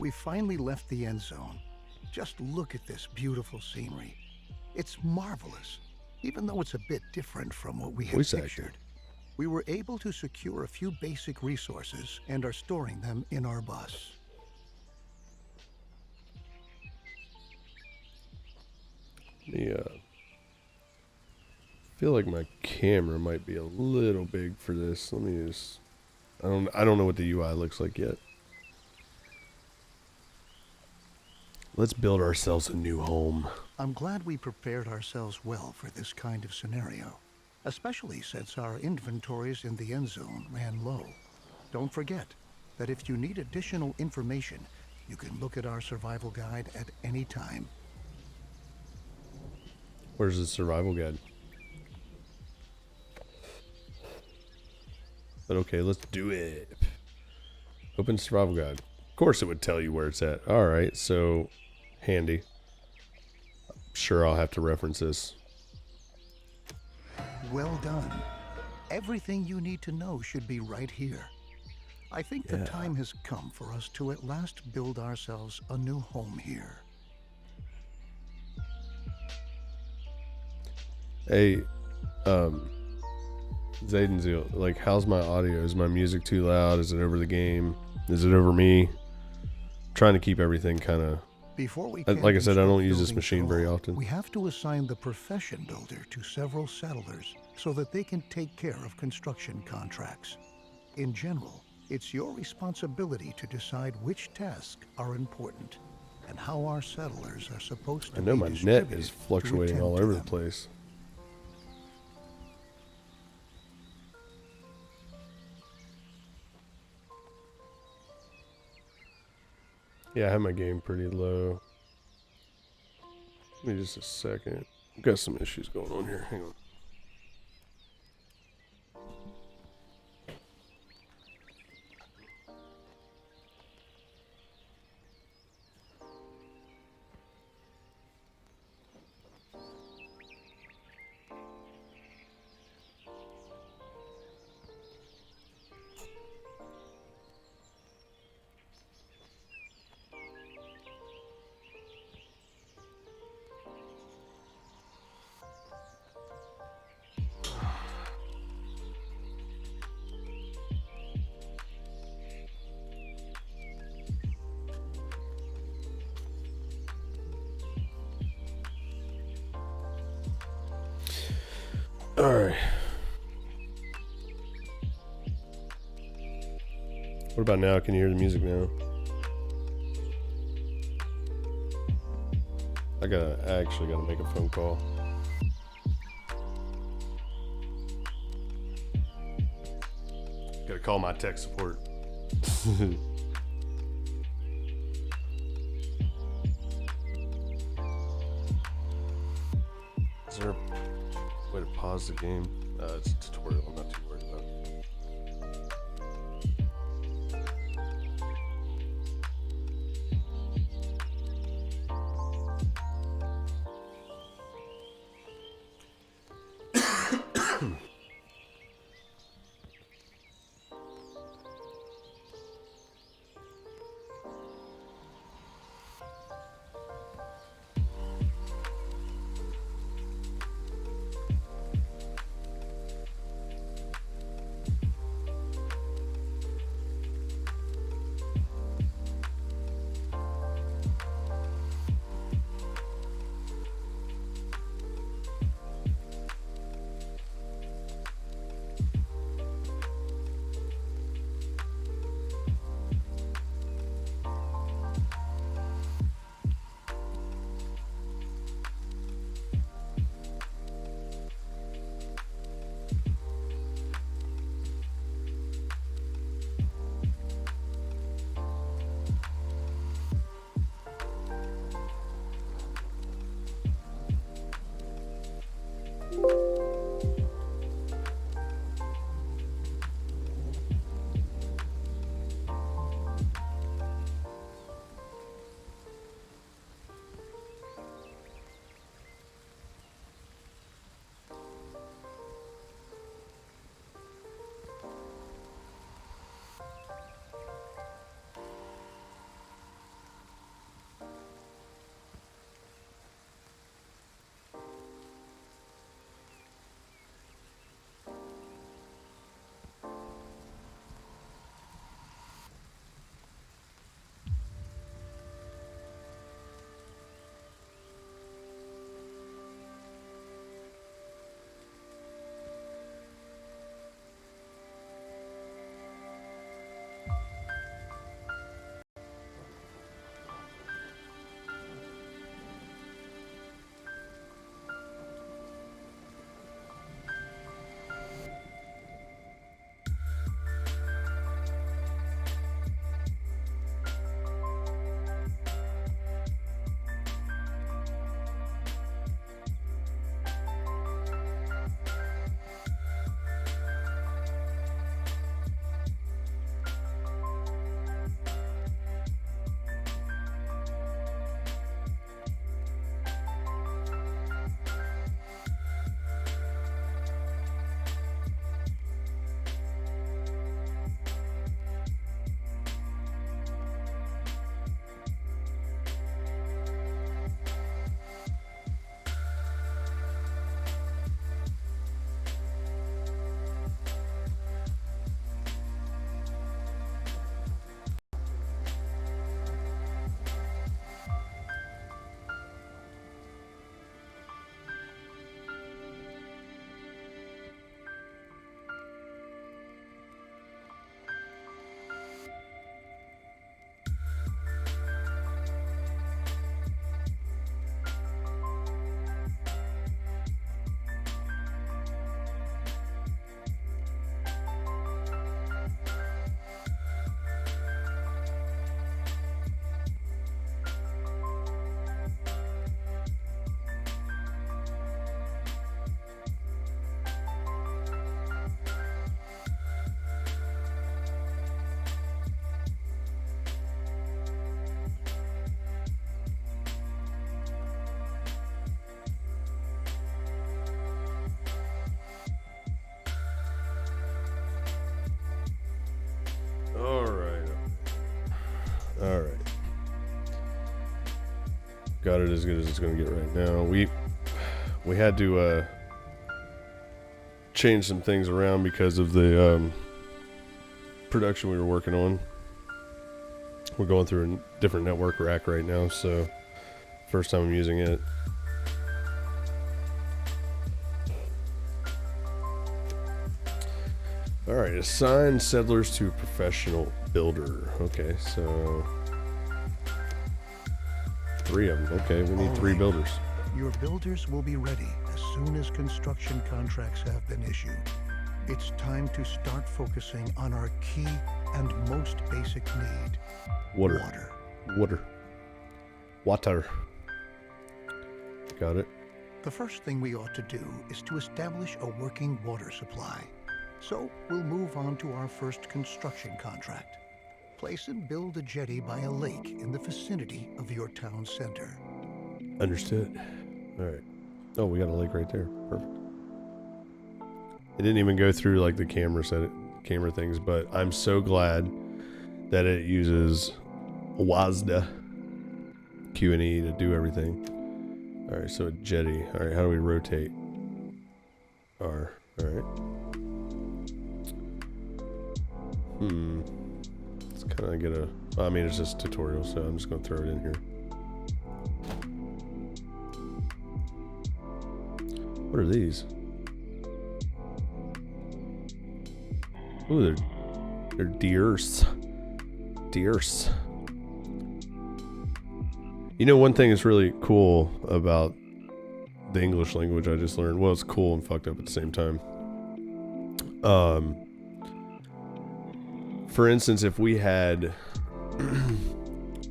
We finally left the end zone. Just look at this beautiful scenery. It's marvelous, even though it's a bit different from what we had pictured. We were able to secure a few basic resources and are storing them in our bus. Yeah. I feel like my camera might be a little big for this. Let me just... I don't know what the UI looks like yet. Let's build ourselves a new home. I'm glad we prepared ourselves well for this kind of scenario, especially since our inventories in the end zone ran low. Don't forget that if you need additional information, you can look at our survival guide at any time. Where's the survival guide? But okay, let's do it. Open survival guide. Of course it would tell you where it's at. Alright, so handy. I'm sure I'll have to reference this. Well done. Everything you need to know should be right here. I think the time has come for us to at last build ourselves a new home here. Hey, Zaydenziel, like, how's my audio? Is my music too loud? Is it over the game? Is it over me? I'm trying to keep everything kind of... Like I said, I don't use this machine very often. We have to assign the profession builder to several settlers so that they can take care of construction contracts. In general, it's your responsibility to decide which tasks are important and how our settlers are supposed to be distributed. I know my net is fluctuating all over the place. Yeah, I have my game pretty low. Give me just a second. I've got some issues going on here. Hang on. Alright. What about now? Can you hear the music now? I actually gotta make a phone call. Gotta call my tech support. Is there a way to pause the game? It's a tutorial, I'm not too worried about it. got it as good as it's going to get right now. We had to change some things around because of the production we were working on. We're going through a different network rack right now, so first time I'm using it. Alright, assign settlers to a professional builder. Okay, so 3 of them. Okay, we need 3 builders. Your builders will be ready as soon as construction contracts have been issued. It's time to start focusing on our key and most basic need. Water. Got it. The first thing we ought to do is to establish a working water supply. So we'll move on to our first construction contract. Place and build a jetty by a lake in the vicinity of your town center. Understood. Alright. Oh, we got a lake right there. Perfect. It didn't even go through like the camera things, but I'm so glad that it uses WASDA Q&E to do everything. Alright, so a jetty. Alright, how do we rotate? R. Alright. Let's kind of get a... I mean, it's just a tutorial, so I'm just going to throw it in here. What are these? Ooh, they're deers. Deers. You know, one thing that's really cool about the English language I just learned. Well, it's cool and fucked up at the same time. For instance, if we had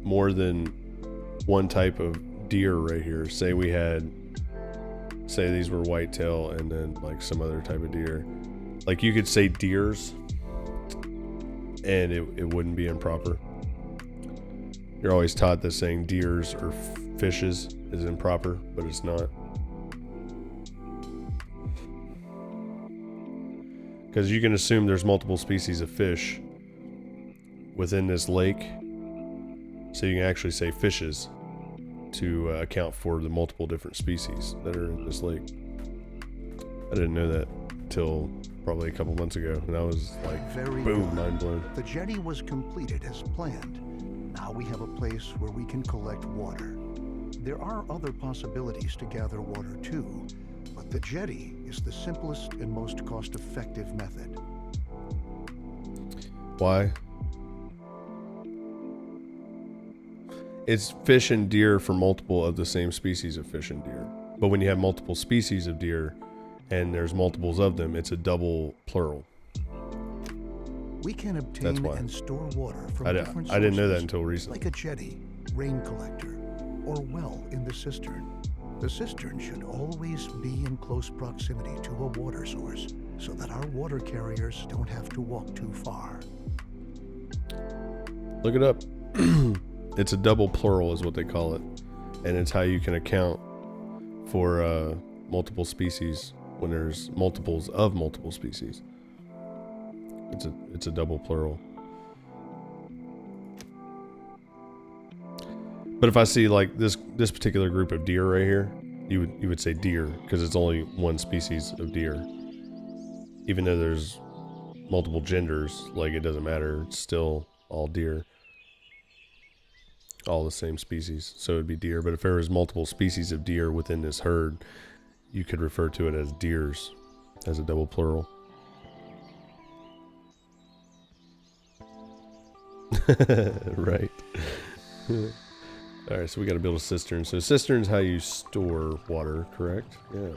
more than one type of deer right here, say these were whitetail and then like some other type of deer, like you could say deers and it wouldn't be improper. You're always taught that saying deers or fishes is improper, but it's not. Because you can assume there's multiple species of fish within this lake, so you can actually say fishes to account for the multiple different species that are in this lake. I didn't know that till probably a couple months ago, and I was like, boom, mind blown. The jetty was completed as planned. Now we have a place where we can collect water. There are other possibilities to gather water too, but the jetty is the simplest and most cost-effective method. Why? It's fish and deer for multiple of the same species of fish and deer. But when you have multiple species of deer and there's multiples of them, it's a double plural. We can obtain and store water from different sources. I didn't know that until recently. Like a jetty, rain collector, or well in the cistern. The cistern should always be in close proximity to a water source so that our water carriers don't have to walk too far. Look it up. It's a double plural is what they call it. And it's how you can account for multiple species when there's multiples of multiple species. It's a double plural. But if I see like this particular group of deer right here, you would say deer because it's only one species of deer. Even though there's multiple genders, like it doesn't matter, it's still all deer. All the same species, so it'd be deer. But if there was multiple species of deer within this herd, you could refer to it as deers, as a double plural. Right. Alright, so we got to build a cistern. So cistern's how you store water, correct? Yeah.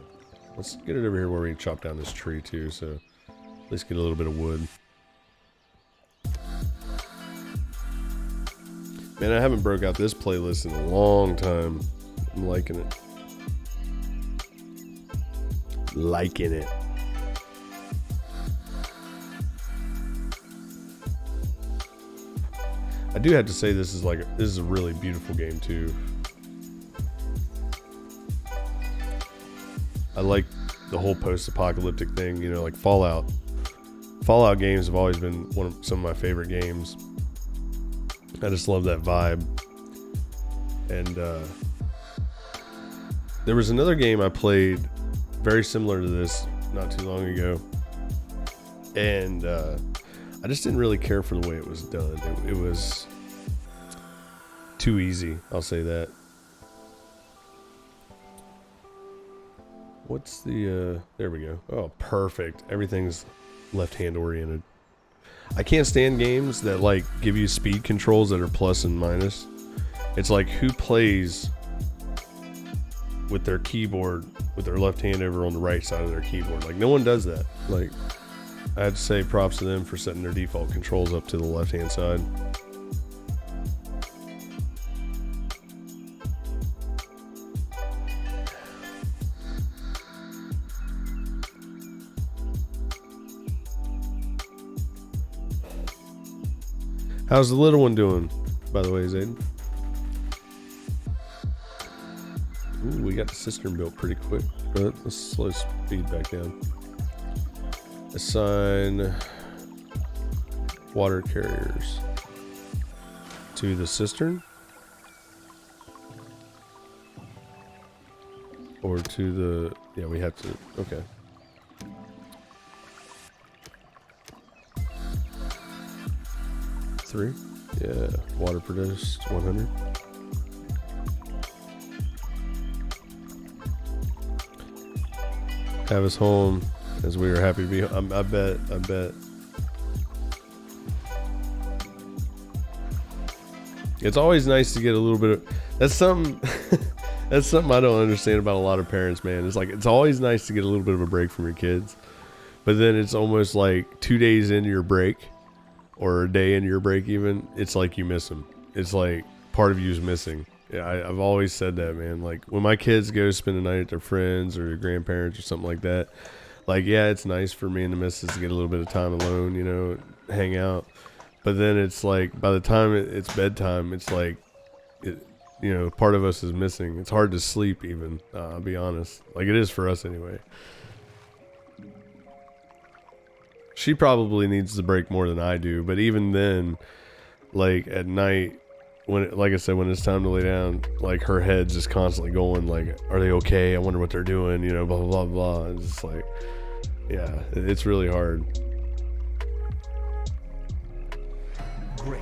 Let's get it over here where we can chop down this tree too, so at least get a little bit of wood. Man, I haven't broke out this playlist in a long time. I'm liking it. Liking it. I do have to say this is a really beautiful game too. I like the whole post-apocalyptic thing, you know, like Fallout. Fallout games have always been some of my favorite games. I just love that vibe. And There was another game I played very similar to this not too long ago, and I just didn't really care for the way it was done. It was too easy, I'll say that. What's the there we go. Oh, perfect. Everything's left-hand oriented. I can't stand games that like give you speed controls that are plus and minus. It's like, who plays with their keyboard with their left hand over on the right side of their keyboard? Like, no one does that. Like, I'd say props to them for setting their default controls up to the left hand side. How's the little one doing, by the way, Zayden? Ooh, we got the cistern built pretty quick. Let's slow speed back down. Assign water carriers to the cistern, or to the, yeah, we have to, okay. Three, yeah, water produced 100. Have us home as we were happy to be. I bet. It's always nice to get a little bit of. That's something. That's something I don't understand about a lot of parents, man. It's like, it's always nice to get a little bit of a break from your kids, but then it's almost like 2 days into your break, or a day into your break even, it's like you miss them. It's like part of you is missing. Yeah, I've always said that, man. Like, when my kids go spend a night at their friends or their grandparents or something like that, like, yeah, it's nice for me and the missus to get a little bit of time alone, you know, hang out. But then it's like, by the time it's bedtime, it's like, you know, part of us is missing. It's hard to sleep even, I'll be honest. Like, it is for us anyway. She probably needs the break more than I do, but even then, like, at night, when, like I said, when it's time to lay down, like, her head's just constantly going, like, are they okay? I wonder what they're doing, you know, blah, blah, blah, blah. It's just like, yeah, it's really hard. Great.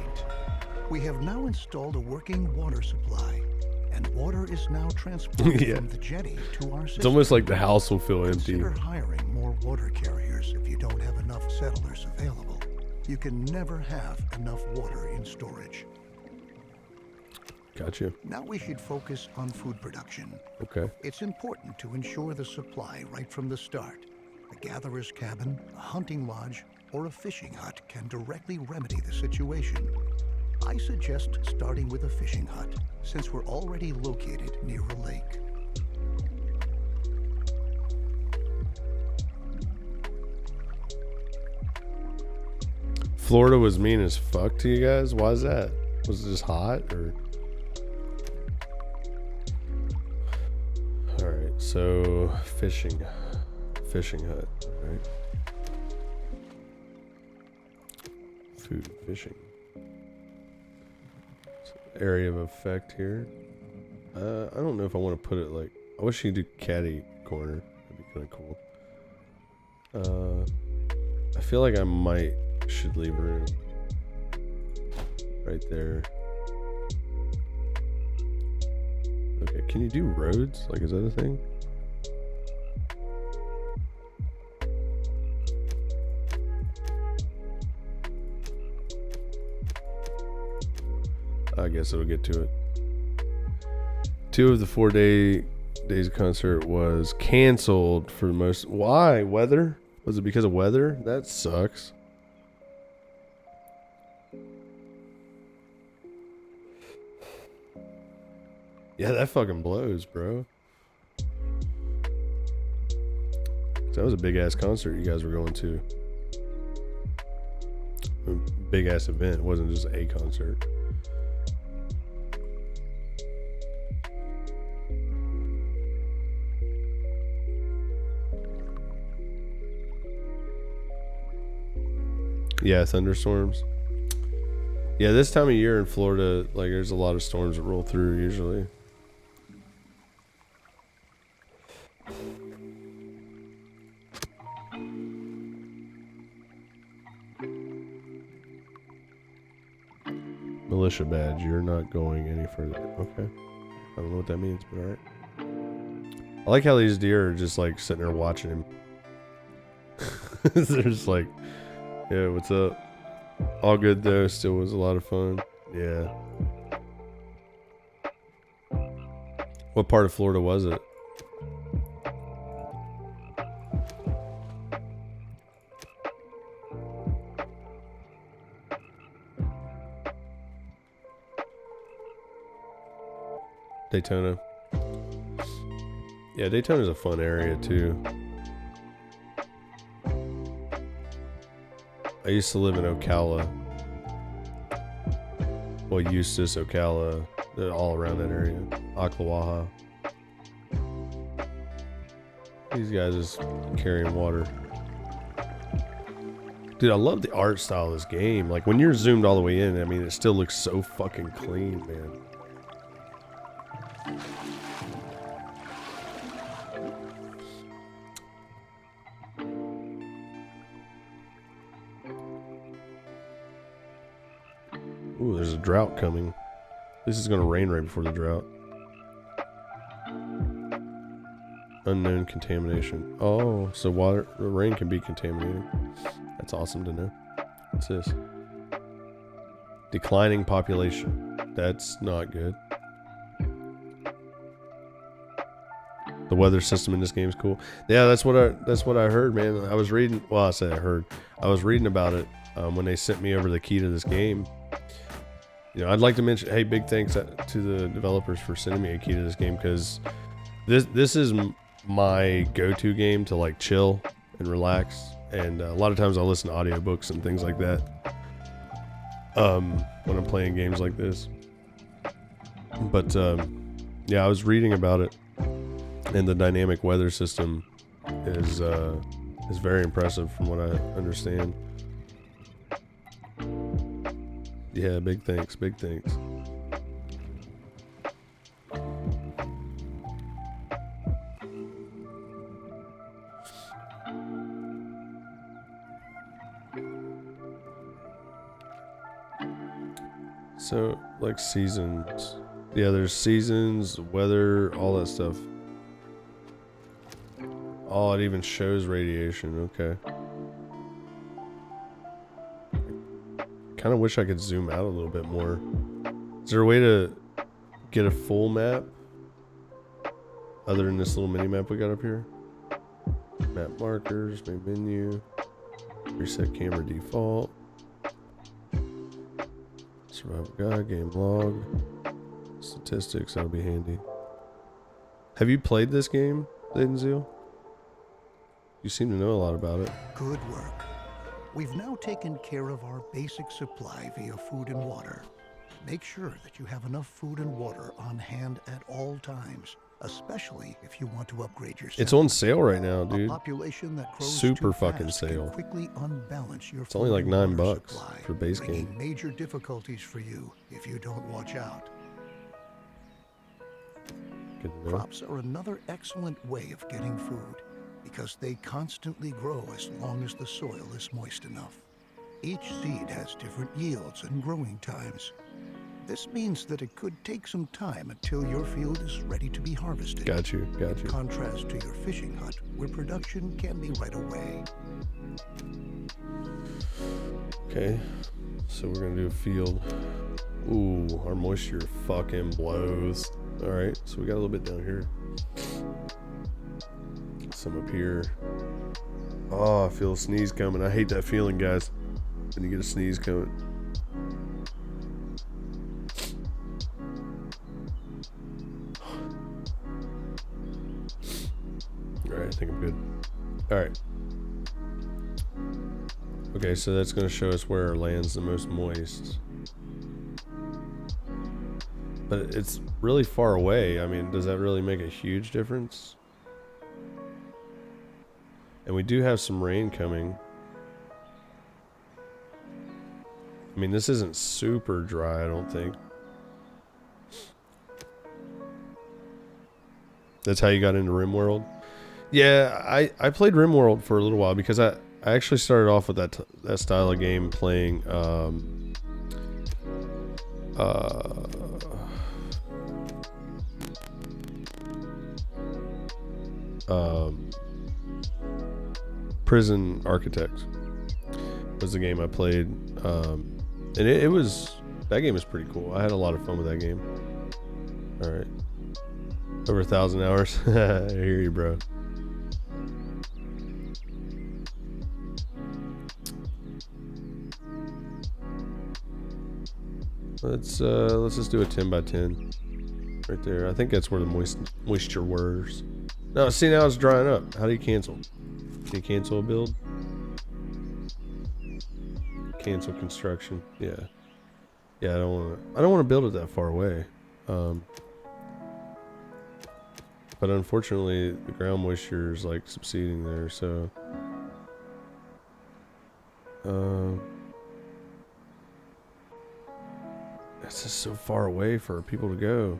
We have now installed a working water supply, and water is now transported Yeah. from the jetty to our system. It's almost like the house will feel empty. Consider hiring more water carriers if you don't have enough settlers available. You can never have enough water in storage. Gotcha. Now we should focus on food production. Okay. It's important to ensure the supply right from the start. A gatherer's cabin, a hunting lodge, or a fishing hut can directly remedy the situation. I suggest starting with a fishing hut, since we're already located near a lake. Florida was mean as fuck to you guys? Why is that? Was it just hot, or? Alright, so fishing hut, right? Food, fishing. So, area of effect here. I don't know if I want to put it like, I wish you could do caddy corner. That'd be kind of cool. I feel like I should leave room right there. Okay, can you do roads? Like, is that a thing? I guess it'll get to it. 2 of the 4 days of concert was canceled for the most. Why? Weather? Was it because of weather? That sucks. Yeah, that fucking blows, bro. That was a big ass concert you guys were going to. A big ass event. It wasn't just a concert. Yeah, thunderstorms. Yeah, this time of year in Florida, like, there's a lot of storms that roll through usually. militia badge. You're not going any further. Okay. I don't know what that means, but alright. I like how these deer are just like sitting there watching him. They're just like, yeah, what's up? All good though. Still was a lot of fun. Yeah. What part of Florida was it? Daytona. Yeah, Daytona's a fun area too. I used to live in Ocala. Well, Eustis, Ocala, they're all around that area. Ocklawaha. These guys is carrying water. Dude, I love the art style of this game. Like when you're zoomed all the way in, I mean, it still looks so fucking clean, man. Ooh, there's a drought coming. This is gonna rain right before the drought. Unknown contamination. Oh, so water, the rain can be contaminated. That's awesome to know. What's this? Declining population. That's not good. The weather system in this game is cool. Yeah, that's what I heard, man. I was reading. Well, I said I heard. I was reading about it when they sent me over the key to this game. You know, I'd like to mention, hey, big thanks to the developers for sending me a key to this game, because this is my go-to game to like chill and relax, and a lot of times I'll listen to audiobooks and things like that when I'm playing games like this. But yeah, I was reading about it, and the dynamic weather system is very impressive from what I understand. Yeah, big thanks, big thanks. So, like seasons. Yeah, there's seasons, weather, all that stuff. Oh, it even shows radiation, okay. Kind of wish I could zoom out a little bit more. Is there a way to get a full map other than this little mini map we got up here? Map markers, main menu, reset camera default, survival guide, game log, statistics. That'll be handy. Have you played this game, Zayden? You seem to know a lot about it. Good work. We've now taken care of our basic supply via food and water. Make sure that you have enough food and water on hand at all times, especially if you want to upgrade your It's setup. on sale right now, A dude. population that grows Super too fucking fast sale. can quickly unbalance your It's only food like and water $9 supply, for base bringing game. major difficulties for you if you don't watch out. Good to know. Crops are another excellent way of getting food, because they constantly grow as long as the soil is moist enough. Each seed has different yields and growing times. This means that it could take some time until your field is ready to be harvested. Got you, got In you. contrast to your fishing hut, where production can be right away. Okay, so we're gonna do a field. Ooh, our moisture fucking blows. All right, so we got a little bit down here. Some up here. Oh, I feel a sneeze coming. I hate that feeling, guys, when you get a sneeze coming. All right, I think I'm good. All right. Okay, so that's going to show us where our land's the most moist. But it's really far away. I mean, does that really make a huge difference? And we do have some rain coming. I mean, this isn't super dry, I don't think. That's how you got into RimWorld? Yeah, I played RimWorld for a little while because I actually started off with that style of game playing Prison Architect was the game I played, and it was, that game is pretty cool. I had a lot of fun with that game. All right, over 1,000 hours. I hear you, bro. Let's just do a 10 by 10 right there. I think that's where the moisture were. No, see, now it's drying up. How do you cancel? Can you cancel a build? Cancel construction. Yeah. Yeah, I don't want to build it that far away. But unfortunately, the ground moisture is like subsiding there, so it's just so far away for people to go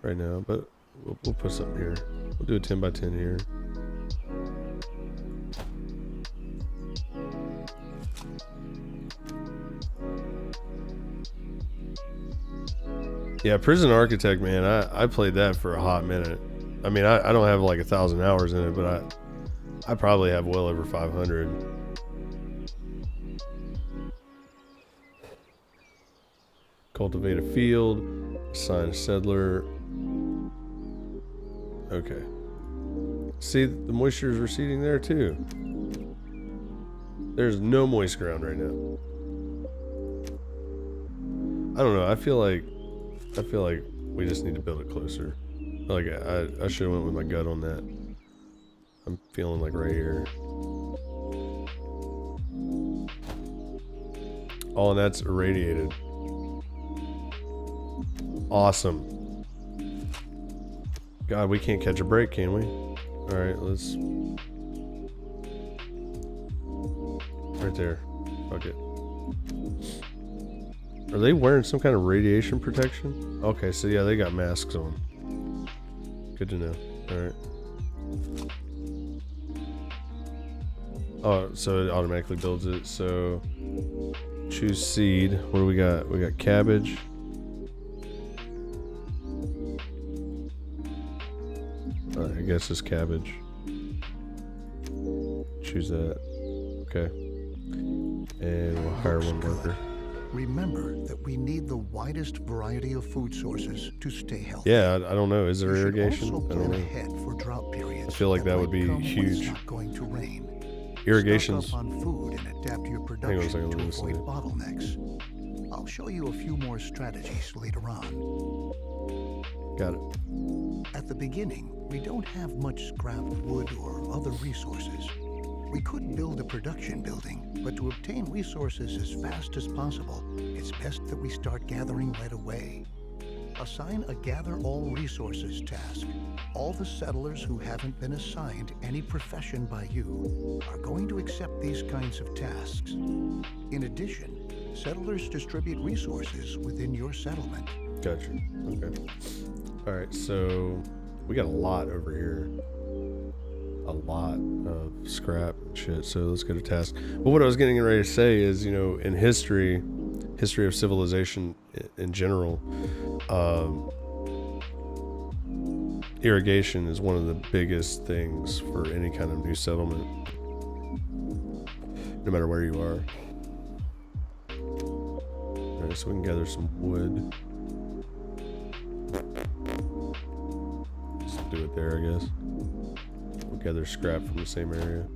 right now. But we'll put something here. We'll do a 10 by 10 here. Yeah, Prison Architect, man, I played that for a hot minute. I mean, I don't have like 1,000 hours in it, but I probably have well over 500. Cultivate a field, assign a settler. Okay. See, the moisture is receding there too. There's no moist ground right now. I don't know, I feel like we just need to build it closer. Like I should have went with my gut on that. I'm feeling like right here. Oh, and that's irradiated. Awesome. God, we can't catch a break, can we? All right, let's. Right there. Fuck it. Are they wearing some kind of radiation protection? Okay, so yeah, they got masks on. Good to know. Alright. Oh, so it automatically builds it. So choose seed. What do we got? We got cabbage. I guess it's cabbage. Choose that. Okay. And we'll hire one worker. Remember that we need the widest variety of food sources to stay healthy. Yeah, I don't know. Is there irrigation? Also I don't plan know. ahead for drought periods. I feel like that would be huge. It's not going to rain. Irrigation's. Stock up on food and adapt your production Hang on a second, to let me avoid see. bottlenecks. I'll show you a few more strategies later on. Got it. At the beginning, we don't have much scrap wood or other resources. We could build a production building, but to obtain resources as fast as possible, it's best that we start gathering right away. Assign a Gather All Resources task. All the settlers who haven't been assigned any profession by you are going to accept these kinds of tasks. In addition, settlers distribute resources within your settlement. Gotcha. Okay. Alright, so we got a lot over here. A lot of scrap and shit, so let's go to task. But what I was getting ready to say is, you know, in history of civilization in general, irrigation is one of the biggest things for any kind of new settlement, no matter where you are. Alright, so we can gather some wood. Just do it there, I guess. We'll gather scrap from the same area.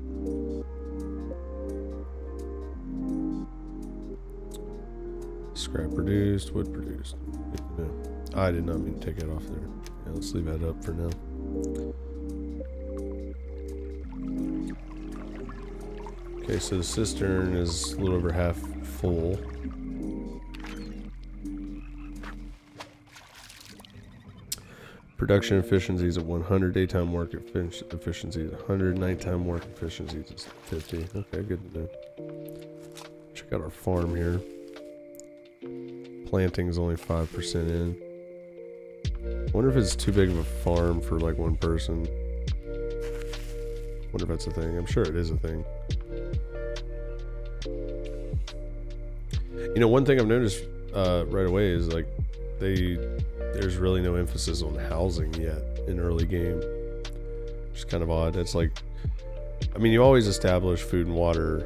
Scrap produced, wood produced. Good to know. I did not mean to take it off there. Yeah, let's leave that up for now. Okay, so the cistern is a little over half full. Production efficiency is at 100, daytime work efficiency is 100, nighttime work efficiency is 50. Okay, good to know. Check out our farm here. Planting is only 5% in. I wonder if it's too big of a farm for like one person. Wonder if that's a thing. I'm sure it is a thing. You know, one thing I've noticed right away is like there's really no emphasis on housing yet in early game, which is kind of odd. It's like, I mean, you always establish food and water,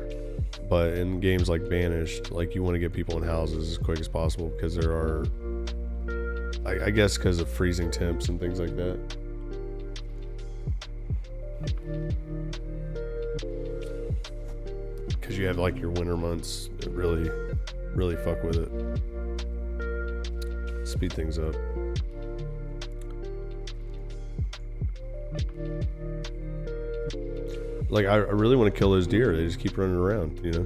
but in games like Banished, like you want to get people in houses as quick as possible because there are, I guess because of freezing temps and things like that. Because you have like your winter months that really fuck with it. Speed things up. Like, I really want to kill those deer. They just keep running around, you know?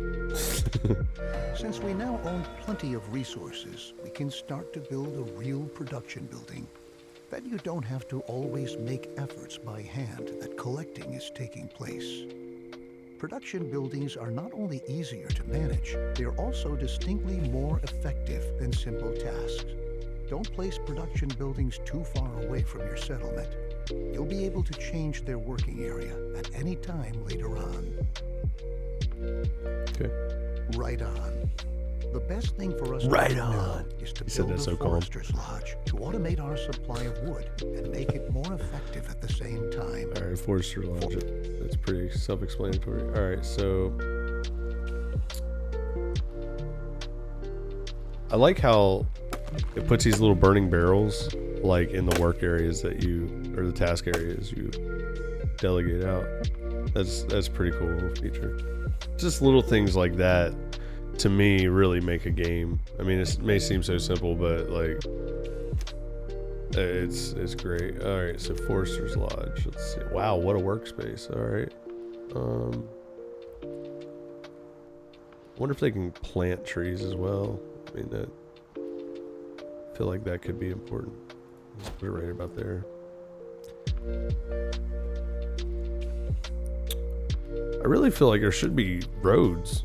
Since we now own plenty of resources, we can start to build a real production building. Then you don't have to always make efforts by hand that collecting is taking place. Production buildings are not only easier to manage, they are also distinctly more effective than simple tasks. Don't place production buildings too far away from your settlement. You'll be able to change their working area at any time later on. Okay. Right on. The best thing for us Right to do on. now is to build a forester's lodge to automate our supply of wood and make it more effective at the same time. All right, forester's lodge. That's pretty self-explanatory. All right, so I like how it puts these little burning barrels like in the work areas that you, or the task areas you delegate out. That's pretty cool little feature. Just little things like that to me really make a game. I mean, it may seem so simple, but like it's great. All right, so Forester's Lodge. Let's see. Wow, what a workspace. All right. Wonder if they can plant trees as well. I mean, that, I feel like that could be important. Let's put it right about there. I really feel like there should be roads.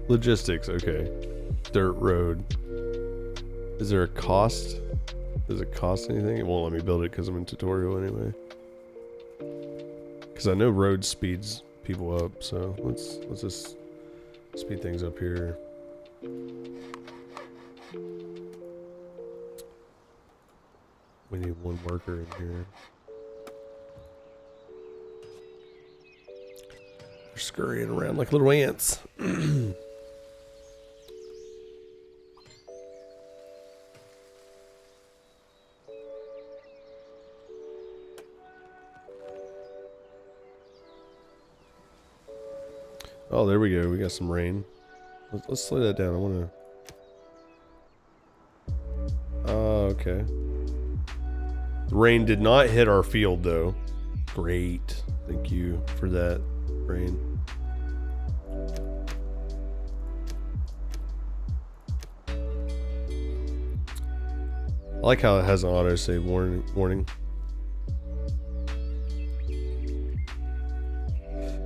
Logistics, okay. Dirt road. Is there a cost? Does it cost anything? It won't let me build it because I'm in tutorial anyway. Because I know road speeds people up, so let's just speed things up here. We need one worker in here. They're scurrying around like little ants. Oh, there we go. We got some rain. Let's slow that down. I want to... Oh, okay. The rain did not hit our field, though. Great. Thank you for that, rain. I like how it has an autosave warning.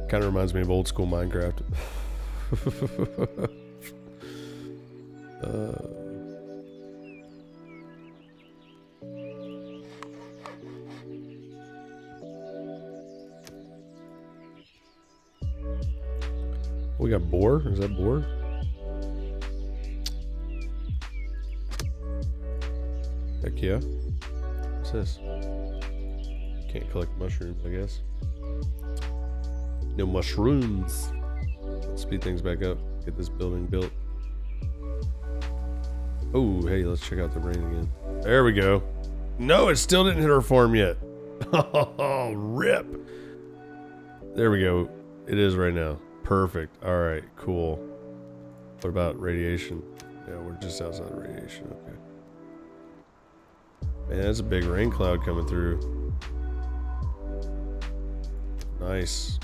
Kind of reminds me of old school Minecraft. We got boar? Is that boar? Heck yeah. What's this? Can't collect mushrooms, I guess. No mushrooms. Let's speed things back up. Get this building built. Oh, hey, let's check out the rain again. There we go. No, it still didn't hit our farm yet. Oh, rip. There we go. It is right now. Perfect. All right, cool. What about radiation? Yeah, we're just outside of radiation. Okay. Man, that's a big rain cloud coming through. Nice.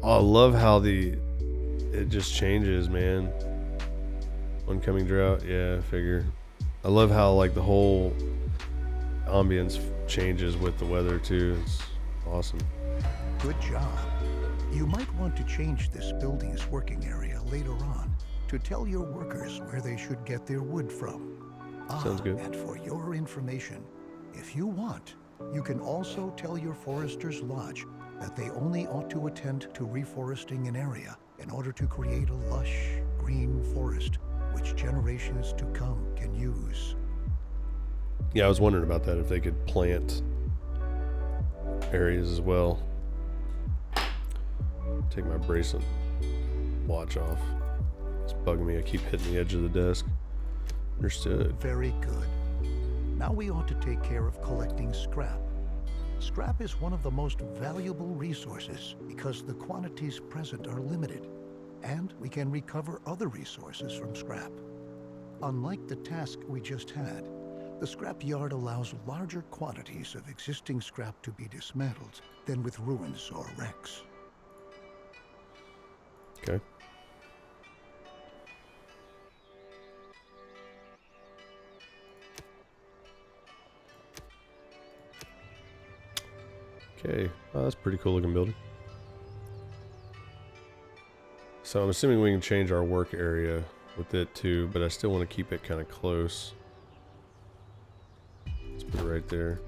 Oh, I love how it just changes, man. Oncoming drought, yeah, I figure. I love how like the whole ambience changes with the weather too. It's awesome. Good job. You might want to change this building's working area later on to tell your workers where they should get their wood from. Sounds good. And for your information, if you want, you can also tell your Forester's Lodge that they only ought to attend to reforesting an area in order to create a lush, green forest which generations to come can use. Yeah, I was wondering about that, if they could plant areas as well. Take my bracelet watch off. It's bugging me. I keep hitting the edge of the desk. Understood. Very good. Now we ought to take care of collecting scrap. Scrap is one of the most valuable resources because the quantities present are limited, and we can recover other resources from scrap. Unlike the task we just had, the scrap yard allows larger quantities of existing scrap to be dismantled than with ruins or wrecks. Okay. Okay, oh, that's a pretty cool looking building. So I'm assuming we can change our work area with it too, but I still want to keep it kind of close. Let's put it right there.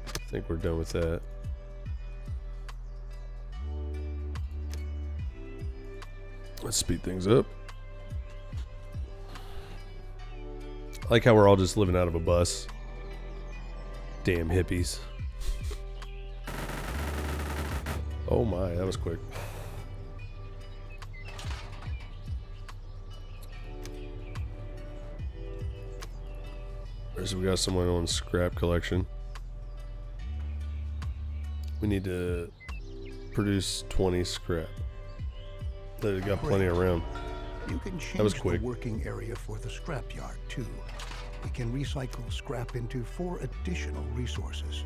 I think we're done with that. Let's speed things up. I like how we're all just living out of a bus. Damn hippies. Oh my, that was quick. Alright, so we got someone on scrap collection. We need to produce 20 scrap. They got plenty around. You can change That was quick. the working area for the scrapyard too. We can recycle scrap into 4 additional resources: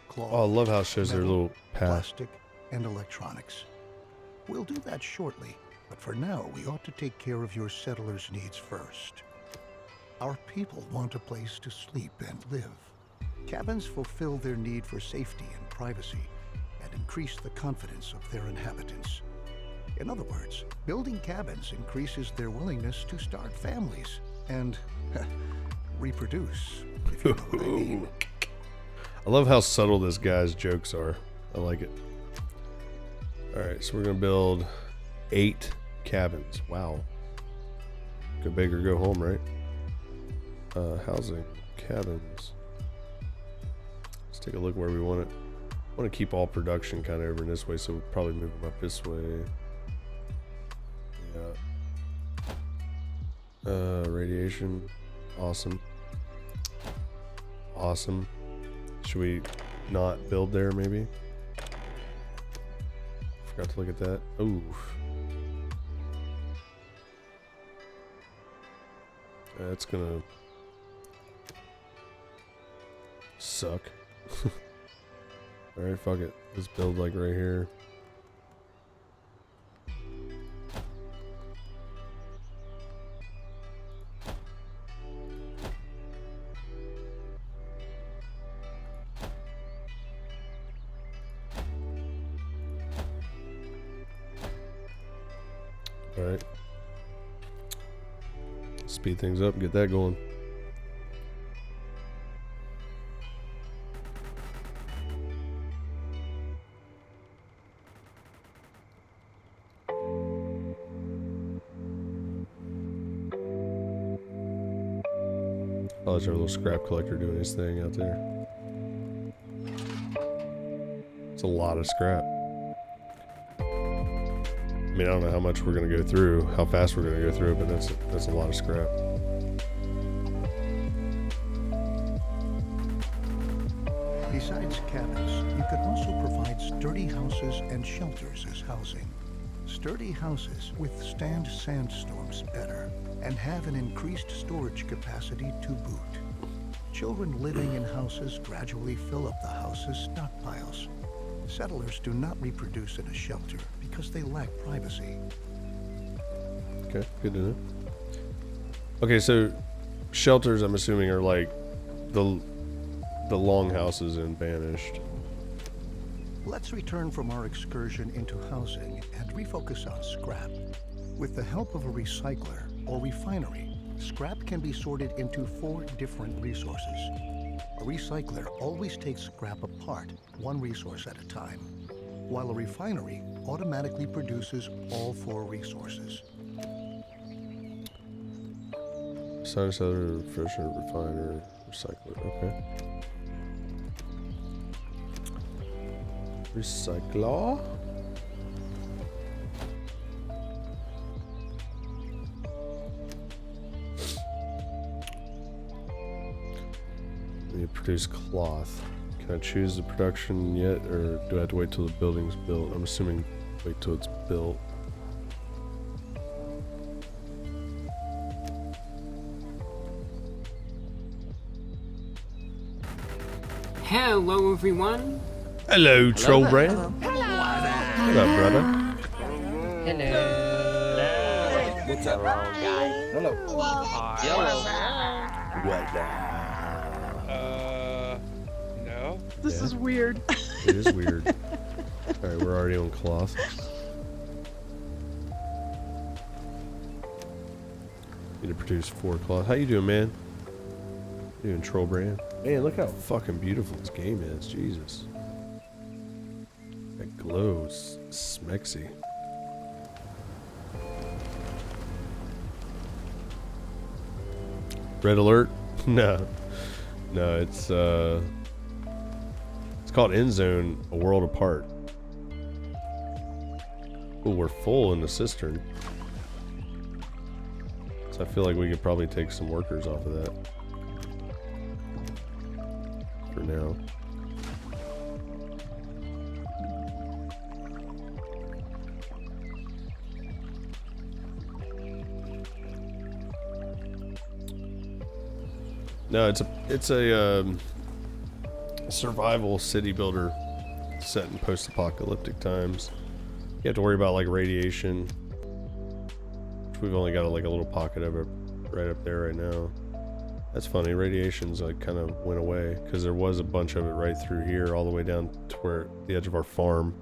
cloth, Oh, I love how it shows their metal, little path. plastic, and electronics. We'll do that shortly, but for now we ought to take care of your settlers' needs first. Our people want a place to sleep and live. Cabins fulfill their need for safety and privacy, and increase the confidence of their inhabitants. In other words, building cabins increases their willingness to start families and reproduce, if you know what I mean. I love how subtle this guy's jokes are. I like it. Alright, so we're going to build 8 cabins. Wow. Go big or go home, right? Housing. Cabins. Let's take a look where we want it. I want to keep all production kind of over this way, so we'll probably move them up this way. Yeah. Radiation. Awesome. Awesome. Should we not build there, maybe? Forgot to look at that. Ooh. That's gonna suck. Alright, fuck it. Let's build like right here. Alright. Speed things up and get that going. Oh, there's our little scrap collector doing his thing out there. It's a lot of scrap. I mean, I don't know how much we're going to go through, how fast we're going to go through it, but that's a lot of scrap. Besides cabins, you could also provide sturdy houses and shelters as housing. Sturdy houses withstand sandstorms better and have an increased storage capacity to boot. Children living in houses gradually fill up the house's stockpiles. Settlers do not reproduce in a shelter because they lack privacy. Okay, good to know. Okay, so shelters, I'm assuming, are like the longhouses in Banished. Let's return from our excursion into housing and refocus on scrap. With the help of a recycler or refinery, scrap can be sorted into 4 different resources. A recycler always takes scrap apart, one resource at a time. while a refinery automatically produces all 4 resources. Science editor, refresher, refiner, recycler. Okay. Recycler. You produce cloth. Can I choose the production yet, or do I have to wait till the building's built? I'm assuming wait till it's built. Hello, everyone. Hello, Troll Brand. What up, brother? Hello. What's up, wrong guy? Hello. Yellow. What No. This is weird. It is weird. Alright, we're already on cloth. Need to produce 4 cloth. How you doing, man? You doing, Troll Brand? Man, look how fucking beautiful this game is. Jesus. That glows. Smexy. Red alert? No. No, it's called Endzone, A World Apart. Oh, we're full in the cistern. So I feel like we could probably take some workers off of that. For now. No, it's a survival city builder set in post-apocalyptic times. You have to worry about like radiation, which we've only got like a little pocket of it right up there right now. That's funny. Radiation's like kind of went away because there was a bunch of it right through here, all the way down to where the edge of our farm.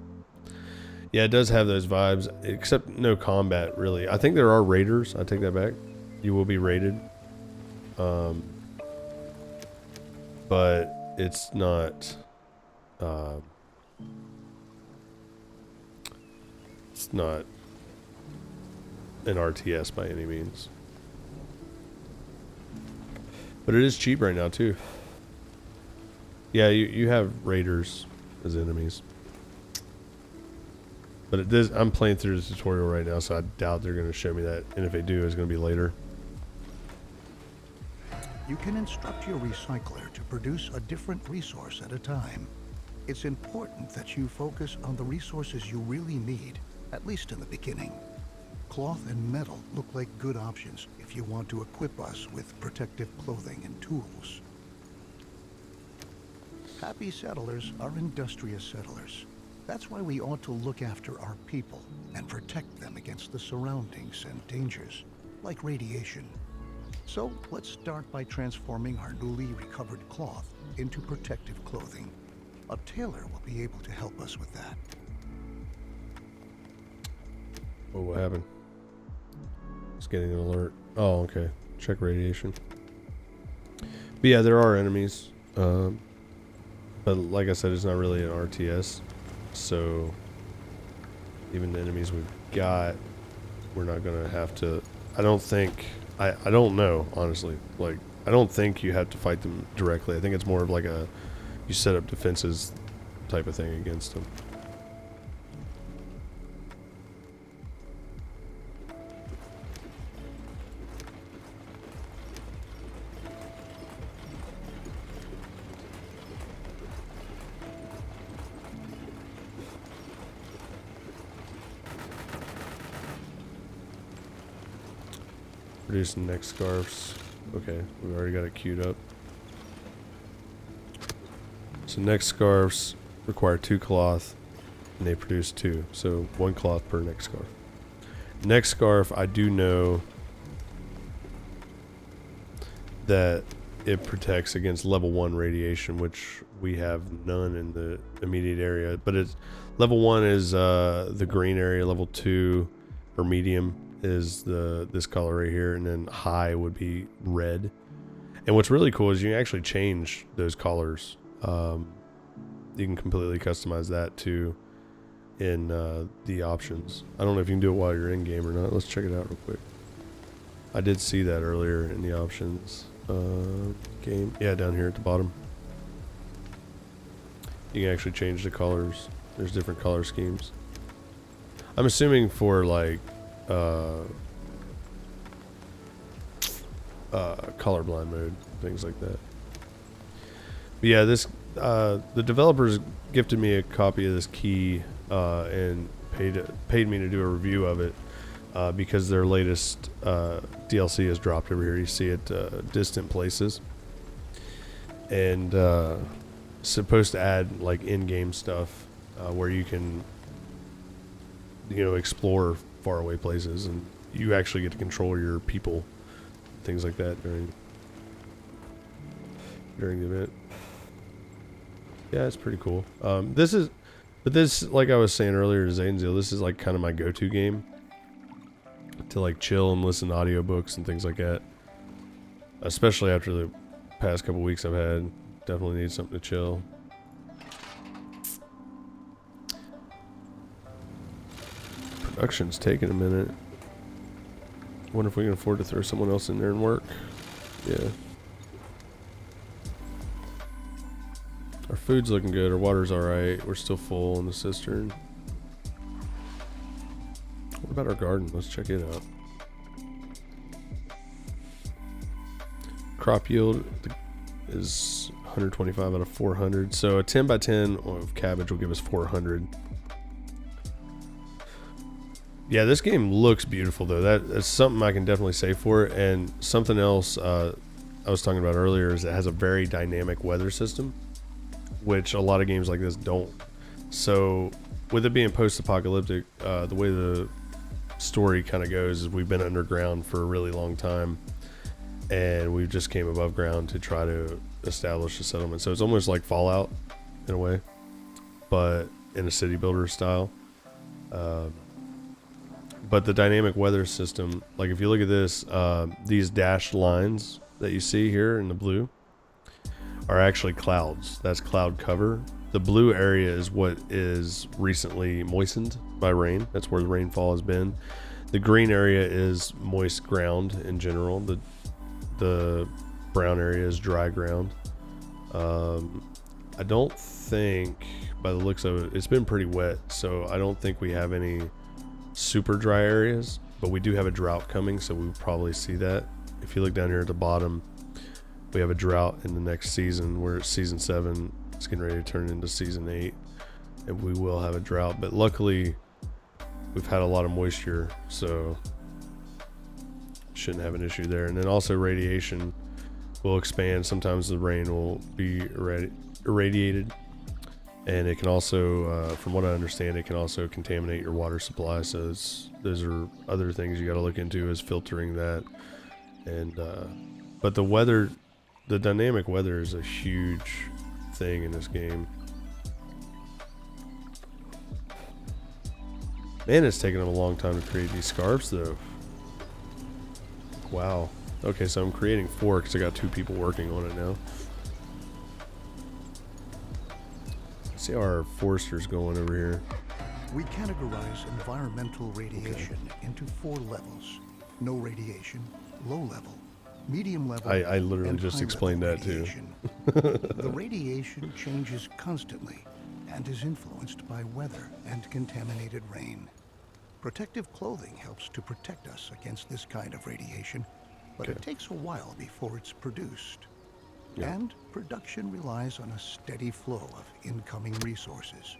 Yeah, it does have those vibes, except no combat really. I think there are raiders. I take that back. You will be raided. But it's not an RTS by any means. But it is cheap right now too. Yeah, you have raiders as enemies. But it does, I'm playing through the tutorial right now, so I doubt they're going to show me that. And if they do, it's going to be later. You can instruct your recycler to produce a different resource at a time. It's important that you focus on the resources you really need, at least in the beginning. Cloth and metal look like good options if you want to equip us with protective clothing and tools. Happy settlers are industrious settlers. That's why we ought to look after our people and protect them against the surroundings and dangers, like radiation. So let's start by transforming our newly recovered cloth into protective clothing. A tailor will be able to help us with that. Oh, what happened? It's getting an alert. Oh, okay. Check radiation. But yeah, there are enemies. But like I said, it's not really an RTS. So even the enemies we've got, we're not going to have to... I don't think... I don't know, honestly. Like, I don't think you have to fight them directly. I think it's more of like a... You set up defenses type of thing against them. Produce neck scarves. Okay, we've already got it queued up. So neck scarves require 2 cloth, and they produce 2. So 1 cloth per neck scarf. Neck scarf, I do know that it protects against level 1 radiation, which we have none in the immediate area. But it's level 1 is the green area, level 2 or medium is this color right here, and then high would be red. And what's really cool is you can actually change those colors. You can completely customize that to in the options. I don't know if you can do it while you're in game or not. Let's check it out real quick. I did see that earlier in the options. Game, yeah, down here at the bottom. You can actually change the colors. There's different color schemes. I'm assuming for like colorblind mode, things like that. But yeah, this the developers gifted me a copy of this key and paid me to do a review of it because their latest DLC has dropped over here. You see it, Distant Places, and supposed to add like in-game stuff where you can, you know, explore faraway places, and you actually get to control your people, things like that during the event. Yeah, it's pretty cool. This, like I was saying earlier to Zaneziel, this is like kind of my go-to game to like chill and listen to audiobooks and things like that. Especially after the past couple weeks I've had. Definitely need something to chill. Production's taking a minute. Wonder if we can afford to throw someone else in there and work. Yeah. Our food's looking good. Our water's alright. We're still full in the cistern. What about our garden? Let's check it out. Crop yield is 125 out of 400. So a 10 by 10 of cabbage will give us 400. Yeah, this game looks beautiful though. That's something I can definitely say for it. And something else I was talking about earlier is it has a very dynamic weather system, which a lot of games like this don't. So with it being post-apocalyptic, the way the story kind of goes is we've been underground for a really long time, and we just came above ground to try to establish a settlement. So it's almost like Fallout in a way, but in a city builder style. But the dynamic weather system, like if you look at this, these dashed lines that you see here in the blue are actually clouds. That's cloud cover. The blue area is what is recently moistened by rain. That's where the rainfall has been. The green area is moist ground in general. The brown area is dry ground. I don't think, by the looks of it, it's been pretty wet, so I don't think we have any super dry areas, but we do have a drought coming, so we'll probably see that. If you look down here at the bottom, we have a drought in the next season. We're at season 7. It's getting ready to turn into season 8, and we will have a drought, but luckily we've had a lot of moisture, so shouldn't have an issue there. And then also radiation will expand. Sometimes the rain will be irradiated, and it can also, from what I understand, it can also contaminate your water supply. So those are other things you got to look into, is filtering that. And but the dynamic weather is a huge thing in this game. Man, it's taken them a long time to create these scarves though. Wow. Okay, so I'm creating 4 because I got 2 people working on it now. See how our forester's going over here. We categorize environmental radiation into 4 levels. No radiation, low level, medium level. I literally and just high explained level that too. radiation. The radiation changes constantly and is influenced by weather and contaminated rain. Protective clothing helps to protect us against this kind of radiation, but it takes a while before it's produced. Yeah. And production relies on a steady flow of incoming resources.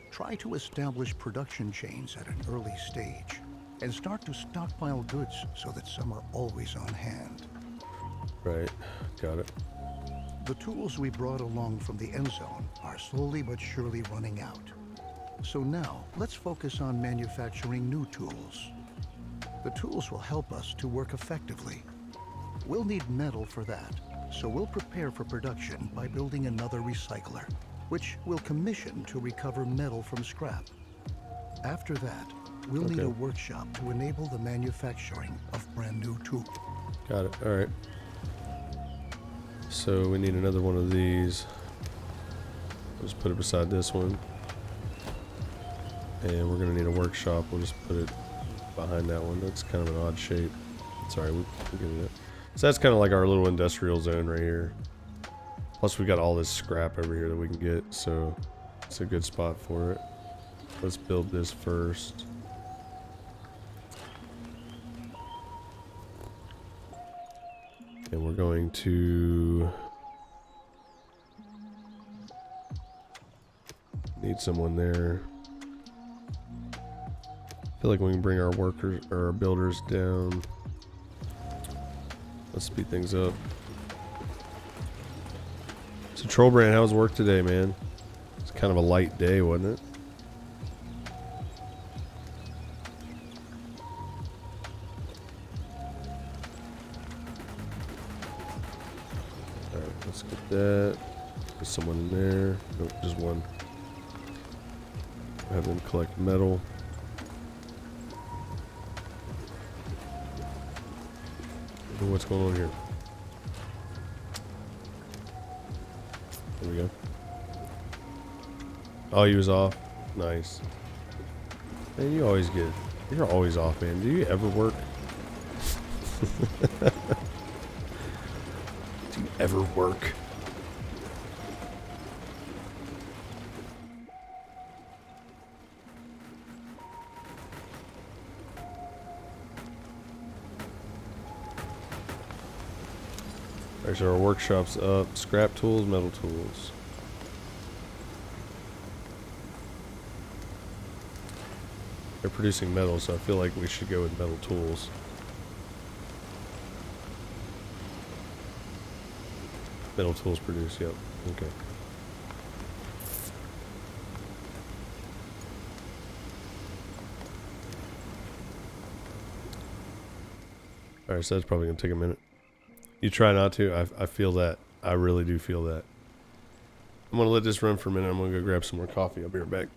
Try to establish production chains at an early stage and start to stockpile goods so that some are always on hand. Right, got it. The tools we brought along from the Endzone are slowly but surely running out. So now, let's focus on manufacturing new tools. The tools will help us to work effectively. We'll need metal for that, so we'll prepare for production by building another recycler, which we'll commission to recover metal from scrap. After that, we'll need a workshop to enable the manufacturing of brand new tools. Got it, alright. So we need another one of these. Let's put it beside this one. And we're gonna need a workshop. We'll just put it behind that one. That's kind of an odd shape. Sorry, we're getting it. So that's kind of like our little industrial zone right here. Plus we got all this scrap over here that we can get, so it's a good spot for it. Let's build this first. And we're going to need someone there. I feel like we can bring our workers or our builders down. Let's speed things up. So Trollbrand, how was work today, man? It's kind of a light day, wasn't it? Alright, let's get that. There's someone in there. Nope, just one. Have them collect metal. What's going on here? There we go. Oh, he was off. Nice. Man, you always get... You're always off, man. Do you ever work? Do you ever work? Alright, so our workshop's up. Scrap tools, metal tools. They're producing metal, so I feel like we should go with metal tools. Metal tools produce, yep. Okay. Alright, so that's probably going to take a minute. You try not to. I feel that. I really do feel that. I'm going to let this run for a minute. I'm going to go grab some more coffee. I'll be right back.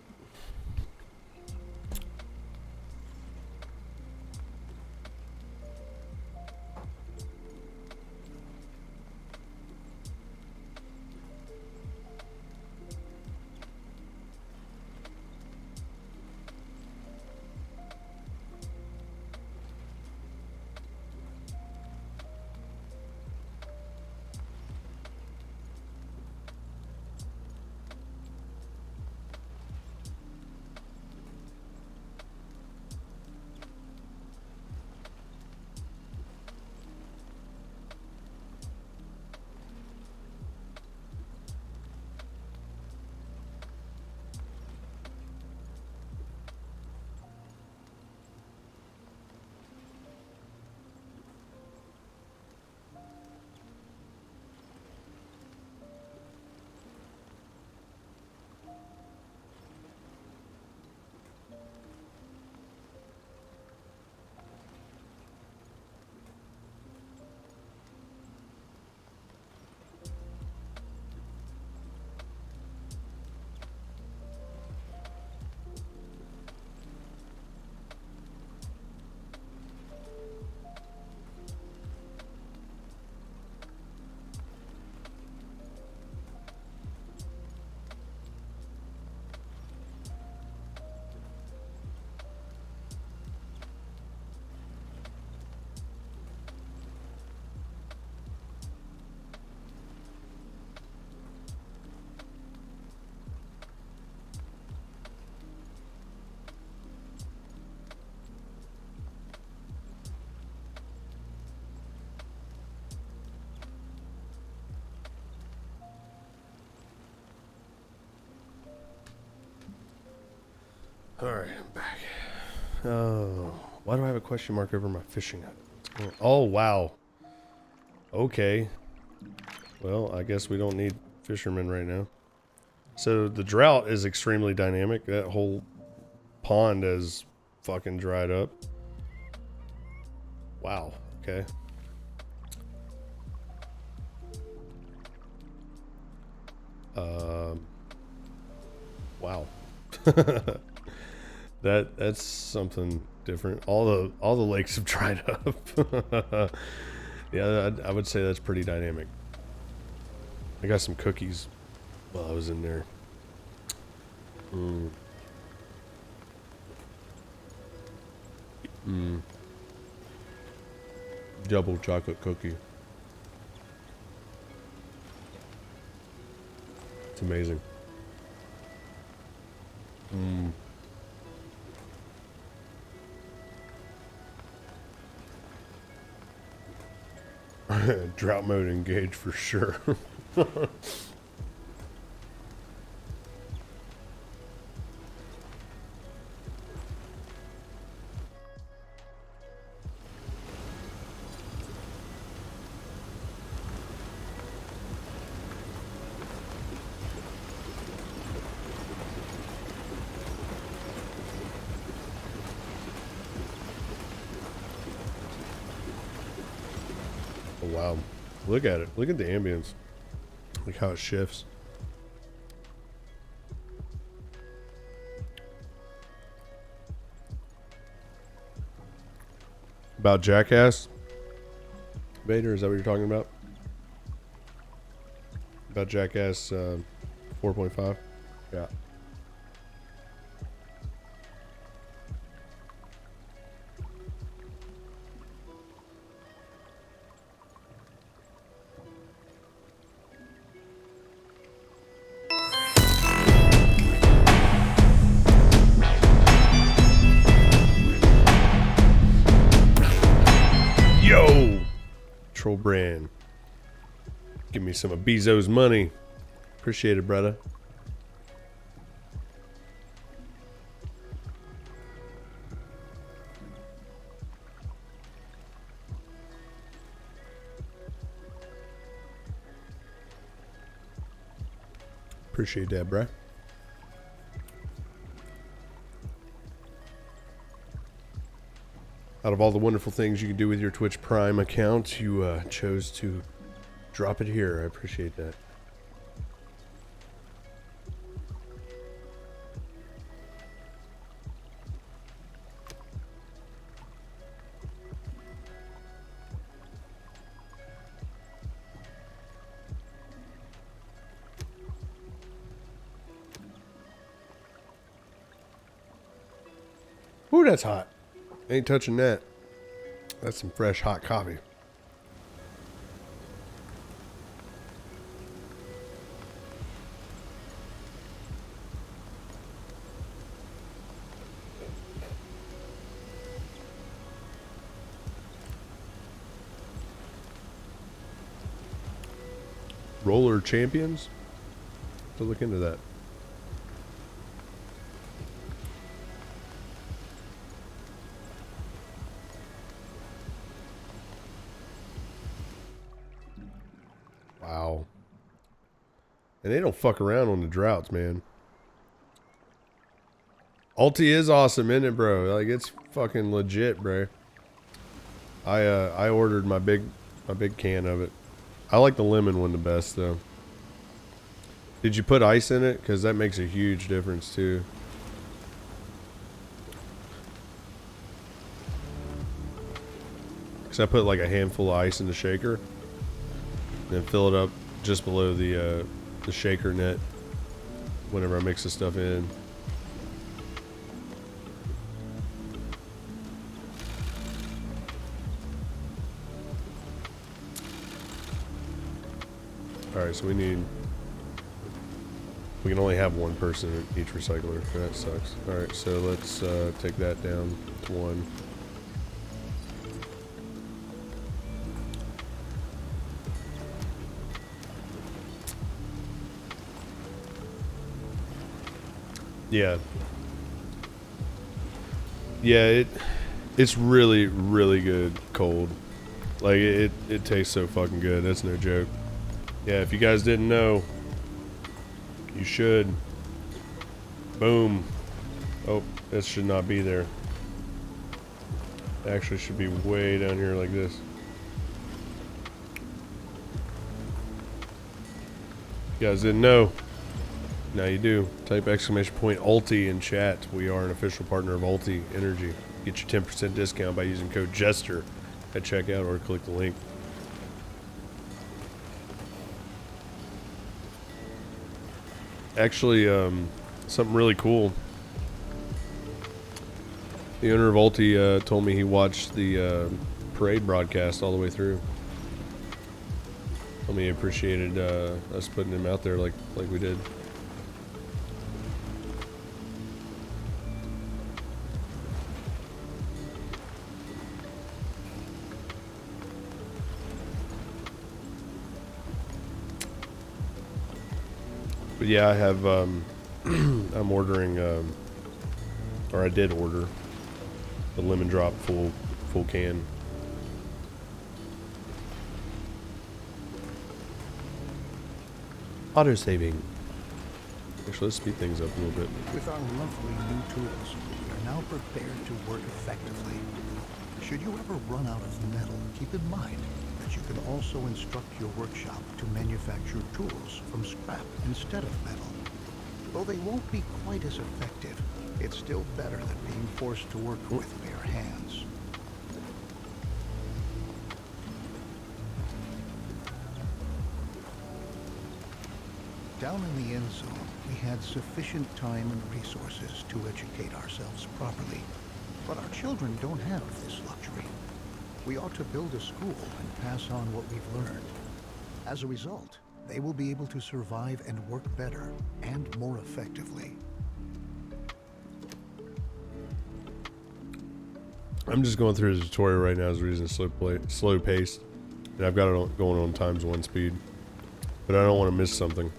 Alright, I'm back. Oh, why do I have a question mark over my fishing hut? Oh, wow. Okay. Well, I guess we don't need fishermen right now. So the drought is extremely dynamic. That whole pond has fucking dried up. Wow. Okay. Wow. That's something different. All the lakes have dried up. Yeah, I would say that's pretty dynamic. I got some cookies while I was in there. Double chocolate cookie. It's amazing. Drought mode engaged for sure. Oh, wow. Look at it. Look at the ambience. Look how it shifts. About Jackass? Vader, is that what you're talking about? About Jackass 4.5? Yeah. Yo! Troll brand. Give me some of Bezos' money. Appreciate it, brother. Appreciate that, bruh. Out of all the wonderful things you can do with your Twitch Prime account, you chose to drop it here. I appreciate that. Ooh, that's hot. Ain't touching that. That's some fresh hot coffee. Roller champions? To look into that. Wow. And they don't fuck around on the droughts, man. Ulti is awesome, isn't it, bro? Like, it's fucking legit, bro. I ordered my big can of it. I like the lemon one the best, though. Did you put ice in it? Because that makes a huge difference, too. Because I put like a handful of ice in the shaker. Then fill it up just below the shaker net whenever I mix the stuff in. Alright, so we can only have one person in each recycler. That sucks. Alright, so let's take that down to 1. Yeah. Yeah, it's really, really good cold. Like, it tastes so fucking good. That's no joke. Yeah, if you guys didn't know, you should. Boom. Oh, this should not be there. It actually should be way down here like this. You guys didn't know. Now you do. Type !! Ulti in chat. We are an official partner of Ulti Energy. Get your 10% discount by using code Jester at checkout or click the link. Actually, something really cool The owner of Ulti told me he watched the parade broadcast all the way through. Told me he appreciated us putting him out there like we did. But yeah, I have, I'm ordering, or I did order the lemon drop full can. Auto saving. Actually, let's speed things up a little bit. With our lovely new tools, we are now prepared to work effectively. Should you ever run out of metal, keep in mind that you can also instruct your workshop to manufacture tools from scrap instead of metal. Though they won't be quite as effective, it's still better than being forced to work with bare hands. Down in the Endzone, we had sufficient time and resources to educate ourselves properly. But our children don't have this luxury. We ought to build a school and pass on what we've learned. As a result, they will be able to survive and work better and more effectively. I'm just going through the tutorial right now as a reason slow paced, and I've got it going on ×1 speed, but I don't want to miss something.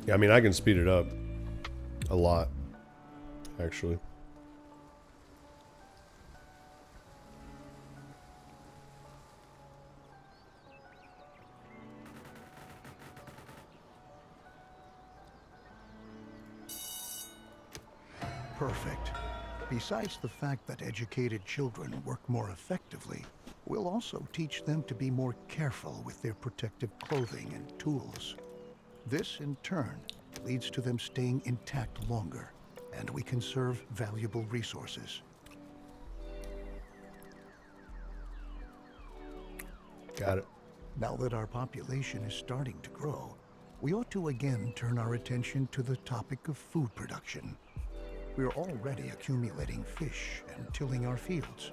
Yeah, I mean, I can speed it up a lot, actually. Perfect. Besides the fact that educated children work more effectively, we'll also teach them to be more careful with their protective clothing and tools. This, in turn, leads to them staying intact longer, and we conserve valuable resources. Got it. Now that our population is starting to grow, we ought to again turn our attention to the topic of food production. We are already accumulating fish and tilling our fields.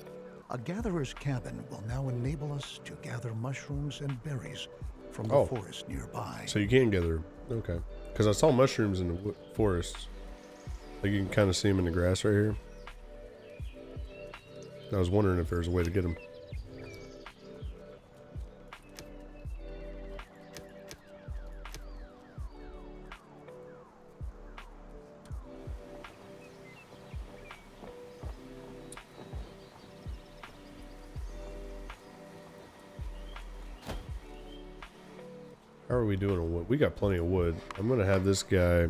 A gatherer's cabin will now enable us to gather mushrooms and berries from the forest nearby. So you can gather, okay. Because I saw mushrooms in the forest. Like you can kind of see them in the grass right here. I was wondering if there's a way to get them. How are we doing on wood? We got plenty of wood. I'm going to have this guy...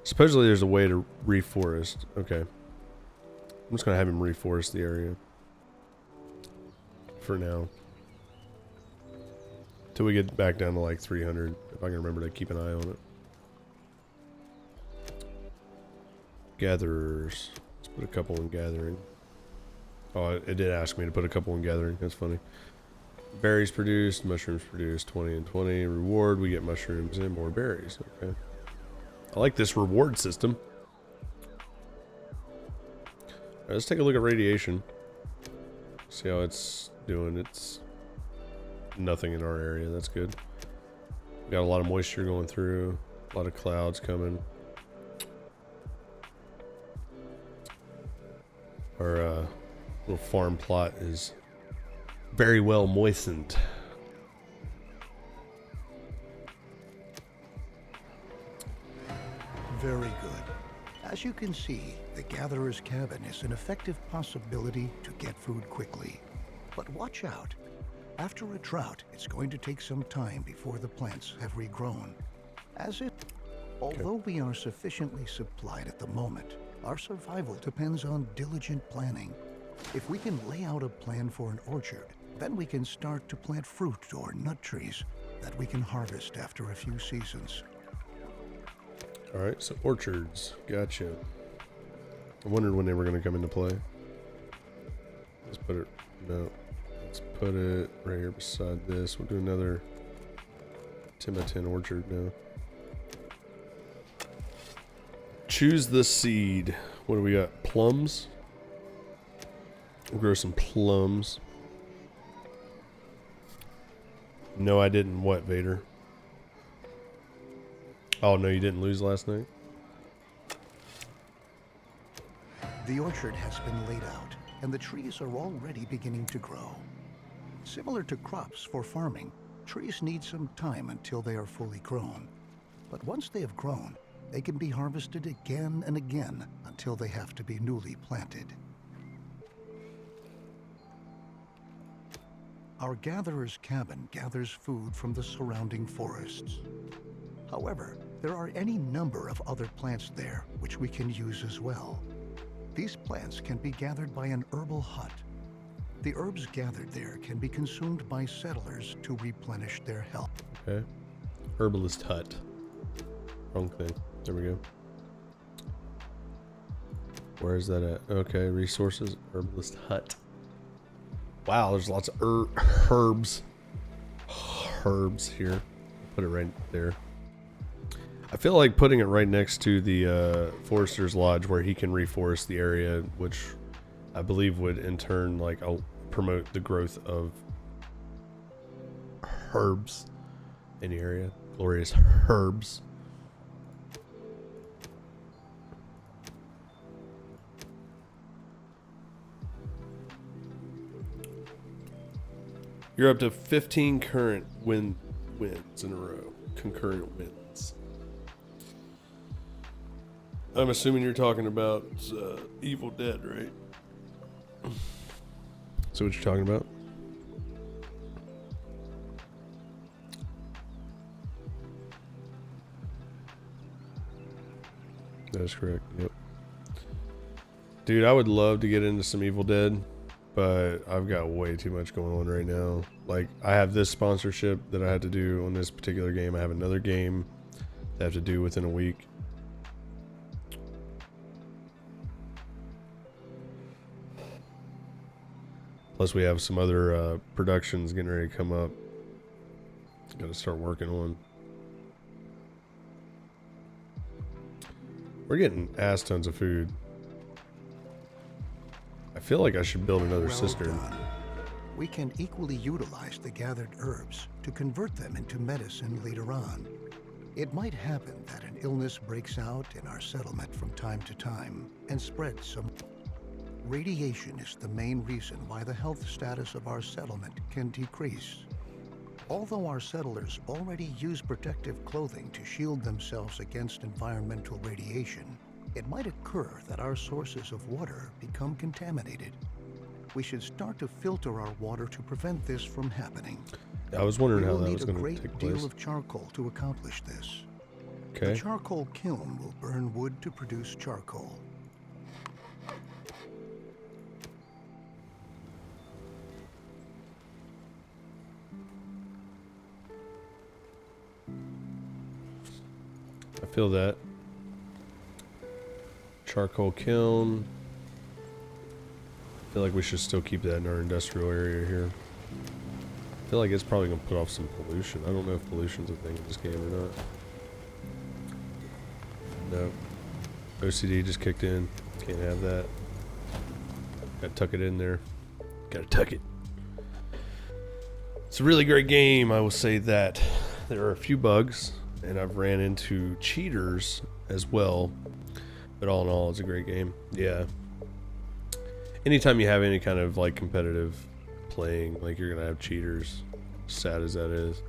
Supposedly there's a way to reforest. Okay. I'm just going to have him reforest the area. For now. Till we get back down to like 300. If I can remember to keep an eye on it. Gatherers. Let's put a couple in gathering. Oh, it did ask me to put a couple in gathering. That's funny. Berries produced, mushrooms produced, 20 and 20. Reward, we get mushrooms and more berries. Okay. I like this reward system. Alright, let's take a look at radiation. See how it's doing. It's nothing in our area. That's good. We got a lot of moisture going through. A lot of clouds coming. Our little farm plot is very well moistened. Very good. As you can see, the gatherer's cabin is an effective possibility to get food quickly. But watch out. After a drought, it's going to take some time before the plants have regrown. Although we are sufficiently supplied at the moment, our survival depends on diligent planning. If we can lay out a plan for an orchard, then we can start to plant fruit or nut trees that we can harvest after a few seasons. Alright, so orchards. Gotcha. I wondered when they were going to come into play. Let's put it, no. Let's put it right here beside this. We'll do another 10 by 10 orchard now. Choose the seed. What do we got? Plums? We'll grow some plums. No, I didn't. What, Vader? Oh, no, you didn't lose last night? The orchard has been laid out, and the trees are already beginning to grow. Similar to crops for farming, trees need some time until they are fully grown. But once they have grown, they can be harvested again and again until they have to be newly planted. Our gatherer's cabin gathers food from the surrounding forests. However, there are any number of other plants there which we can use as well. These plants can be gathered by an herbal hut. The herbs gathered there can be consumed by settlers to replenish their health. Okay. Herbalist hut. Wrong thing. There we go. Where is that at? Okay, resources, herbalist hut. Wow, there's lots of herbs here. Put it right there. I feel like putting it right next to the forester's lodge where he can reforest the area, which I believe would in turn like promote the growth of herbs in the area. Glorious herbs. You're up to 15 current wins in a row. Concurrent wins. I'm assuming you're talking about Evil Dead, right? So what you're talking about? That is correct. Yep. Dude, I would love to get into some Evil Dead, but I've got way too much going on right now. Like, I have this sponsorship that I had to do on this particular game. I have another game that I have to do within a week. Plus, we have some other productions getting ready to come up. Got to start working on. We're getting ass tons of food. I feel like I should build another cistern. Done. We can equally utilize the gathered herbs to convert them into medicine later on. It might happen that an illness breaks out in our settlement from time to time and spreads some. Radiation is the main reason why the health status of our settlement can decrease. Although our settlers already use protective clothing to shield themselves against environmental radiation, it might occur that our sources of water become contaminated. We should start to filter our water to prevent this from happening. I was wondering how that was We will going need to a take great place. deal of charcoal to accomplish this. Okay. The charcoal kiln will burn wood to produce charcoal. I feel that. Charcoal kiln. I feel like we should still keep that in our industrial area here. I feel like it's probably going to put off some pollution. I don't know if pollution's a thing in this game or not. No. OCD just kicked in. Can't have that. Gotta tuck it in there. Gotta tuck it. It's a really great game, I will say that. There are a few bugs, and I've ran into cheaters as well. But all in all, it's a great game. Yeah. Anytime you have any kind of like competitive playing, like you're gonna have cheaters. Sad as that is.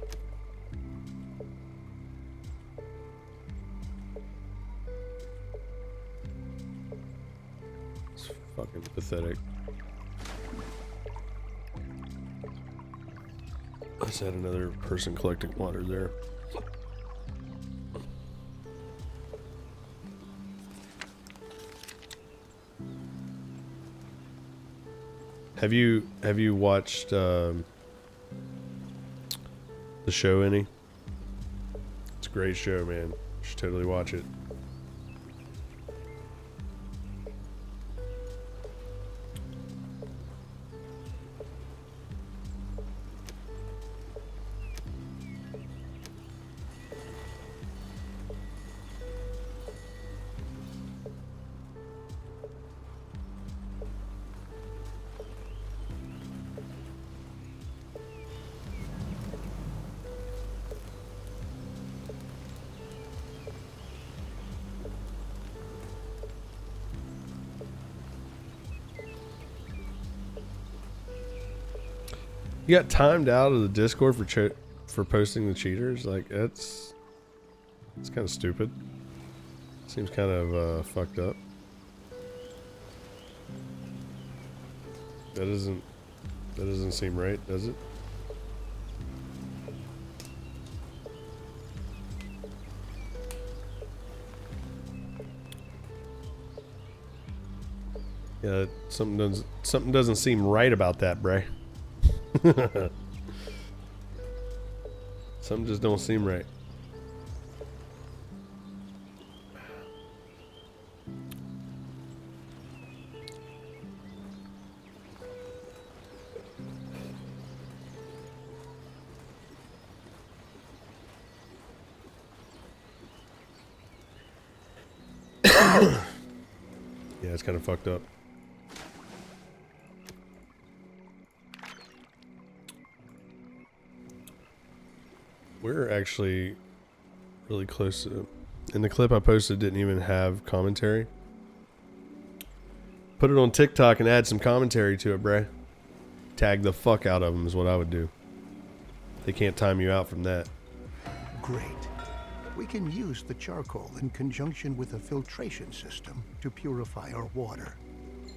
It's fucking pathetic. I just had another person collecting water there. Have you watched the show any? It's a great show, man. You should totally watch it. You got timed out of the Discord for posting the cheaters? Like, it's kind of stupid. Seems kind of fucked up. That doesn't seem right, does it? Yeah, something doesn't seem right about that, Bray. Something just don't seem right. Yeah, it's kind of fucked up. We're actually really close to... In the clip I posted, didn't even have commentary. Put it on TikTok and add some commentary to it, bruh. Tag the fuck out of them is what I would do. They can't time you out from that. Great. We can use the charcoal in conjunction with a filtration system to purify our water.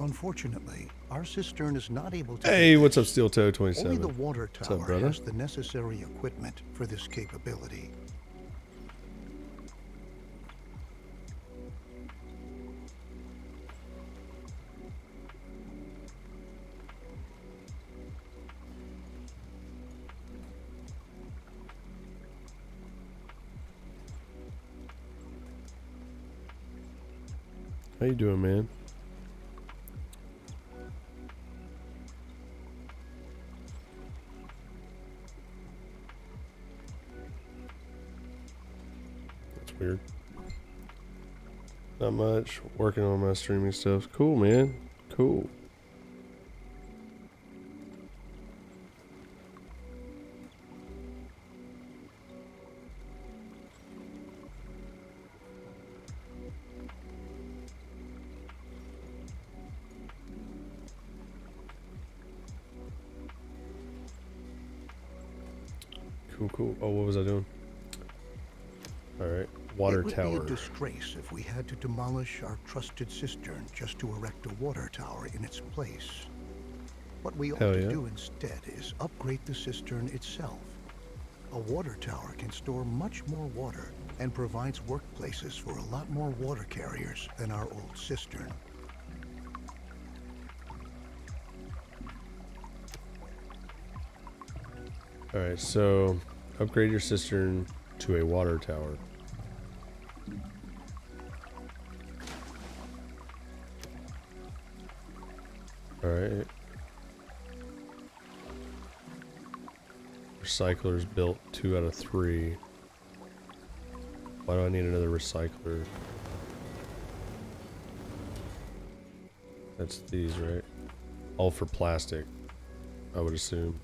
Unfortunately, our cistern is not able to... Hey, what's up, Steel Toe 27? Only the water tower up, brother? has the necessary equipment for this capability. How you doing, man? That's weird. Not much. Working on my streaming stuff. Cool, man. Cool. Cool. Oh, what was I doing? Alright. Water tower. It would be a disgrace if we had to demolish our trusted cistern just to erect a water tower in its place. What we ought to do instead is upgrade the cistern itself. A water tower can store much more water and provides workplaces for a lot more water carriers than our old cistern. Alright, so upgrade your cistern to a water tower. Alright. Recyclers built 2 out of 3. Why do I need another recycler? That's these, right? All for plastic, I would assume.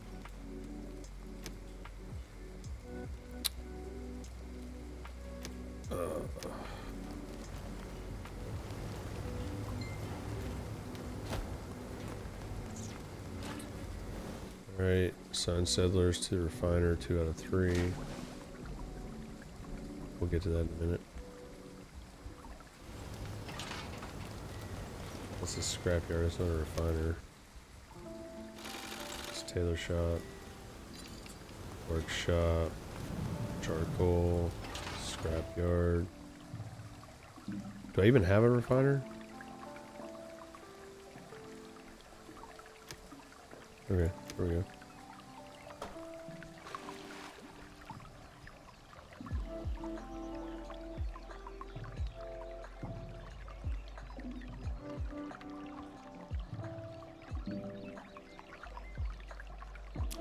Alright, assign settlers to the refiner 2 out of 3. We'll get to that in a minute. This is scrapyard, it's not a refiner. It's tailor shop, workshop, charcoal, scrapyard. Do I even have a refiner? Okay, here we go.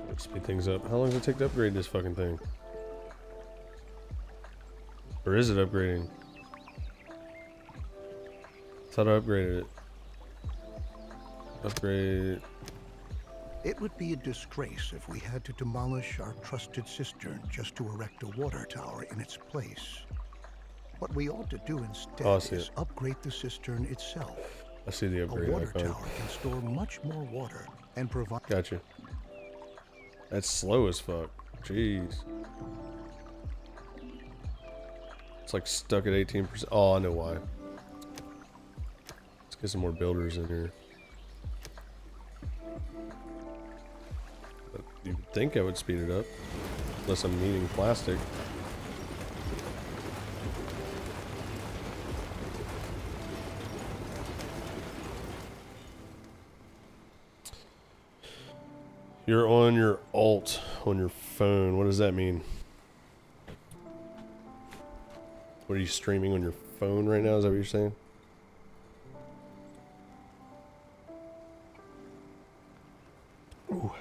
Let's speed things up. How long does it take to upgrade this fucking thing? Or is it upgrading? I thought I upgraded it. Upgrade. It would be a disgrace if we had to demolish our trusted cistern just to erect a water tower in its place. What we ought to do instead is upgrade the cistern itself. I see the upgrade A water icon. tower can store much more water and provide... Gotcha. That's slow as fuck. Jeez. It's like stuck at 18%. Oh, I know why. Let's get some more builders in here. But you'd think I would speed it up. Unless I'm needing plastic. You're on your alt on your phone. What does that mean? What are you streaming on your phone right now? Is that what you're saying? Ooh.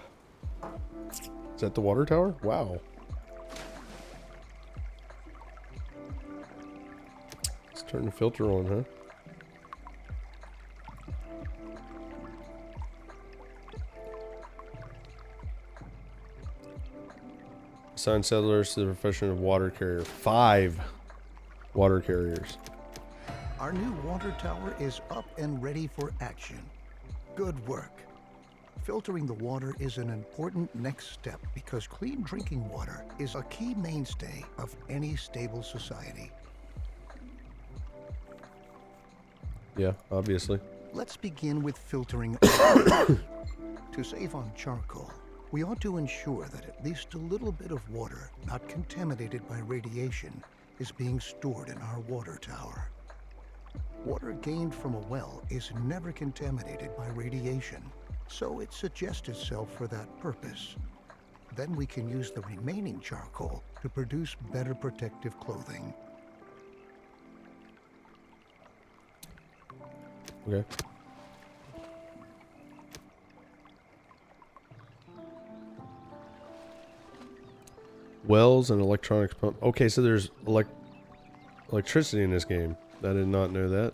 Is that the water tower? Wow. Let's turn the filter on, huh? Assign settlers to the profession of water carrier. 5 water carriers. Our new water tower is up and ready for action. Good work. Filtering the water is an important next step because clean drinking water is a key mainstay of any stable society. Yeah, obviously. Let's begin with filtering. To save on charcoal, we ought to ensure that at least a little bit of water not contaminated by radiation is being stored in our water tower. Water gained from a well is never contaminated by radiation, so it suggests itself for that purpose. Then we can use the remaining charcoal to produce better protective clothing. Okay. Wells and electronics pump. Okay, so there's electricity in this game. I did not know that.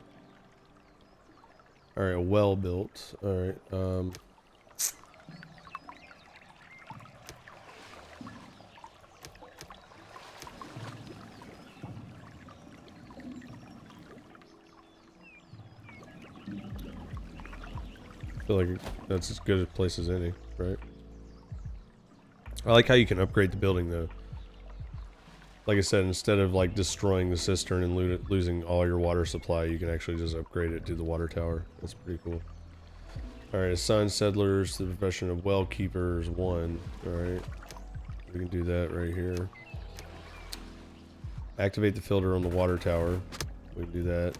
Alright, a well built. Alright, I feel like that's as good a place as any, right? I like how you can upgrade the building though. Like I said, instead of like destroying the cistern and losing all your water supply, you can actually just upgrade it to the water tower. That's pretty cool. Alright, assign settlers to the profession of well keepers 1. Alright. We can do that right here. Activate the filter on the water tower. We can do that.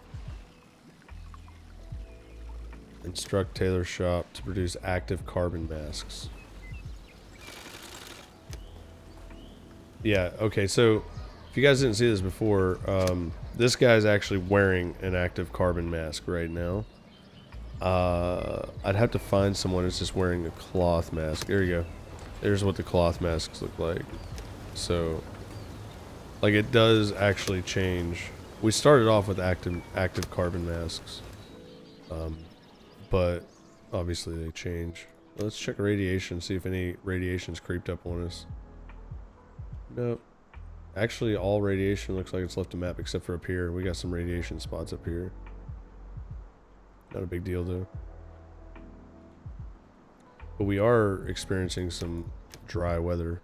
Instruct tailor shop to produce active carbon masks. Yeah, okay, so if you guys didn't see this before, this guy's actually wearing an active carbon mask right now. I'd have to find someone that's just wearing a cloth mask. There you go. There's what the cloth masks look like. So, like, it does actually change. We started off with active carbon masks. But obviously they change. Let's check radiation, see if any radiation's creeped up on us. Nope. Actually, all radiation looks like it's left the map except for up here. We got some radiation spots up here. Not a big deal though. But we are experiencing some dry weather.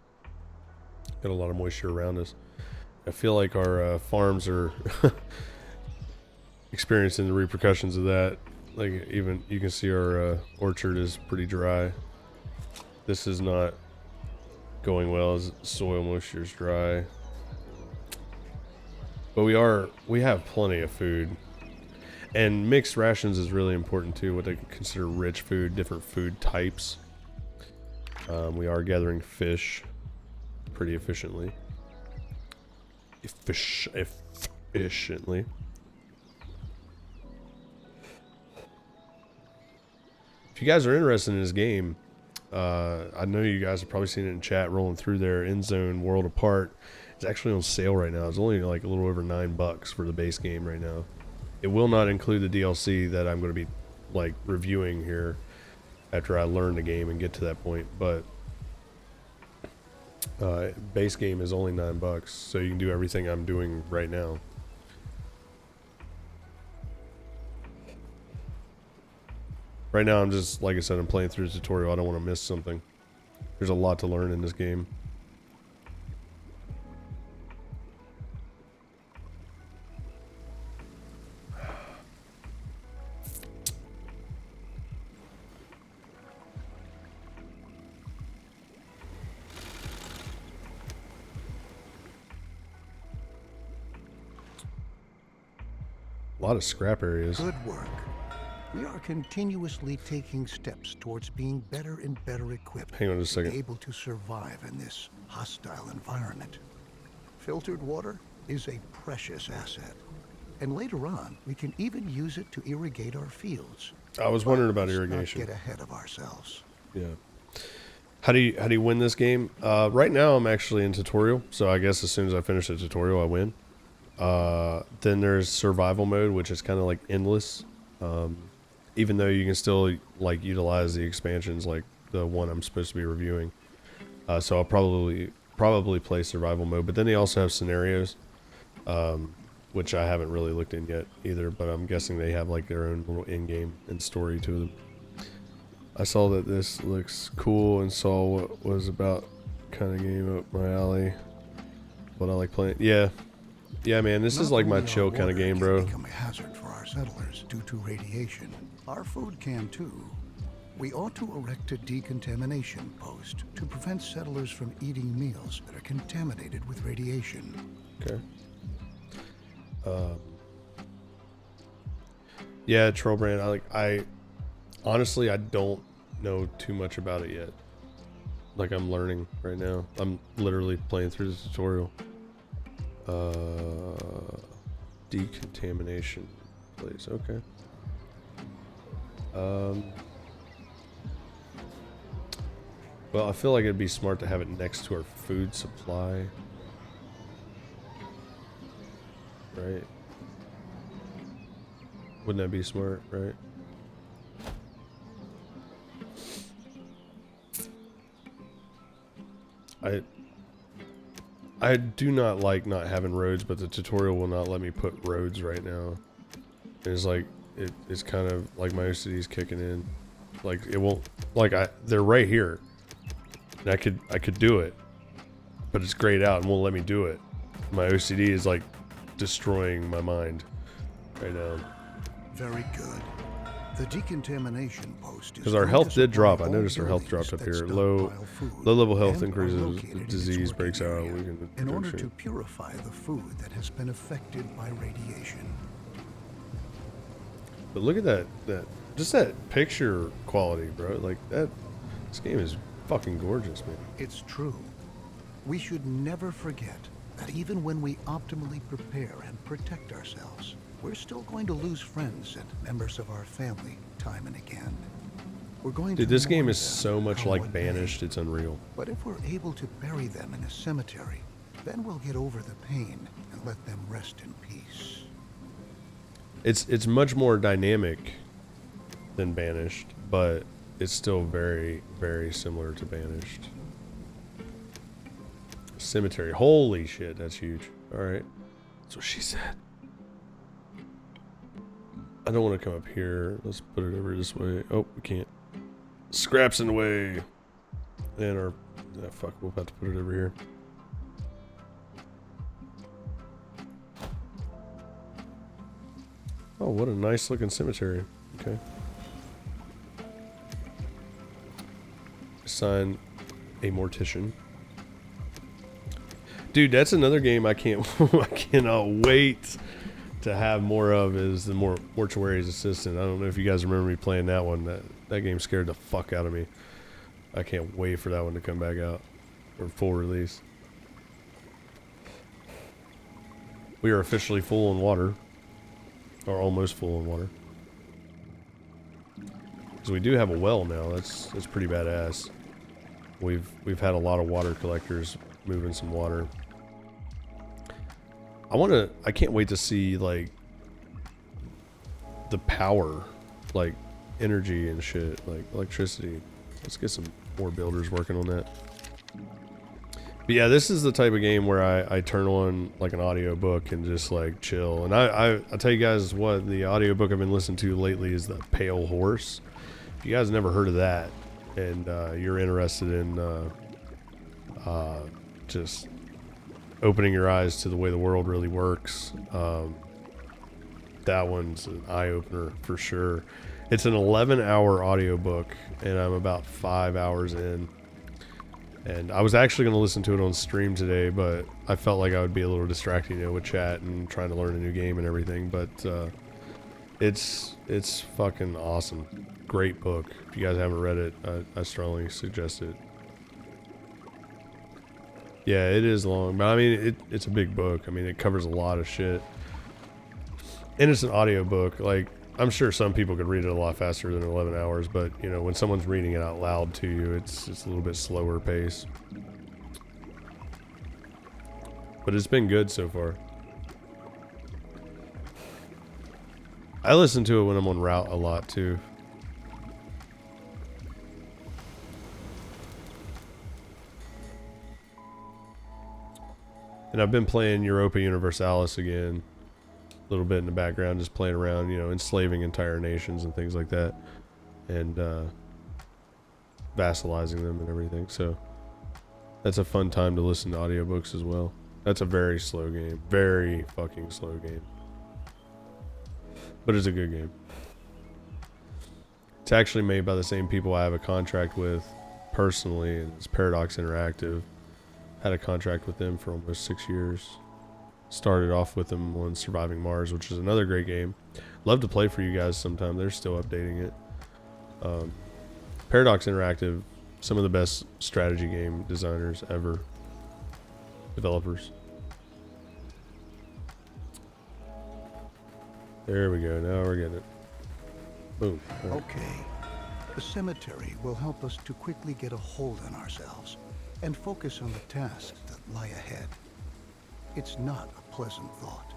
Got a lot of moisture around us. I feel like our farms are experiencing the repercussions of that. Like, even you can see our orchard is pretty dry. This is not going well as soil moisture is dry. But we have plenty of food. And mixed rations is really important too, what they consider rich food, different food types. We are gathering fish pretty efficiently. Efficiently. If you guys are interested in this game, I know you guys have probably seen it in chat rolling through there. Endzone World Apart. It's actually on sale right now. It's only like a little over $9 for the base game right now. It will not include the DLC that I'm going to be like reviewing here after I learn the game and get to that point. But base game is only $9, so you can do everything I'm doing right now. Right now, I'm just, like I said, I'm playing through the tutorial. I don't want to miss something. There's a lot to learn in this game. A lot of scrap areas. Good work. We are continuously taking steps towards being better and better equipped. Hang on just a to be second. able to survive in this hostile environment. Filtered water is a precious asset. And later on, we can even use it to irrigate our fields. I was wondering about Let's not irrigation. get ahead of ourselves. Yeah. How do you win this game? Right now I'm actually in tutorial, so I guess as soon as I finish the tutorial I win. Then there's survival mode, which is kind of like endless. Even though you can still like utilize the expansions like the one I'm supposed to be reviewing. So I'll probably play survival mode, but then they also have scenarios, which I haven't really looked in yet either, but I'm guessing they have like their own little in-game and story to them. I saw that this looks cool and saw what was about kind of game up my alley. What I like playing. Yeah, man, this is like my chill kind of game, bro. Become a hazard for our settlers due to radiation. Our food can too. We ought to erect a decontamination post to prevent settlers from eating meals that are contaminated with radiation. Okay. Yeah, Trollbrand. I honestly I don't know too much about it yet. Like I'm learning right now. I'm literally playing through the tutorial. Decontamination place. Okay. Well, I feel like it'd be smart to have it next to our food supply. Right? Wouldn't that be smart, right? I do not like not having roads, but the tutorial will not let me put roads right now. It's like it's kind of like my OCD is kicking in. Like it won't, like they're right here. And I could do it, but it's grayed out and won't let me do it. My OCD is like destroying my mind right now. Very good. The decontamination post is Because our health did drop. I noticed our health dropped up here. Low level health increases. Disease breaks out. In order to purify the food that has been affected by radiation. But look at that just that picture quality, bro. Like that. This game is fucking gorgeous, man. It's true. We should never forget that even when we optimally prepare and protect ourselves, we're still going to lose friends and members of our family time and again. We're going to Dude, this game mourn is them so much how like it Banished, may. it's unreal. But if we're able to bury them in a cemetery, then we'll get over the pain and let them rest in peace. It's much more dynamic than Banished, but it's still very, very similar to Banished. Cemetery. Holy shit, that's huge. Alright. That's what she said. I don't want to come up here. Let's put it over this way. Oh, we can't. Scraps in the way. And our... Ah, fuck, we'll have to put it over here. Oh, what a nice looking cemetery. Okay. Assign a mortician. Dude, that's another game I can't I cannot wait to have more of, is the Mortuary's Assistant. I don't know if you guys remember me playing that one. That game scared the fuck out of me. I can't wait for that one to come back out for full release. We are officially full in water. Or almost full in water. Because we do have a well now. That's pretty badass. We've had a lot of water collectors moving some water. I can't wait to see like the power, like energy and shit, like electricity. Let's get some more builders working on that. But yeah, this is the type of game where I turn on like an audiobook and just like chill. And I'll tell you guys what, the audiobook I've been listening to lately is The Pale Horse. If you guys never heard of that, and you're interested in just opening your eyes to the way the world really works, that one's an eye-opener for sure. It's an 11-hour audiobook, and I'm about 5 hours in. And I was actually going to listen to it on stream today, but I felt like I would be a little distracting, you know, with chat and trying to learn a new game and everything. But it's fucking awesome. Great book. If you guys haven't read it, I strongly suggest it. Yeah, it is long, but I mean, it's a big book. I mean, it covers a lot of shit. And it's an audiobook. Like, I'm sure some people could read it a lot faster than 11 hours, but, you know, when someone's reading it out loud to you, it's a little bit slower pace. But it's been good so far. I listen to it when I'm on route a lot, too. And I've been playing Europa Universalis again. A little bit in the background, just playing around, you know, enslaving entire nations and things like that, and vassalizing them and everything. So that's a fun time to listen to audiobooks as well. That's a very slow game, very fucking slow game, but it's a good game. It's actually made by the same people I have a contract with personally, and it's Paradox Interactive. Had a contract with them for almost 6 years. Started off with them on Surviving Mars, which is another great game. Love to play for you guys sometime. They're still updating it. Paradox Interactive, some of the best strategy game designers ever. Developers. There we go. Now we're getting it. Boom. Right. Okay. The cemetery will help us to quickly get a hold on ourselves and focus on the tasks that lie ahead. It's not a pleasant thought,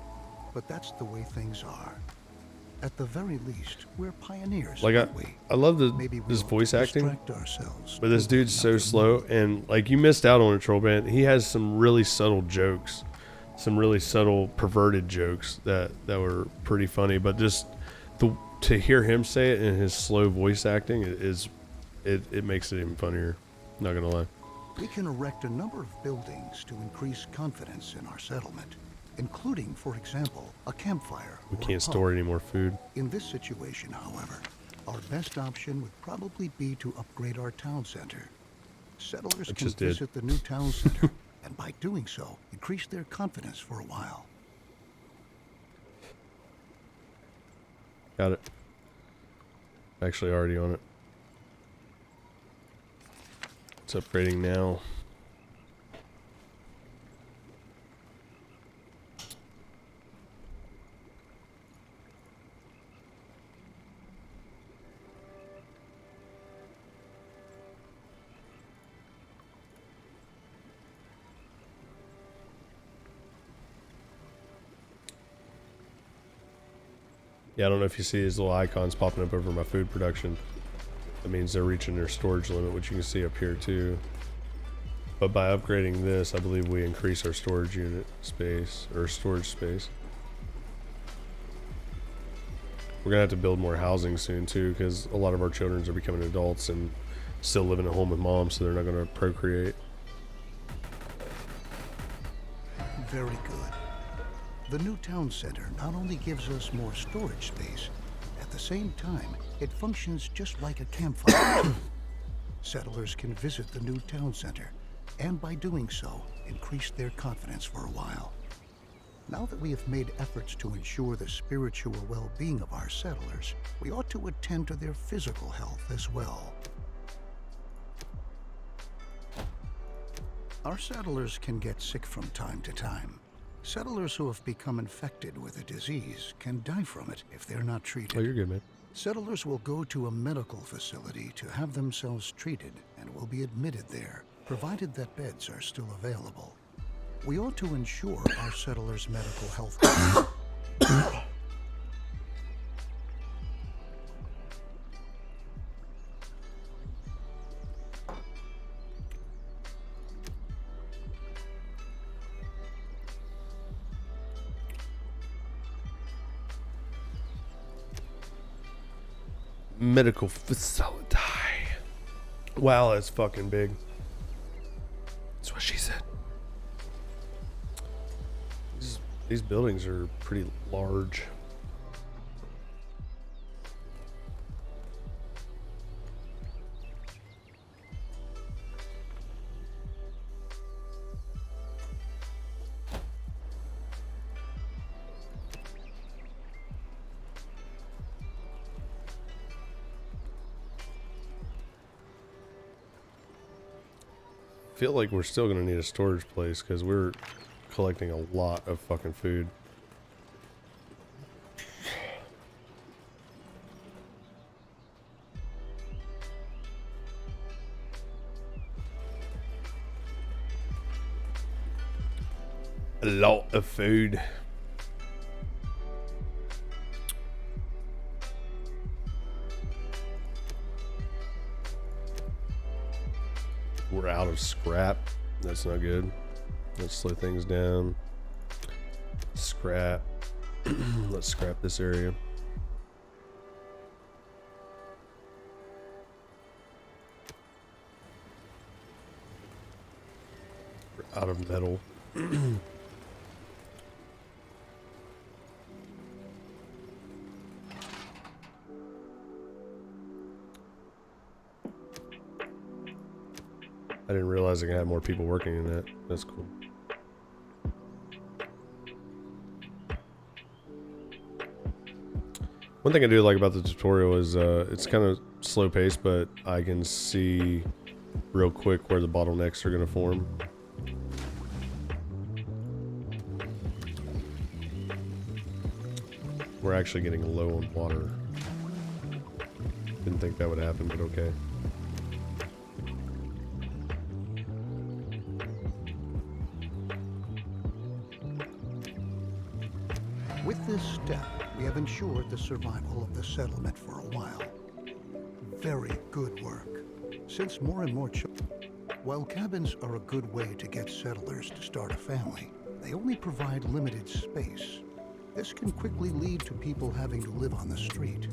but that's the way things are. At the very least, we're pioneers, Like, aren't we? I love Maybe this we'll voice acting, distract ourselves but this dude's so slow, and like, you missed out on it, Troll Band. He has some really subtle jokes, some really subtle perverted jokes that were pretty funny, but just to hear him say it in his slow voice acting it makes it even funnier. Not gonna lie. We can erect a number of buildings to increase confidence in our settlement, including, for example, a campfire. We or a can't pub. store any more food. In this situation, however, our best option would probably be to upgrade our town center. Settlers can visit the new town center, and by doing so, increase their confidence for a while. Got it. Actually already on it. It's upgrading now. Yeah, I don't know if you see these little icons popping up over my food production. That means they're reaching their storage limit, which you can see up here too. But by upgrading this, I believe we increase our storage unit space, or storage space. We're gonna have to build more housing soon too, because a lot of our children are becoming adults and still living at home with mom, so they're not gonna procreate. Very good. The new town center not only gives us more storage space, at the same time, it functions just like a campfire. Settlers can visit the new town center, and by doing so, increase their confidence for a while. Now that we have made efforts to ensure the spiritual well-being of our settlers, we ought to attend to their physical health as well. Our settlers can get sick from time to time. Settlers who have become infected with a disease can die from it if they're not treated. Oh, you're good, man. Settlers will go to a medical facility to have themselves treated and will be admitted there, provided that beds are still available. We ought to ensure our settlers' medical health care. Medical facility. Wow, that's fucking big. That's what she said. These buildings are pretty large. Feel like we're still gonna need a storage place because we're collecting a lot of fucking food. A lot of food. We're out of scrap. That's not good. Let's slow things down. Scrap. Let's scrap this area. We're out of metal. I didn't realize I could have more people working in that. That's cool. One thing I do like about the tutorial is it's kind of slow paced, but I can see real quick where the bottlenecks are going to form. We're actually getting low on water. Didn't think that would happen, but okay. With this step, we have ensured the survival of the settlement for a while. Very good work. Since more and more children... While cabins are a good way to get settlers to start a family, they only provide limited space. This can quickly lead to people having to live on the street.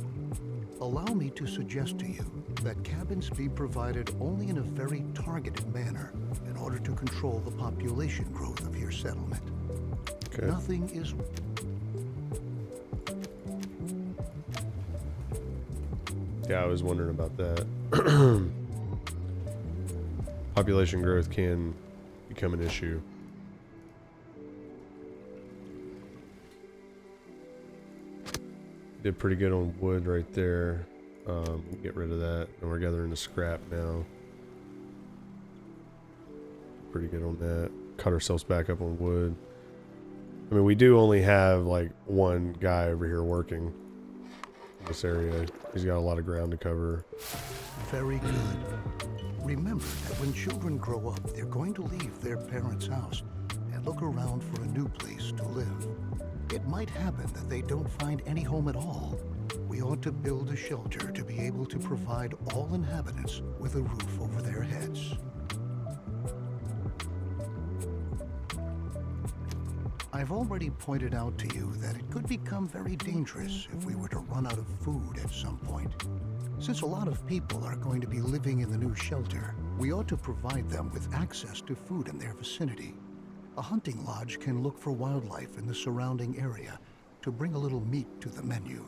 Allow me to suggest to you that cabins be provided only in a very targeted manner in order to control the population growth of your settlement. Okay. Nothing is... Yeah, I was wondering about that. Population growth can become an issue. Did pretty good on wood right there. Get rid of that, and we're gathering the scrap now. Pretty good on that. Cut ourselves back up on wood. I mean, we do only have like one guy over here working in this area. He's got a lot of ground to cover. Very good. Remember that when children grow up, they're going to leave their parents' house and look around for a new place to live. It might happen that they don't find any home at all. We ought to build a shelter to be able to provide all inhabitants with a roof over their heads. I've already pointed out to you that it could become very dangerous if we were to run out of food at some point. Since a lot of people are going to be living in the new shelter, we ought to provide them with access to food in their vicinity. A hunting lodge can look for wildlife in the surrounding area to bring a little meat to the menu.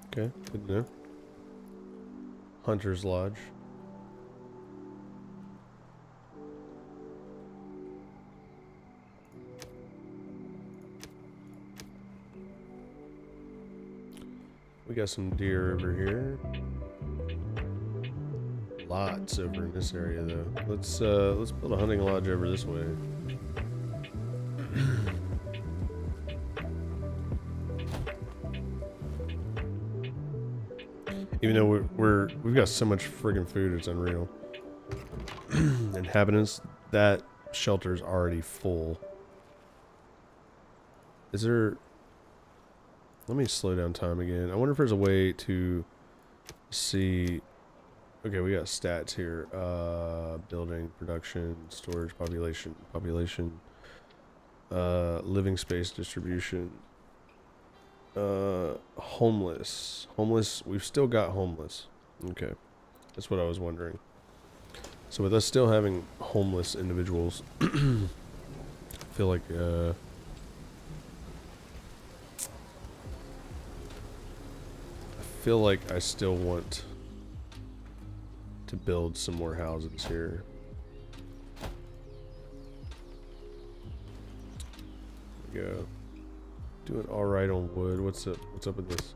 Okay, good to know. Hunter's Lodge. We got some deer over here. Lots over in this area though. Let's build a hunting lodge over this way. Even though we've got so much friggin' food, it's unreal. Inhabitants, that shelter's already full. Is there... Let me slow down time again. I wonder if there's a way to see... Okay, we got stats here. Building, production, storage, population, living space distribution. Homeless. We've still got homeless. Okay. That's what I was wondering. So with us still having homeless individuals, I feel like I still want to build some more houses here. There we go. Doing all right on wood. What's up with this?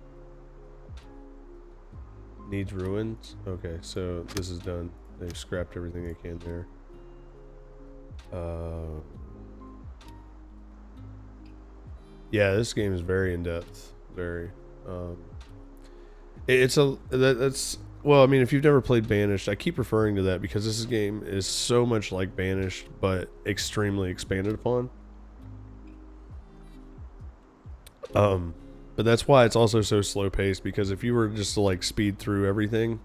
Needs ruins. Okay, so this is done. They've scrapped everything they can there. Yeah, this game is very in depth. Very. That's well, I mean, if you've never played Banished, I keep referring to that because this game is so much like Banished, but extremely expanded upon. But that's why it's also so slow paced, because if you were just to like speed through everything,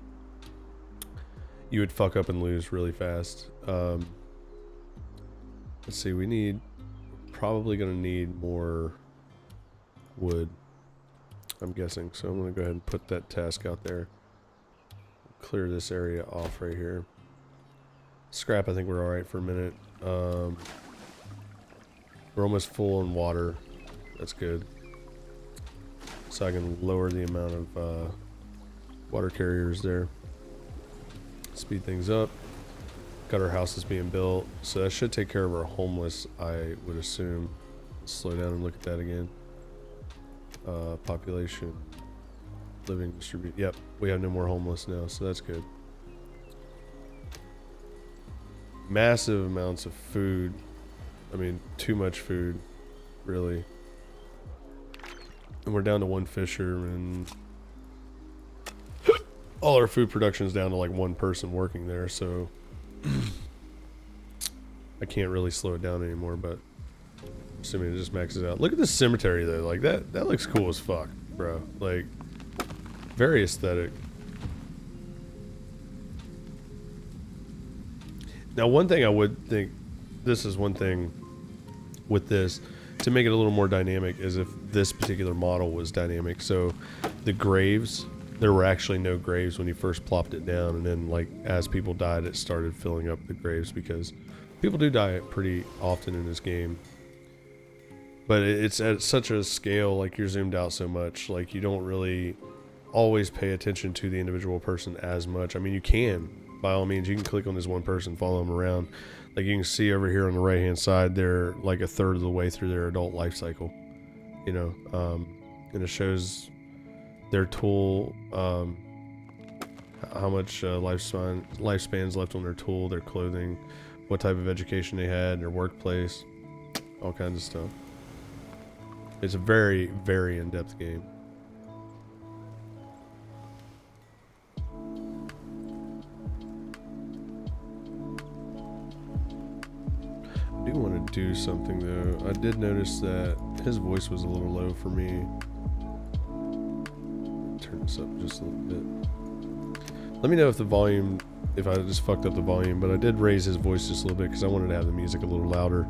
you would fuck up and lose really fast. Let's see, probably gonna need more wood, I'm guessing. So I'm gonna go ahead and put that task out there. Clear this area off right here. Scrap, I think we're alright for a minute. We're almost full on water. That's good. So I can lower the amount of water carriers there. Speed things up. Got our houses being built. So that should take care of our homeless, I would assume. Let's slow down and look at that again. Population. Living distribute. Yep, we have no more homeless now, so that's good. Massive amounts of food. I mean, too much food, really. And we're down to one fisherman. All our food production is down to like one person working there, so I can't really slow it down anymore, but assuming it just maxes out. Look at this cemetery though, like that looks cool as fuck, bro. Like, very aesthetic. Now, one thing I would think, this is one thing with this, to make it a little more dynamic, is if this particular model was dynamic. So the graves, there were actually no graves when you first plopped it down, and then like as people died, it started filling up the graves, because people do die pretty often in this game. But it's at such a scale, like you're zoomed out so much, like you don't really always pay attention to the individual person as much. I mean, you can, by all means, you can click on this one person, follow them around. Like you can see over here on the right hand side, they're like a third of the way through their adult life cycle, you know, and it shows their tool, how much lifespan's left on their tool, their clothing, what type of education they had, their workplace, all kinds of stuff. It's a very, very in-depth game. I do want to do something though. I did notice that his voice was a little low for me. Turn this up just a little bit. Let me know if the volume, if I just fucked up the volume, but I did raise his voice just a little bit because I wanted to have the music a little louder.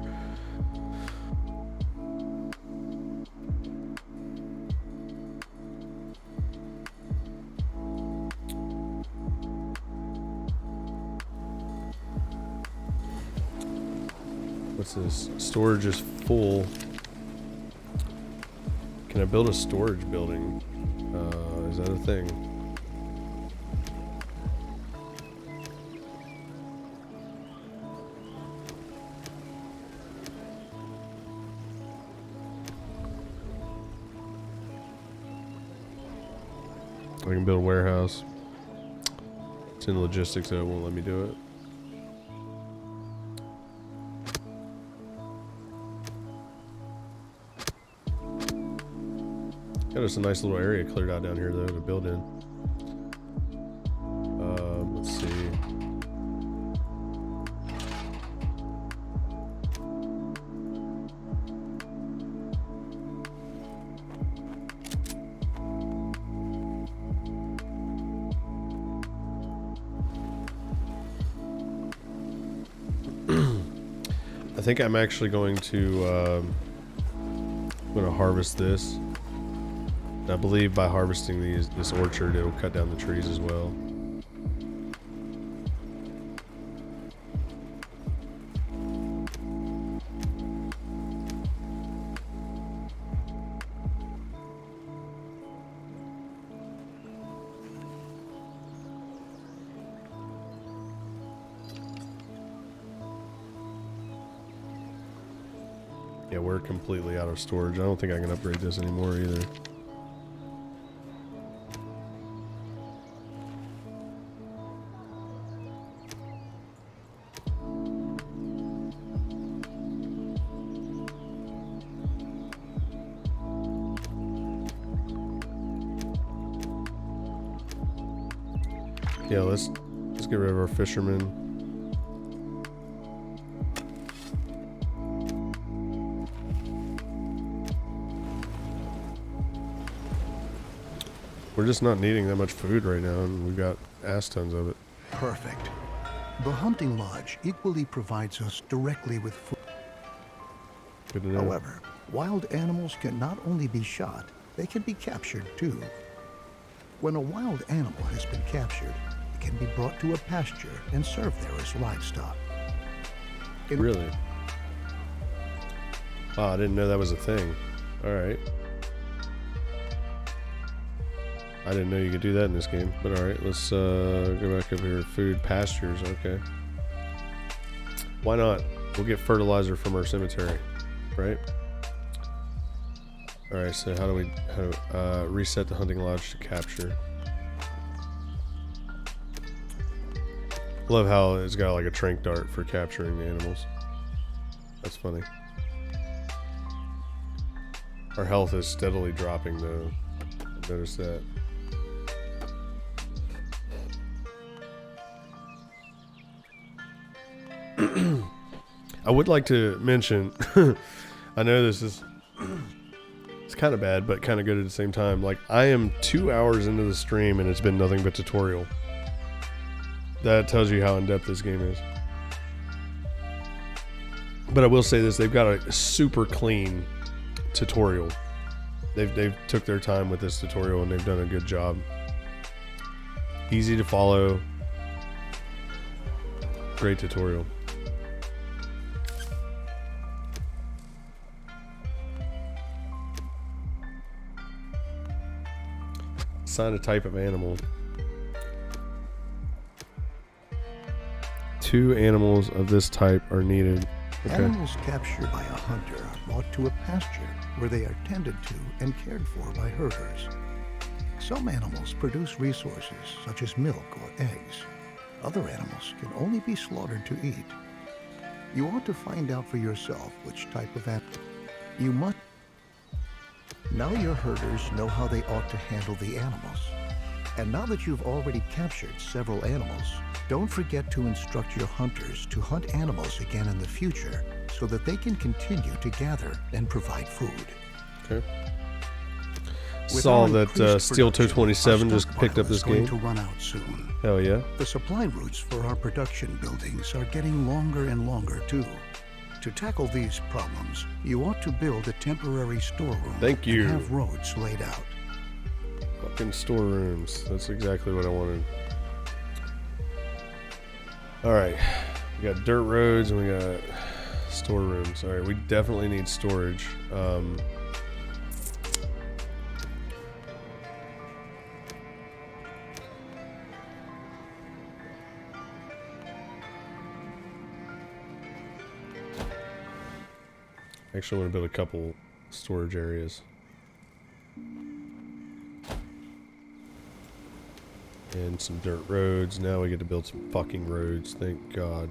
What's this? Storage is full. Can I build a storage building? Is that a thing? I can build a warehouse. It's in logistics, so it won't let me do it. Got us a nice little area cleared out down here though to build in. Let's see. I think I'm actually going to harvest this. I believe by harvesting this orchard, it'll cut down the trees as well. Yeah, we're completely out of storage. I don't think I can upgrade this anymore either. Yeah, let's get rid of our fishermen. We're just not needing that much food right now, and we've got ass tons of it. Perfect. The hunting lodge equally provides us directly with food. Good to know. However, wild animals can not only be shot, they can be captured too. When a wild animal has been captured, it can be brought to a pasture and served there as livestock. Really? Wow, I didn't know that was a thing. Alright. I didn't know you could do that in this game, but alright, let's go back up here. Food, pastures, okay. Why not? We'll get fertilizer from our cemetery, right? Alright, so how do we reset the hunting lodge to capture? Love how it's got like a tranq dart for capturing the animals. That's funny. Our health is steadily dropping though. I've noticed that. I would like to mention, I know this is, it's kind of bad, but kind of good at the same time. Like, I am 2 hours into the stream and it's been nothing but tutorial. That tells you how in-depth this game is. But I will say this, they've got a super clean tutorial. They've took their time with this tutorial and they've done a good job. Easy to follow. Great tutorial. Assign a type of animal. 2 animals of this type are needed. Okay. Animals captured by a hunter are brought to a pasture where they are tended to and cared for by herders. Some animals produce resources such as milk or eggs. Other animals can only be slaughtered to eat. You ought to find out for yourself which type of animal you must. Now your herders know how they ought to handle the animals. And now that you've already captured several animals, don't forget to instruct your hunters to hunt animals again in the future so that they can continue to gather and provide food. Okay. With Saw our that increased Steel production, 227 our just picked stockpile up this is going game. to run out soon. Hell yeah. The supply routes for our production buildings are getting longer and longer too. To tackle these problems, you ought to build a temporary storeroom. Thank you. And have roads laid out. Fucking storerooms. That's exactly what I wanted. Alright. We got dirt roads and we got storerooms. Alright, we definitely need storage. Actually, I want to build a couple storage areas. And some dirt roads. Now we get to build some fucking roads. Thank God.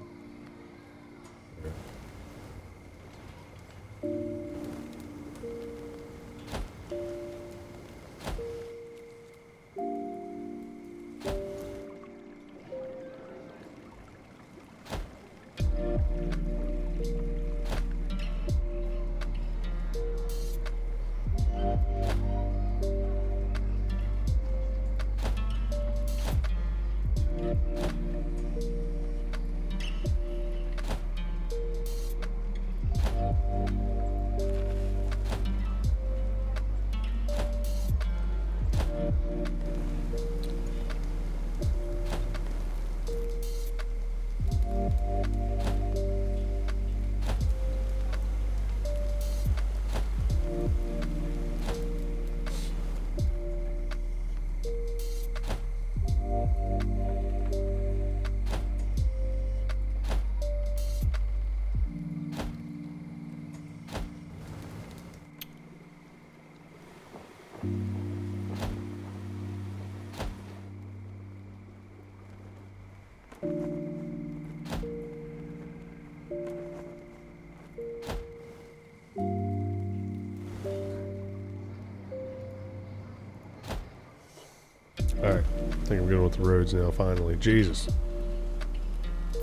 Alright. I think I'm good with the roads now, finally. Jesus.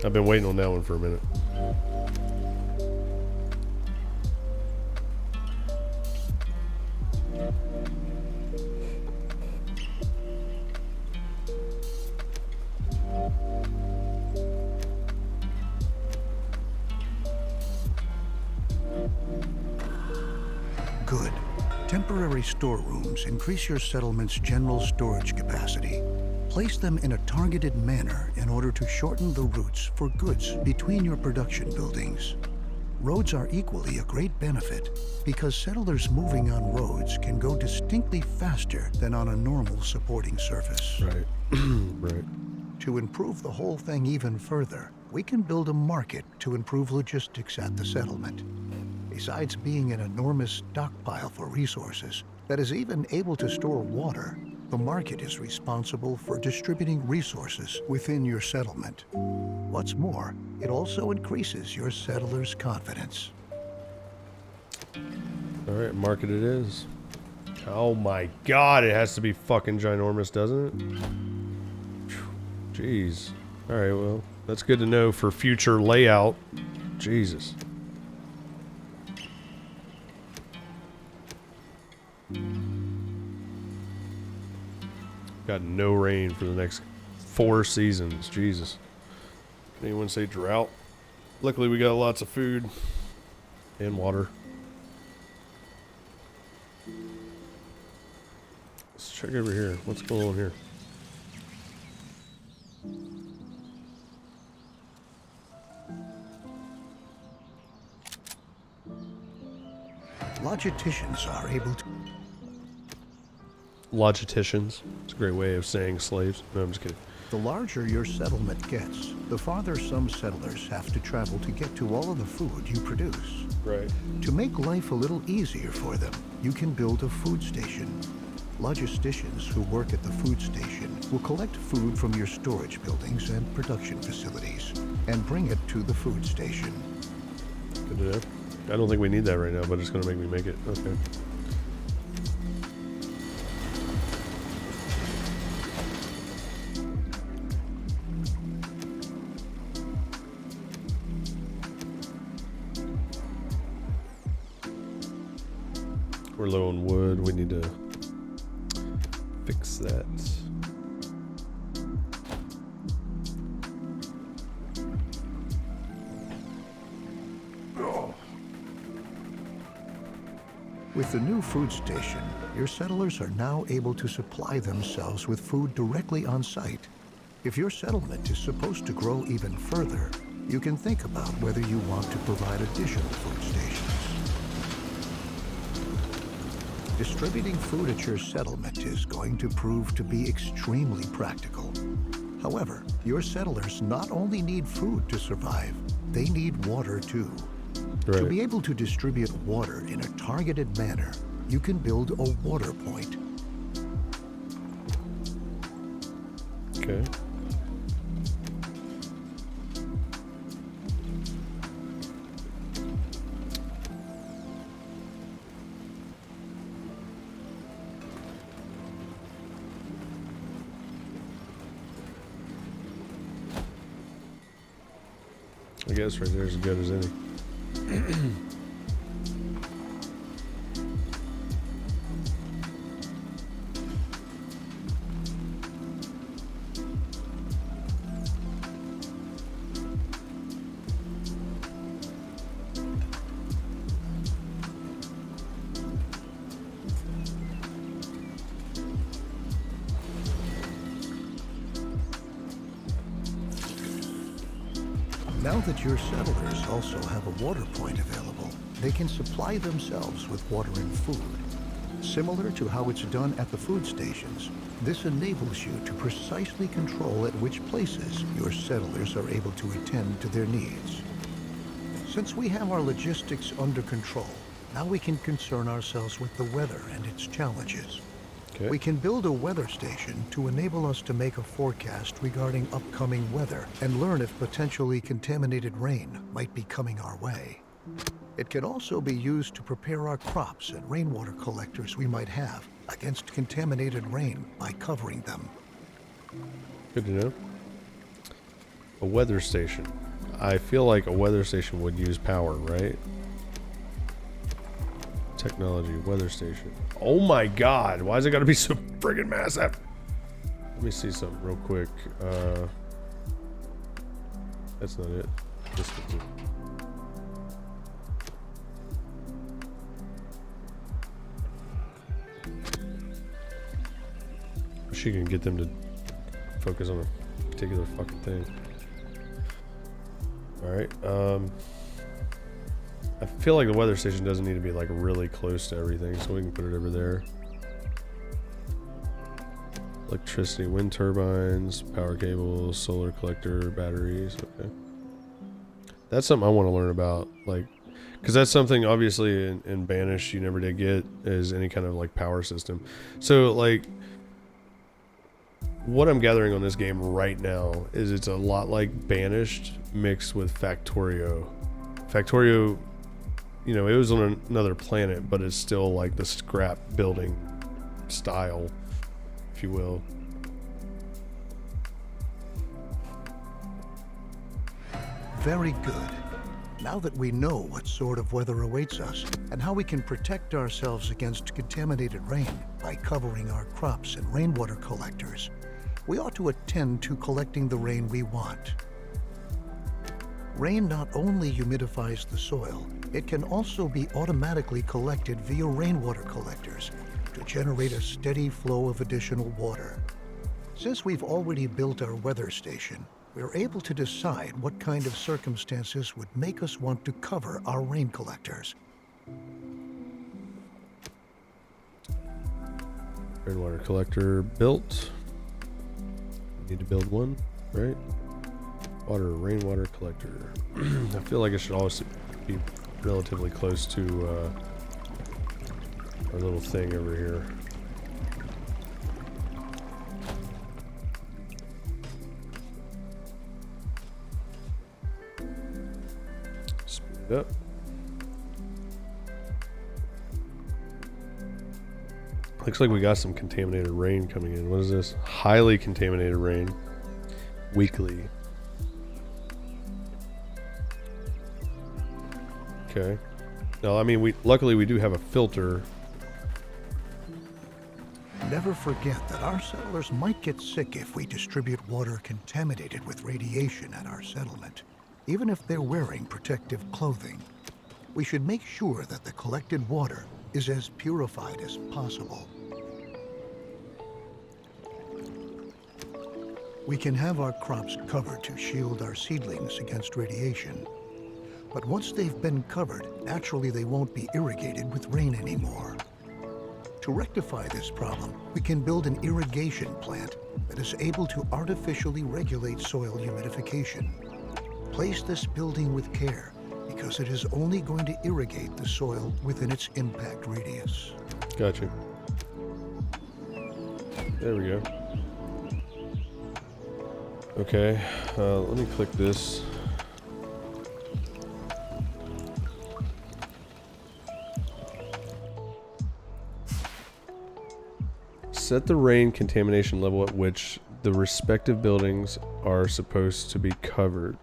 I've been waiting on that one for a minute. Good. Temporary storerooms increase your settlement's general storage capacity. Place them in a targeted manner in order to shorten the routes for goods between your production buildings. Roads are equally a great benefit because settlers moving on roads can go distinctly faster than on a normal supporting surface. Right. Right. To improve the whole thing even further, we can build a market to improve logistics at the settlement. Besides being an enormous stockpile for resources that is even able to store water, the market is responsible for distributing resources within your settlement. What's more, it also increases your settlers' confidence. Alright, market it is. Oh my god, it has to be fucking ginormous, doesn't it? Jeez. Alright, well, that's good to know for future layout. Jesus. Got no rain for the next 4 seasons. Jesus. Anyone say drought? Luckily we got lots of food and water. Let's check over here. What's going on here? Logisticians are able to... Logisticians. It's a great way of saying slaves. No, I'm just kidding. The larger your settlement gets, the farther some settlers have to travel to get to all of the food you produce. Right. To make life a little easier for them, you can build a food station. Logisticians who work at the food station will collect food from your storage buildings and production facilities and bring it to the food station. Good to know. I don't think we need that right now, but it's going to make me make it. Okay. We're low on wood. We need to fix that. With the new food station, your settlers are now able to supply themselves with food directly on site. If your settlement is supposed to grow even further, you can think about whether you want to provide additional food stations. Distributing food at your settlement is going to prove to be extremely practical. However, your settlers not only need food to survive, they need water too. Right. To be able to distribute water in a targeted manner, you can build a water point. Okay. I guess right there is as good as any. Now that your settlers also have a water point available, they can supply themselves with water and food. Similar to how it's done at the food stations, this enables you to precisely control at which places your settlers are able to attend to their needs. Since we have our logistics under control, now we can concern ourselves with the weather and its challenges. Okay. We can build a weather station to enable us to make a forecast regarding upcoming weather and learn if potentially contaminated rain might be coming our way. It can also be used to prepare our crops and rainwater collectors we might have against contaminated rain by covering them. Good to know. A weather station. I feel like a weather station would use power, right? Technology, weather station. Oh my god, why is it gotta be so friggin' massive? Let me see something real quick. That's not it. This one's it. She can get them to focus on a particular fucking thing. Alright, I feel like the weather station doesn't need to be like really close to everything, so we can put it over there. Electricity, wind turbines, power cables, solar collector, batteries, okay. That's something I want to learn about, like, because that's something obviously in Banished you never did get, is any kind of like power system. So like, what I'm gathering on this game right now is it's a lot like Banished mixed with Factorio. Factorio, you know, it was on another planet, but it's still like the scrap building style, if you will. Very good. Now that we know what sort of weather awaits us and how we can protect ourselves against contaminated rain by covering our crops and rainwater collectors, we ought to attend to collecting the rain we want. Rain not only humidifies the soil, it can also be automatically collected via rainwater collectors to generate a steady flow of additional water. Since we've already built our weather station, we're able to decide what kind of circumstances would make us want to cover our rain collectors. Rainwater collector built. Need to build one, right? Rainwater collector. I feel like it should always be relatively close to our little thing over here. Speed it up. Looks like we got some contaminated rain coming in. What is this? Highly contaminated rain. Weekly. Okay. No, I mean, luckily we do have a filter. Never forget that our settlers might get sick if we distribute water contaminated with radiation at our settlement, even if they're wearing protective clothing. We should make sure that the collected water is as purified as possible. We can have our crops covered to shield our seedlings against radiation. But once they've been covered, naturally they won't be irrigated with rain anymore. To rectify this problem, we can build an irrigation plant that is able to artificially regulate soil humidification. Place this building with care, because it is only going to irrigate the soil within its impact radius. Gotcha. There we go. Okay, let me click this. Set the rain contamination level at which the respective buildings are supposed to be covered.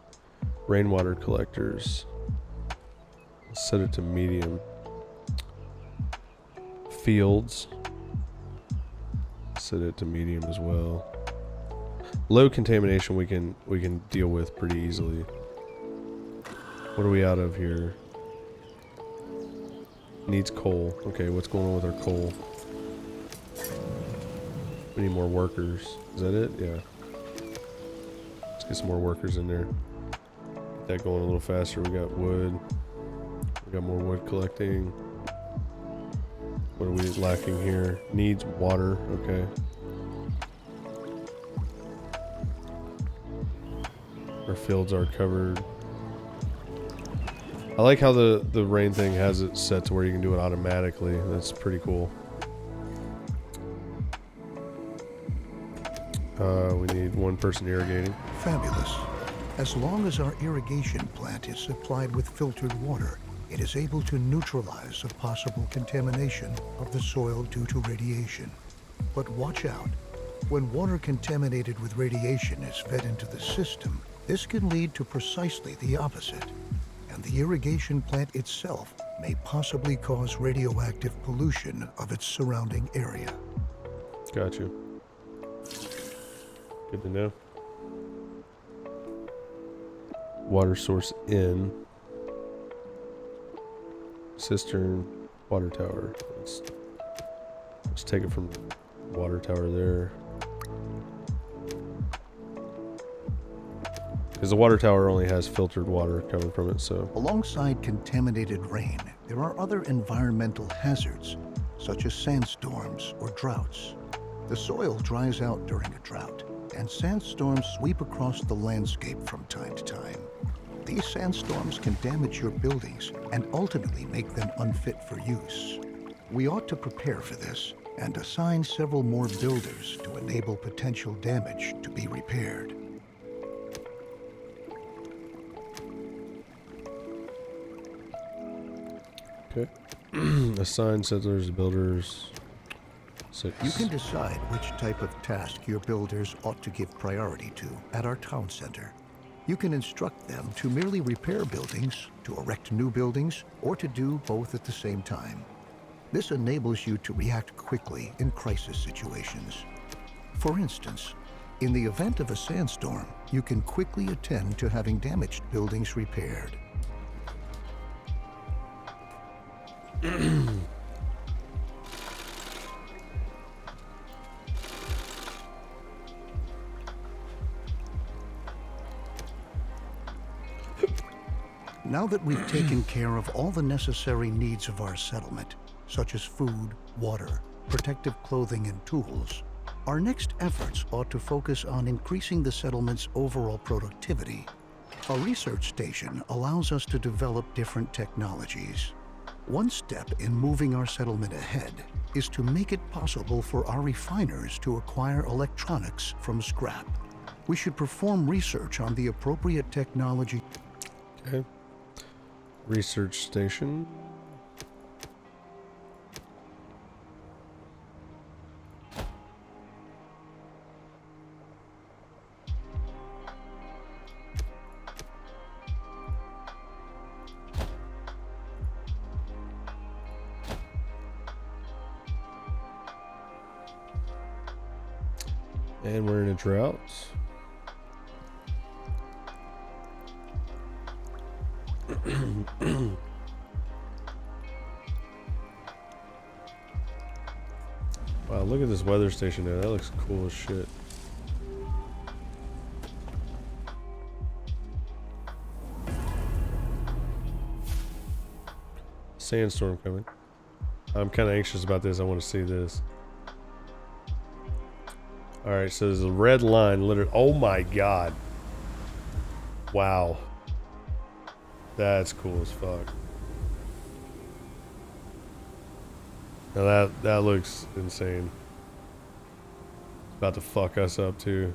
Rainwater collectors. Set it to medium. Fields. Set it to medium as well. Low contamination we can deal with pretty easily. What are we out of here? Needs coal. Okay, what's going on with our coal? We need more workers. Is that it? Yeah. Let's get some more workers in there. Get that going a little faster. We got wood. We got more wood collecting. What are we lacking here? Needs water. Okay. Our fields are covered. I like how the rain thing has it set to where you can do it automatically. That's pretty cool. We need one person irrigating. Fabulous. As long as our irrigation plant is supplied with filtered water, it is able to neutralize a possible contamination of the soil due to radiation. But watch out. When water contaminated with radiation is fed into the system, this can lead to precisely the opposite. And the irrigation plant itself may possibly cause radioactive pollution of its surrounding area. Gotcha. Good to know. Water source in. Cistern, water tower. Let's take it from water tower there. Because the water tower only has filtered water coming from it, so. Alongside contaminated rain, there are other environmental hazards, such as sandstorms or droughts. The soil dries out during a drought, and sandstorms sweep across the landscape from time to time. These sandstorms can damage your buildings and ultimately make them unfit for use. We ought to prepare for this and assign several more builders to enable potential damage to be repaired. Okay. Assign settlers, builders. 6. You can decide which type of task your builders ought to give priority to at our town center. You can instruct them to merely repair buildings, to erect new buildings, or to do both at the same time. This enables you to react quickly in crisis situations. For instance, in the event of a sandstorm, you can quickly attend to having damaged buildings repaired. Now that we've taken care of all the necessary needs of our settlement, such as food, water, protective clothing, and tools, our next efforts ought to focus on increasing the settlement's overall productivity. A research station allows us to develop different technologies. One step in moving our settlement ahead is to make it possible for our refiners to acquire electronics from scrap. We should perform research on the appropriate technology. Okay. Research station. And we're in a drought. Wow, look at this weather station there. That looks cool as shit. Sandstorm coming. I'm kind of anxious about this. I want to see this. Alright, so there's a red line literally. Oh my god. Wow. That's cool as fuck. Now that looks insane. It's about to fuck us up too.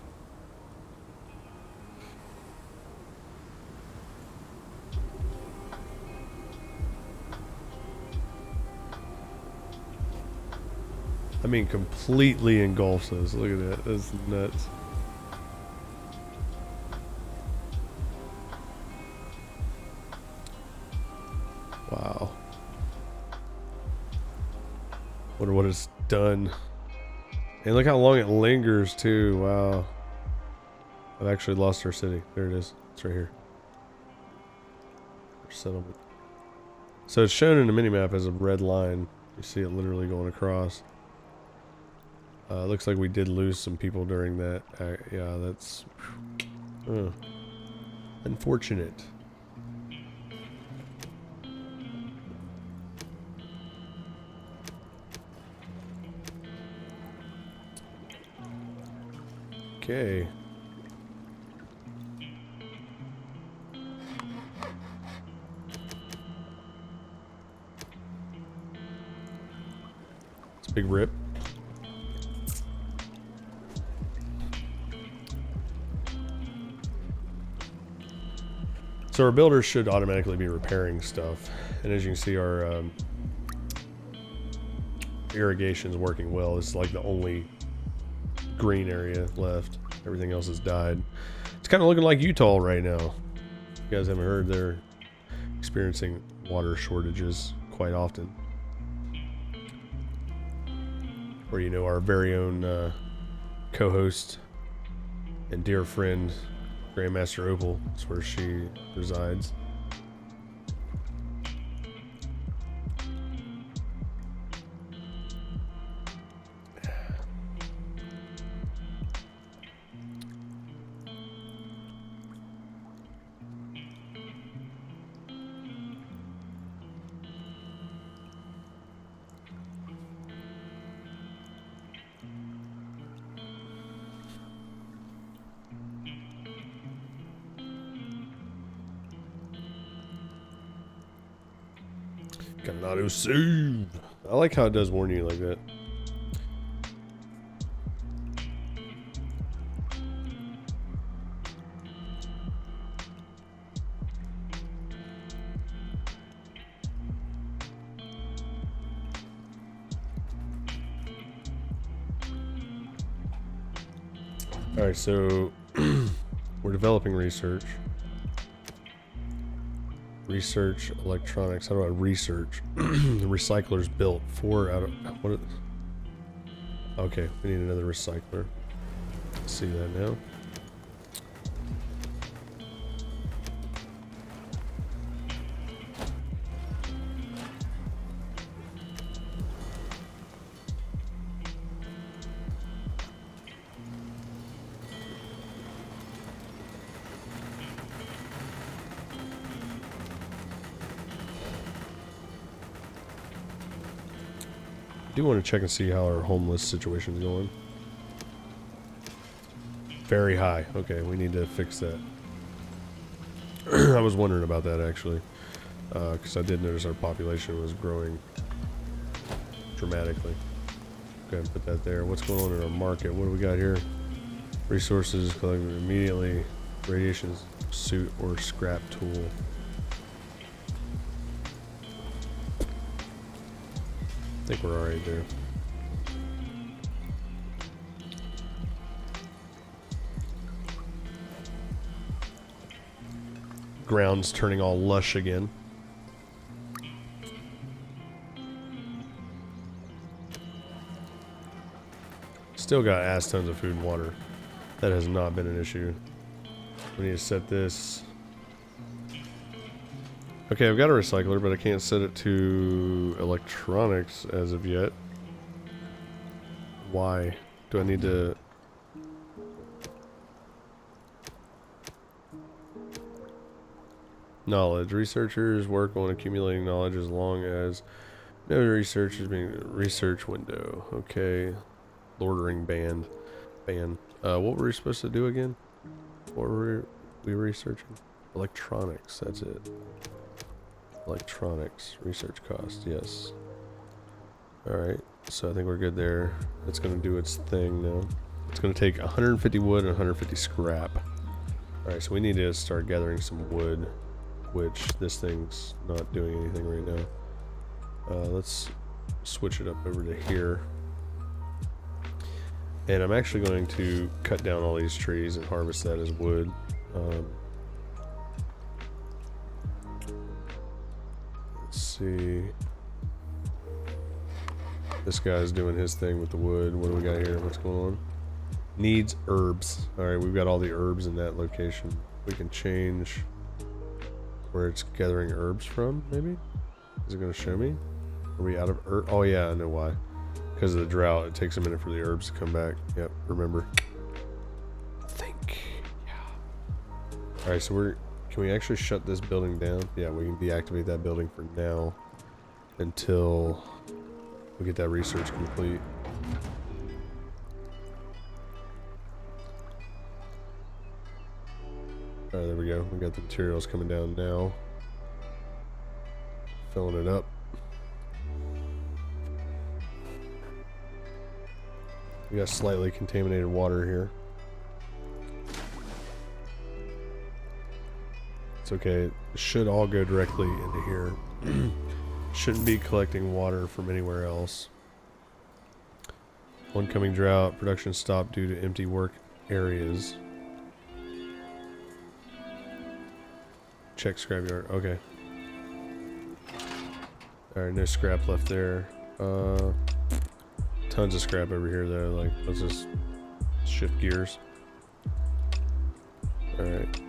I mean, completely engulfs us. Look at that. That's nuts. Wow. Wonder what it's done. And look how long it lingers too. Wow. I've actually lost our city. There it is. It's right here. Our settlement. So it's shown in the minimap as a red line. You see it literally going across. Looks like we did lose some people during that. Yeah, that's unfortunate. Okay. It's a big rip. So our builders should automatically be repairing stuff, and as you can see, our irrigation is working well. It's like the only green area left. Everything else has died. It's kind of looking like Utah right now. If you guys haven't heard, they're experiencing water shortages quite often. Or, you know, our very own co-host and dear friend, Grandmaster Opal, is where she resides. Got an auto save. I like how it does warn you like that. Alright, so we're developing research. Research electronics. How do I research? The recycler's built 4 out of what? Okay, we need another recycler. See that now. I do want to check and see how our homeless situation is going. Very high. Okay, we need to fix that. I was wondering about that actually, because I did notice our population was growing dramatically. Go ahead and put that there. What's going on in our market? What do we got here? Resources collected immediately. Radiation suit or scrap tool. I think we're alright there. Ground's turning all lush again. Still got ass tons of food and water. That has not been an issue. We need to set this. Okay, I've got a recycler, but I can't set it to electronics as of yet. Why? Do I need to... Knowledge. Researchers work on accumulating knowledge as long as no research is being... Research window. Okay. Loitering ban. What were we supposed to do again? What were we researching? Electronics. That's it. Electronics. Research cost. Yes. Alright. So I think we're good there. It's going to do its thing now. It's going to take 150 wood and 150 scrap. Alright, so we need to start gathering some wood, which this thing's not doing anything right now. Let's switch it up over to here. And I'm actually going to cut down all these trees and harvest that as wood. Let's see. This guy's doing his thing with the wood. What do we got here? What's going on? Needs herbs. Alright, we've got all the herbs in that location. We can change where it's gathering herbs from, maybe? Is it going to show me? Are we out of herbs? Oh yeah, I know why. Because of the drought, it takes a minute for the herbs to come back. Yep, remember. Think. Yeah. Alright, so can we actually shut this building down? Yeah, we can deactivate that building for now until we get that research complete. Alright, there we go. We got the materials coming down now. Filling it up. We got slightly contaminated water here. It's okay. It should all go directly into here. Shouldn't be collecting water from anywhere else. Oncoming drought. Production stopped due to empty work areas. Check scrapyard. Okay. Alright, no scrap left there. Tons of scrap over here though. Like, let's just shift gears. Alright.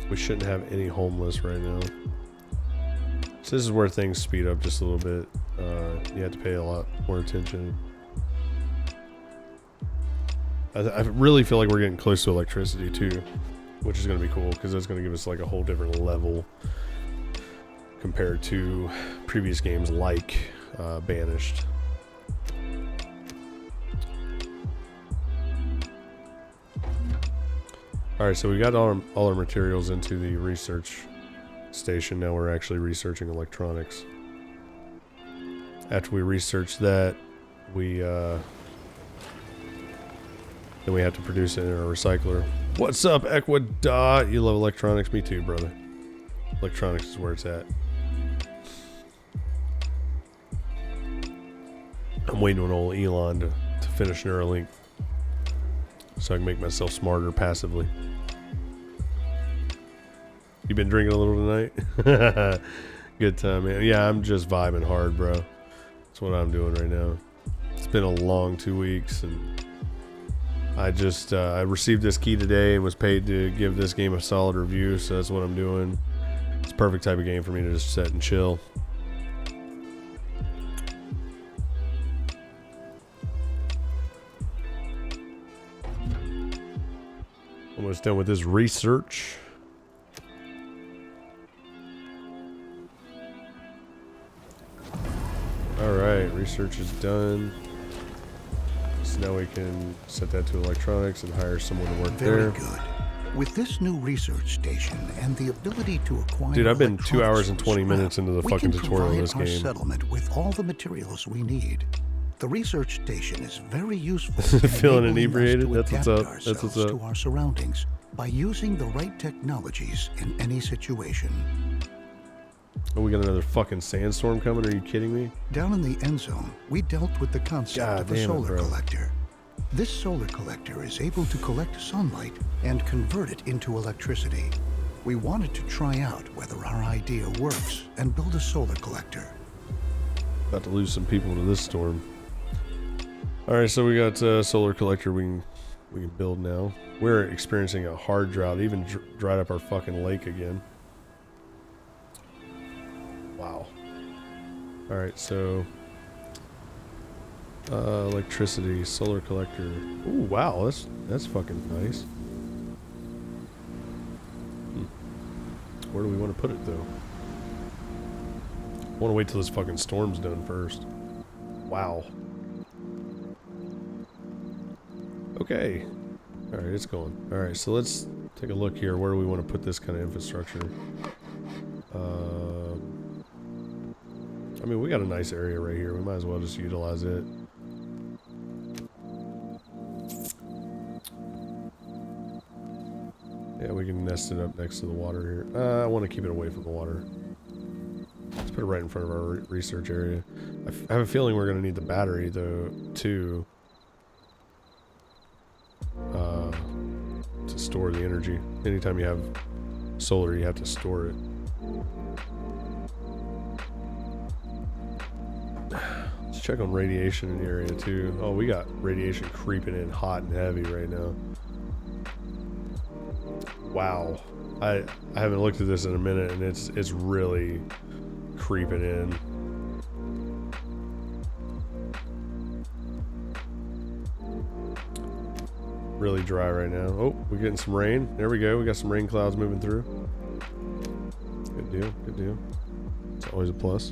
We shouldn't have any homeless right now. So this is where things speed up just a little bit. You have to pay a lot more attention. I really feel like we're getting close to electricity too, which is going to be cool because that's going to give us like a whole different level compared to previous games like Banished. Alright, so we got all our materials into the research station. Now we're actually researching electronics. After we research that, then we have to produce it in our recycler. What's up, Equidot? You love electronics? Me too, brother. Electronics is where it's at. I'm waiting on old Elon to finish Neuralink so I can make myself smarter passively. You been drinking a little tonight? Good time, man. Yeah, I'm just vibing hard, bro. That's what I'm doing right now. It's been a long 2 weeks, and I just I received this key today and was paid to give this game a solid review, so that's what I'm doing. It's a perfect type of game for me to just sit and chill. Almost done with this research. Alright, research is done. So now we can set that to electronics and hire someone to work there. Very good. With this new research station and the ability to acquire... Dude, I've been 2 hours and 20 minutes into the fucking tutorial of this game. We can provide our settlement with all the materials we need. The research station is very useful. Feeling inebriated? That's what's up. That's what's up. To our surroundings by using the right technologies in any situation. Oh, we got another fucking sandstorm coming? Are you kidding me? Down in the Endzone, we dealt with the concept of a solar collector. This solar collector is able to collect sunlight and convert it into electricity. We wanted to try out whether our idea works and build a solar collector. About to lose some people to this storm. Alright, so we got a solar collector we can build now. We're experiencing a hard drought. It even dried up our fucking lake again. Wow. Alright, so electricity, solar collector. Ooh, wow, that's fucking nice. Where do we want to put it though? I want to wait till this fucking storm's done first. Wow. Okay. Alright, it's going. Alright, so let's take a look here. Where do we want to put this kind of infrastructure? I mean, we got a nice area right here. We might as well just utilize it. Yeah, we can nest it up next to the water here. I want to keep it away from the water. Let's put it right in front of our research area. I have a feeling we're going to need the battery, though, to store the energy. Anytime you have solar, you have to store it. Let's check on radiation in the area too. Oh, we got radiation creeping in hot and heavy right now. Wow. I haven't looked at this in a minute, and it's really creeping in. Really dry right now. Oh, we're getting some rain. There we go. We got some rain clouds moving through. Good deal. Good deal. It's always a plus.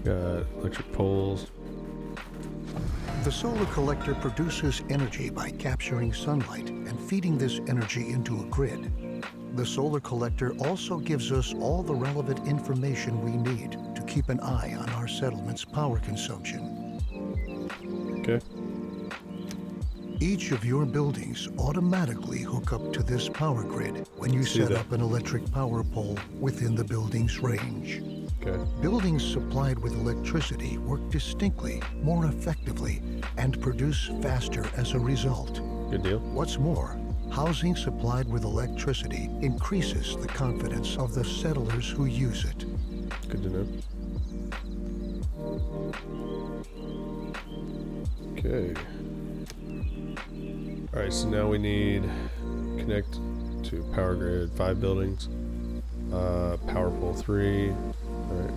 Got electric poles. The solar collector produces energy by capturing sunlight and feeding this energy into a grid. The solar collector also gives us all the relevant information we need to keep an eye on our settlement's power consumption. Okay. Each of your buildings automatically hook up to this power grid when you set up an electric power pole within the building's range. Okay. Buildings supplied with electricity work distinctly, more effectively, and produce faster as a result. Good deal. What's more, housing supplied with electricity increases the confidence of the settlers who use it. Good to know. Okay. Alright, so now we need connect to power grid, 5 buildings. Power pole 3. Alright.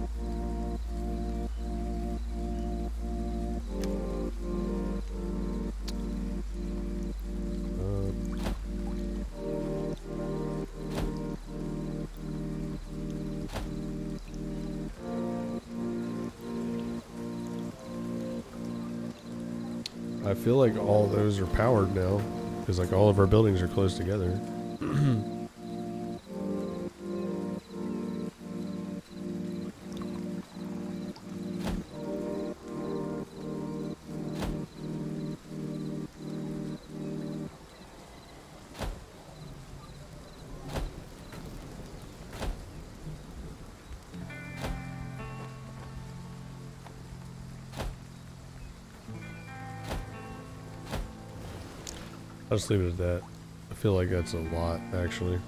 I feel like all those are powered now, because like all of our buildings are close together. I'll just leave it at that. I feel like that's a lot, actually.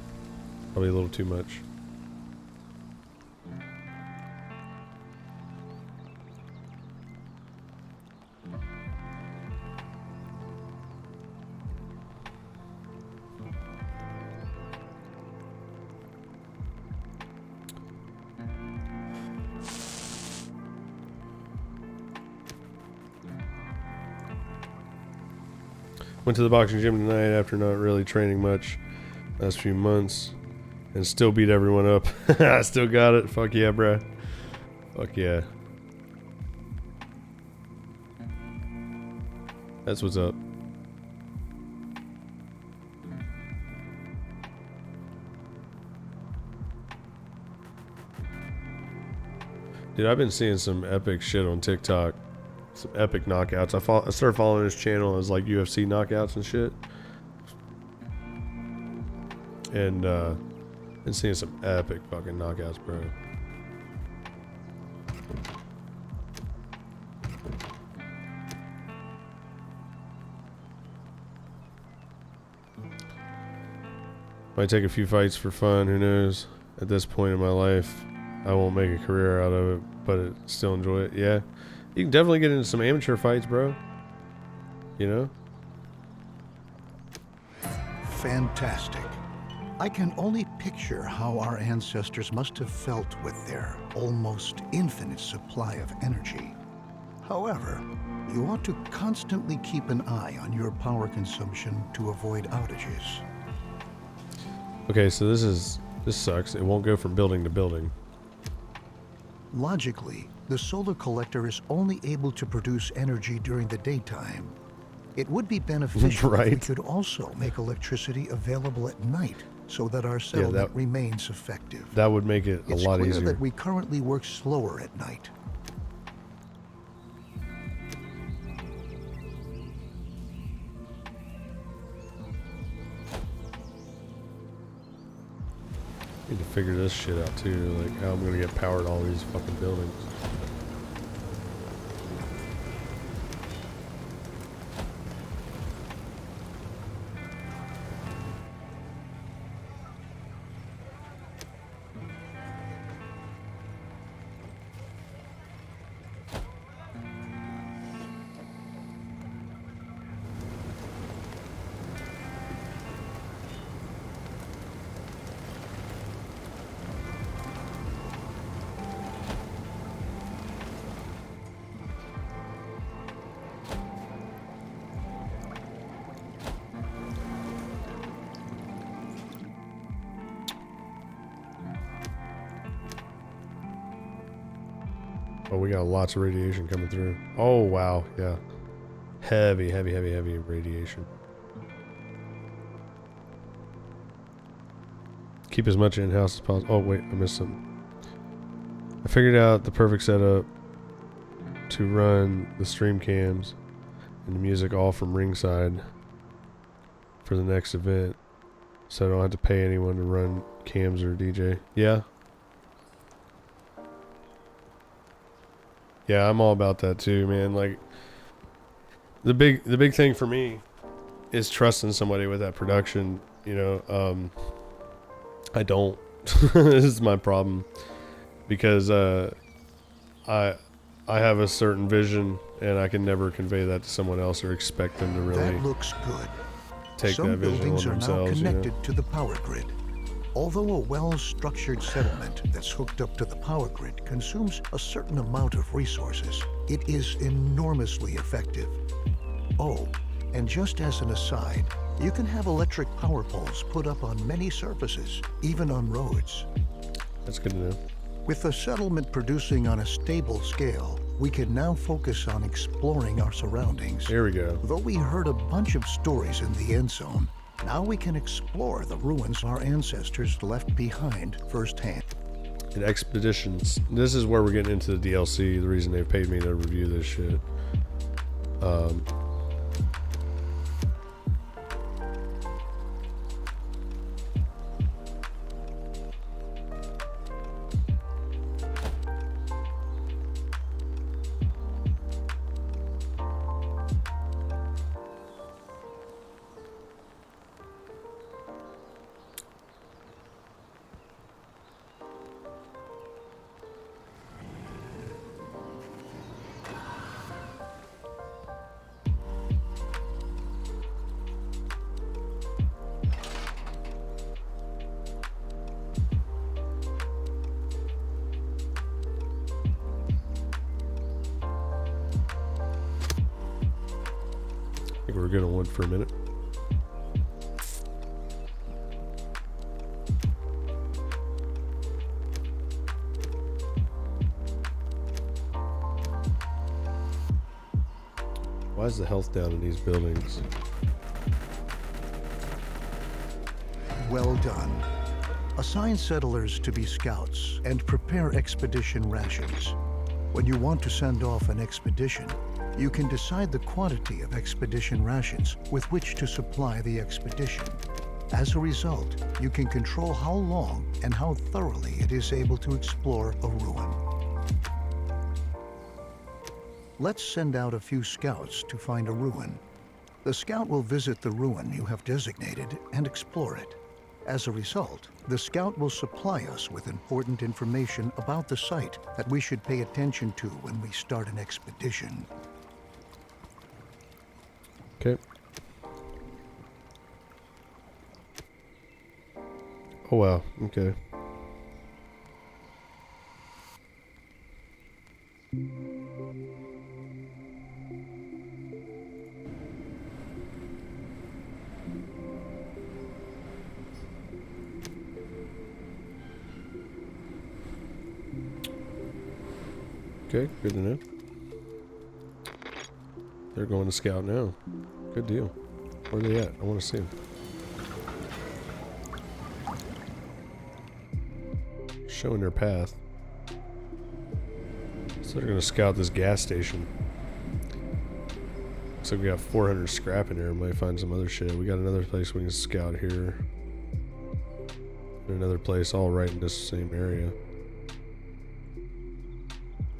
Probably a little too much. Went to the boxing gym tonight after not really training much last few months and still beat everyone up. I still got it. Fuck yeah, bruh. Fuck yeah. That's what's up. Dude, I've been seeing some epic shit on TikTok. Some epic knockouts. I started following his channel as like UFC knockouts and shit. And been seeing some epic fucking knockouts, bro. Might take a few fights for fun, who knows? At this point in my life, I won't make a career out of it, but still enjoy it. Yeah. You can definitely get into some amateur fights, bro. You know? Fantastic. I can only picture how our ancestors must have felt with their almost infinite supply of energy. However, you ought to constantly keep an eye on your power consumption to avoid outages. Okay, so this sucks. It won't go from building to building. Logically, the solar collector is only able to produce energy during the daytime. It would be beneficial if we could also make electricity available at night so that our settlement remains effective. That would make it a lot easier. It's clear that we currently work slower at night. Need to figure this shit out too, like how I'm gonna get power to all these fucking buildings. Oh, we got lots of radiation coming through. Oh, wow. Yeah. Heavy radiation. Keep as much in-house as possible. Oh, wait. I missed something. I figured out the perfect setup to run the stream cams and the music all from ringside for the next event. So I don't have to pay anyone to run cams or DJ. Yeah. Yeah, I'm all about that too, man. Like the big thing for me is trusting somebody with that production. You know, I don't. This is my problem because I have a certain vision and I can never convey that to someone else or expect them to really That looks good. take Some that vision buildings on are now themselves. connected You know? to the power grid. Although a well-structured settlement that's hooked up to the power grid consumes a certain amount of resources, it is enormously effective. Oh, and just as an aside, you can have electric power poles put up on many surfaces, even on roads. That's good to know. With the settlement producing on a stable scale, we can now focus on exploring our surroundings. Here we go. Though we heard a bunch of stories in the Endzone, now we can explore the ruins our ancestors left behind firsthand. And expeditions. This is where we're getting into the DLC. The reason they've paid me to review this shit. I think we're good on wood for a minute. Why is the health down in these buildings? Well done. Assign settlers to be scouts and prepare expedition rations. When you want to send off an expedition, you can decide the quantity of expedition rations with which to supply the expedition. As a result, you can control how long and how thoroughly it is able to explore a ruin. Let's send out a few scouts to find a ruin. The scout will visit the ruin you have designated and explore it. As a result, the scout will supply us with important information about the site that we should pay attention to when we start an expedition. Okay. Oh wow, okay. Okay, good to know. They're going to scout now. Good deal. Where are they at? I want to see them. Showing their path. So they're going to scout this gas station. Looks like we got 400 scrap in there. We might find some other shit. We got another place we can scout here. And another place all right in this same area.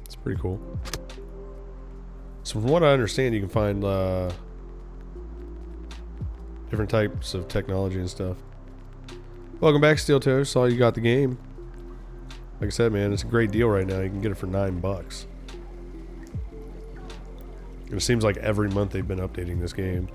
It's pretty cool. So from what I understand, you can find different types of technology and stuff. Welcome back, Steel Toe. Saw you got the game. Like I said, man, it's a great deal right now. You can get it for $9. And it seems like every month they've been updating this game.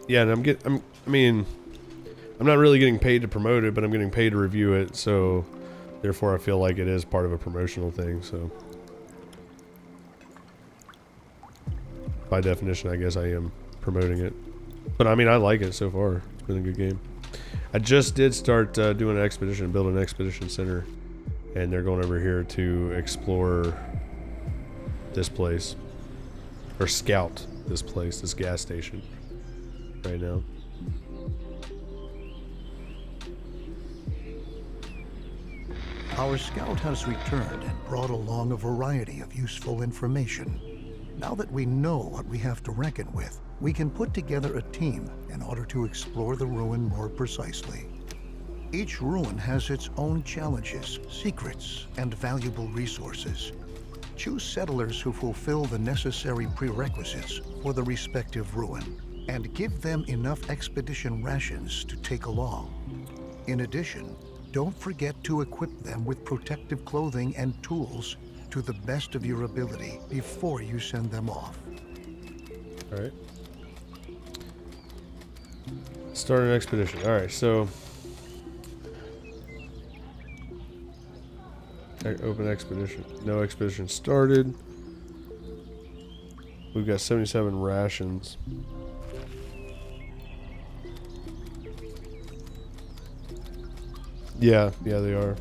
Yeah, and I'm not really getting paid to promote it, but I'm getting paid to review it, so therefore I feel like it is part of a promotional thing, so by definition I guess I am promoting it. But I mean, I like it so far. It's been a good game. I just did start doing an expedition, build an expedition center, and they're going over here to explore this place, or scout this place, this gas station right now. Our scout has returned and brought along a variety of useful information. Now that we know what we have to reckon with, we can put together a team in order to explore the ruin more precisely. Each ruin has its own challenges, secrets, and valuable resources. Choose settlers who fulfill the necessary prerequisites for the respective ruin, and give them enough expedition rations to take along. In addition, don't forget to equip them with protective clothing and tools to the best of your ability before you send them off. All right. Start an expedition. All right, so open expedition. No expedition started. We've got 77 rations. Yeah, they are.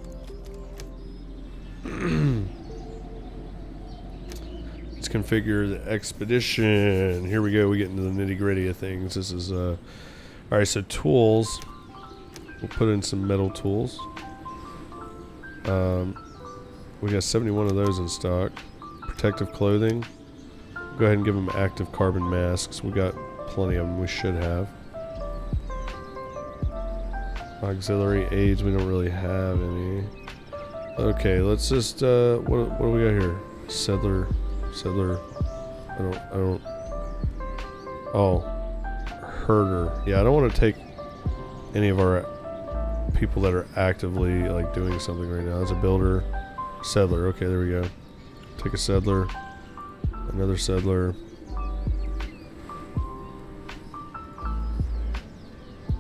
Let's configure the expedition. Here we go. We get into the nitty gritty of things. This is all right. So tools. We'll put in some metal tools. We got 71 of those in stock. Protective clothing. Go ahead and give them active carbon masks. We got plenty of them. We should have. Auxiliary aids. We don't really have any. Okay, let's just what do we got here? Settler. I don't. Oh, herder. Yeah, I don't want to take any of our people that are actively like doing something right now. That's a builder. Settler. Okay, there we go. Take a settler. Another settler.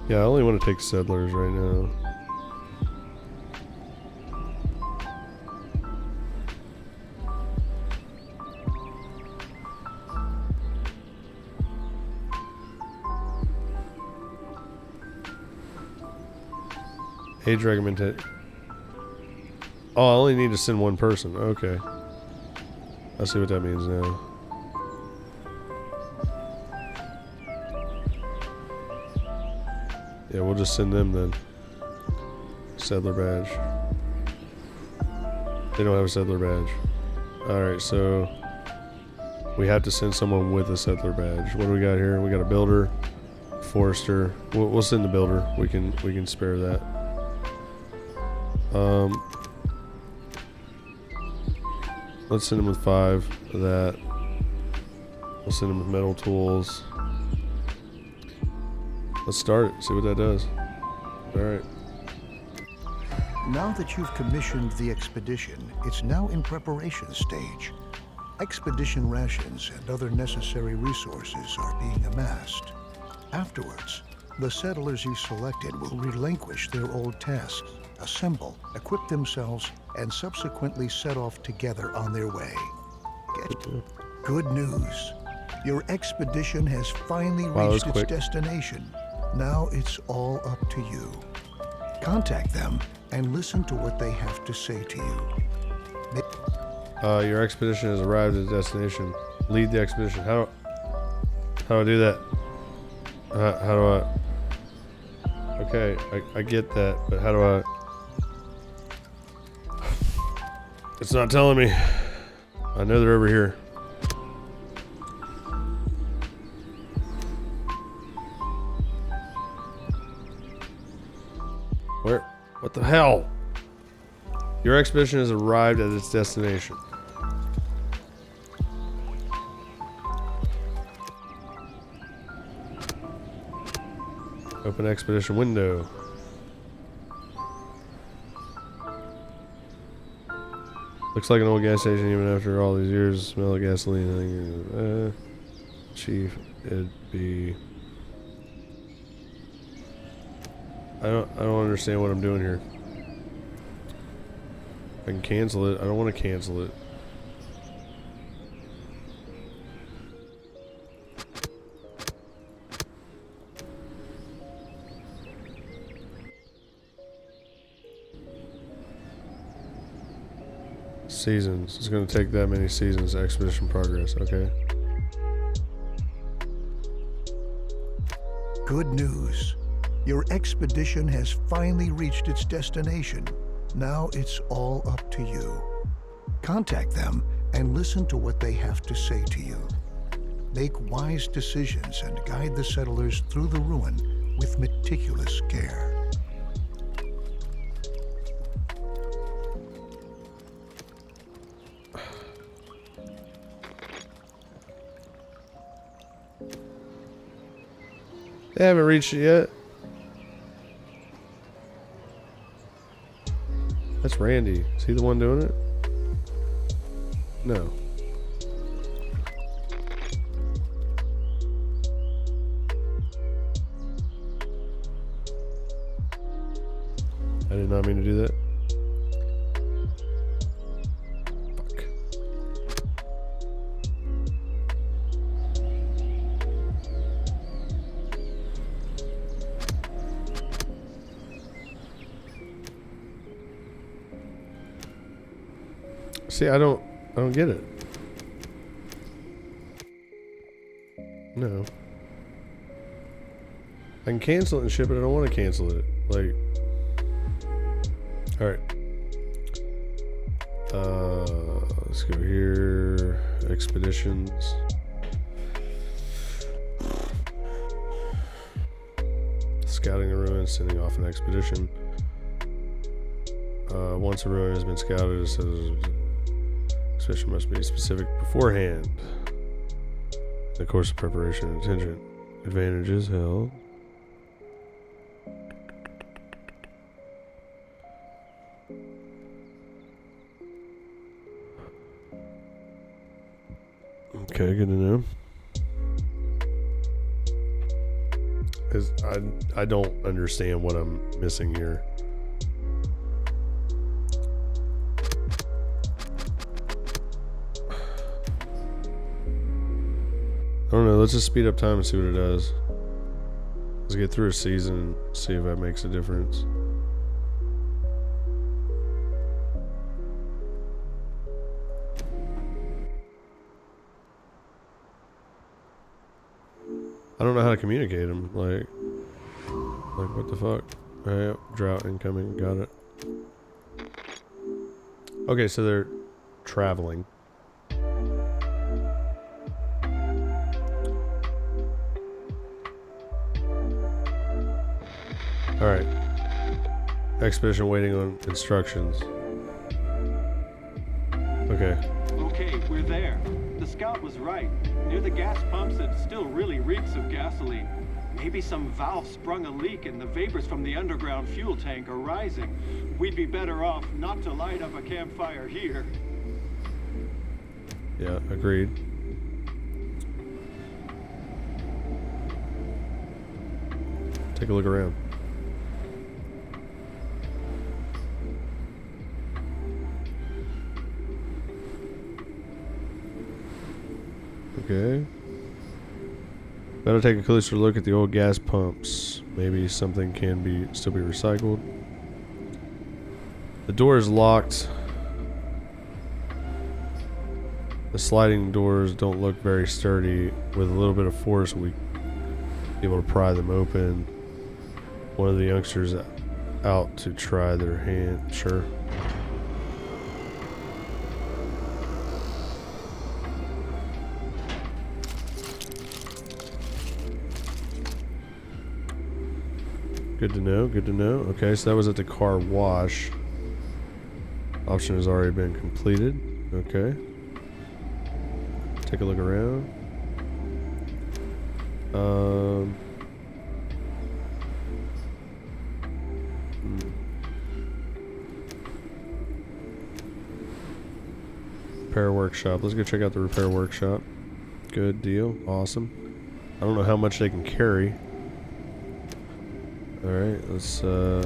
Yeah, I only want to take settlers right now. Age recommended. Oh, I only need to send one person. Okay. I see what that means now. Yeah, we'll just send them then. Settler badge. They don't have a settler badge. Alright, so we have to send someone with a settler badge. What do we got here? We got a builder, forester. We'll send the builder. We can spare that. Let's send him with 5 of that. We'll send him with metal tools. Let's start it, see what that does. Alright. Now that you've commissioned the expedition, it's now in preparation stage. Expedition rations and other necessary resources are being amassed. Afterwards, the settlers you selected will relinquish their old tasks, assemble, equip themselves, and subsequently set off together on their way. Good news. Your expedition has finally reached its destination. Now it's all up to you. Contact them and listen to what they have to say to you. Your expedition has arrived at the destination. Lead the expedition. How do I do that? How do I? Okay, I get that, but how do I? It's not telling me. I know they're over here. Where? What the hell? Your expedition has arrived at its destination. Open expedition window. Looks like an old gas station even after all these years. Smell of gasoline. Chief, it'd be... I don't understand what I'm doing here. I can cancel it. I don't want to cancel it. Seasons. It's going to take that many seasons. Expedition progress. Okay. Good news. Your expedition has finally reached its destination. Now it's all up to you. Contact them and listen to what they have to say to you. Make wise decisions and guide the settlers through the ruin with meticulous care. They haven't reached it yet. That's Randy. Is he the one doing it? No. I did not mean to do that. Fuck. See, I don't get it. No. I can cancel it and ship it. I don't want to cancel it. Like, all right. Let's go here. Expeditions. Scouting a ruin, sending off an expedition. Once a ruin has been scouted, it says expedition must be specific beforehand. The course of preparation and attention. Advantages held. Okay, good to know. I don't understand what I'm missing here. I don't know, let's just speed up time and see what it does. Let's get through a season and see if that makes a difference. I don't know how to communicate them. Like what the fuck? Alright, drought incoming. Got it. Okay, so they're traveling. Alright. Expedition waiting on instructions. Okay. Okay, we're there. The scout was right. Near the gas pumps, it still really reeks of gasoline. Maybe some valve sprung a leak and the vapors from the underground fuel tank are rising. We'd be better off not to light up a campfire here. Yeah, agreed. Take a look around. Okay. Better take a closer look at the old gas pumps. Maybe something can still be recycled. The door is locked. The sliding doors don't look very sturdy. With a little bit of force, we be able to pry them open. One of the youngsters out to try their hand. Sure. Good to know, good to know. Okay, so that was at the car wash. Option has already been completed. Okay. Take a look around. Repair workshop. Let's go check out the repair workshop. Good deal. Awesome. I don't know how much they can carry. Alright, let's go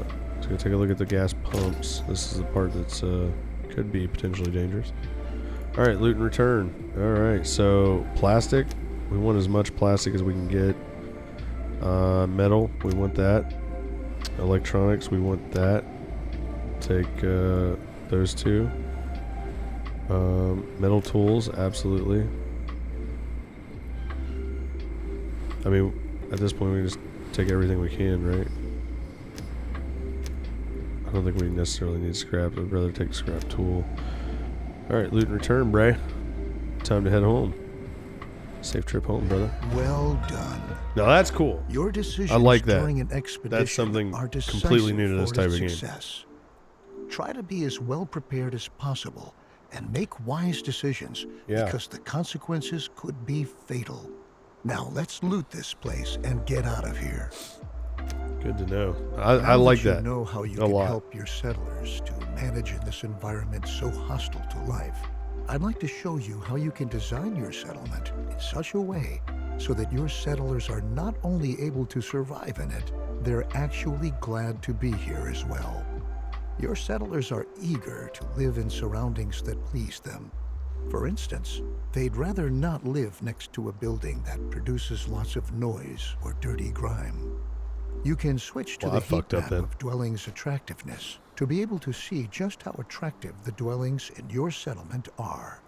take a look at the gas pumps. This is the part that's could be potentially dangerous. Alright, loot and return. Alright, so plastic. We want as much plastic as we can get. Metal, we want that. Electronics, we want that. Take those two. Metal tools, absolutely. I mean, at this point we can just take everything we can, right? I don't think we necessarily need scrap. I'd rather take scrap tool. Alright, loot and return, Bray. time to head home. Safe trip home, brother. Well done. Now that's cool. Your decisions I like that. during an expedition That's something are completely new to this decisive type for of its game. success. Try to be as well prepared as possible and make wise decisions because the consequences could be fatal. Now let's loot this place and get out of here. Good to know. Now I like you that know how you a can lot. help your settlers to manage in this environment so hostile to life. I'd like to show you how you can design your settlement in such a way so that your settlers are not only able to survive in it, they're actually glad to be here as well. Your settlers are eager to live in surroundings that please them. For instance, they'd rather not live next to a building that produces lots of noise or dirty grime. You can switch to Well, I the heat fucked up map then. of dwellings attractiveness to be able to see just how attractive the dwellings in your settlement are.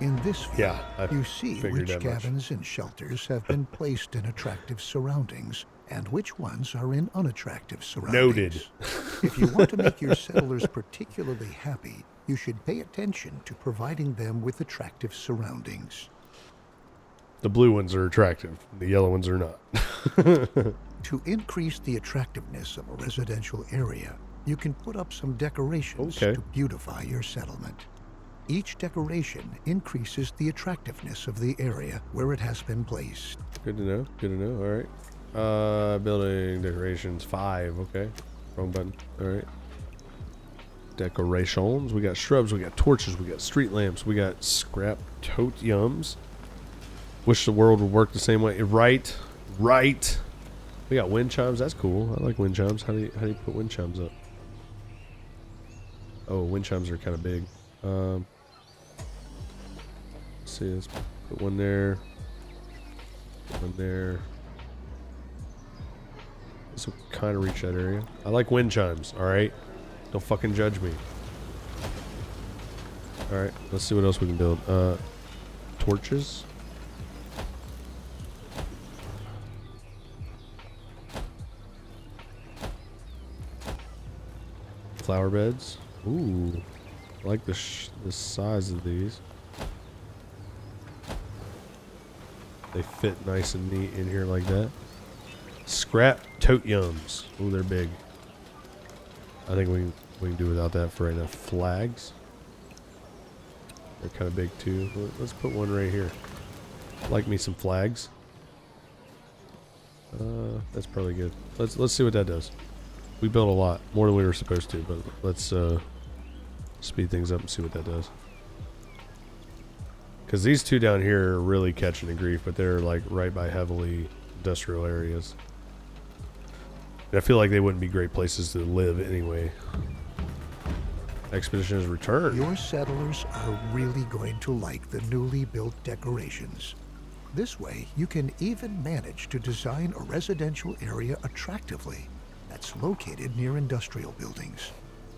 In this view, Yeah, I you see figured which that much. cabins and shelters have been placed in attractive surroundings and which ones are in unattractive surroundings. Noted. If you want to make your settlers particularly happy, you should pay attention to providing them with attractive surroundings. The blue ones are attractive. The yellow ones are not. To increase the attractiveness of a residential area, you can put up some decorations Okay. to beautify your settlement. Each decoration increases the attractiveness of the area where it has been placed. Good to know. Good to know. All right. Building decorations 5. Okay. Wrong button. All right. Decorations. We got shrubs. We got torches. We got street lamps. We got scrap tote yums. Wish the world would work the same way. Right. Right. We got wind chimes. That's cool. I like wind chimes. How do you put wind chimes up? Oh, wind chimes are kind of big. Let's see. Let's put one there. One there. This will kind of reach that area. I like wind chimes. All right. Don't fucking judge me. All right. Let's see what else we can build. Torches. Flower beds. Ooh, I like the size of these. They fit nice and neat in here like that. Scrap tote yums. Ooh, they're big. I think we can do without that for right now. Flags. They're kind of big too. Let's put one right here. Like me some flags. That's probably good. Let's see what that does. We built a lot, more than we were supposed to, but let's speed things up and see what that does. Because these two down here are really catching the grief, but they're like right by heavily industrial areas. And I feel like they wouldn't be great places to live anyway. Expedition has returned. Your settlers are really going to like the newly built decorations. This way, you can even manage to design a residential area attractively that's located near industrial buildings.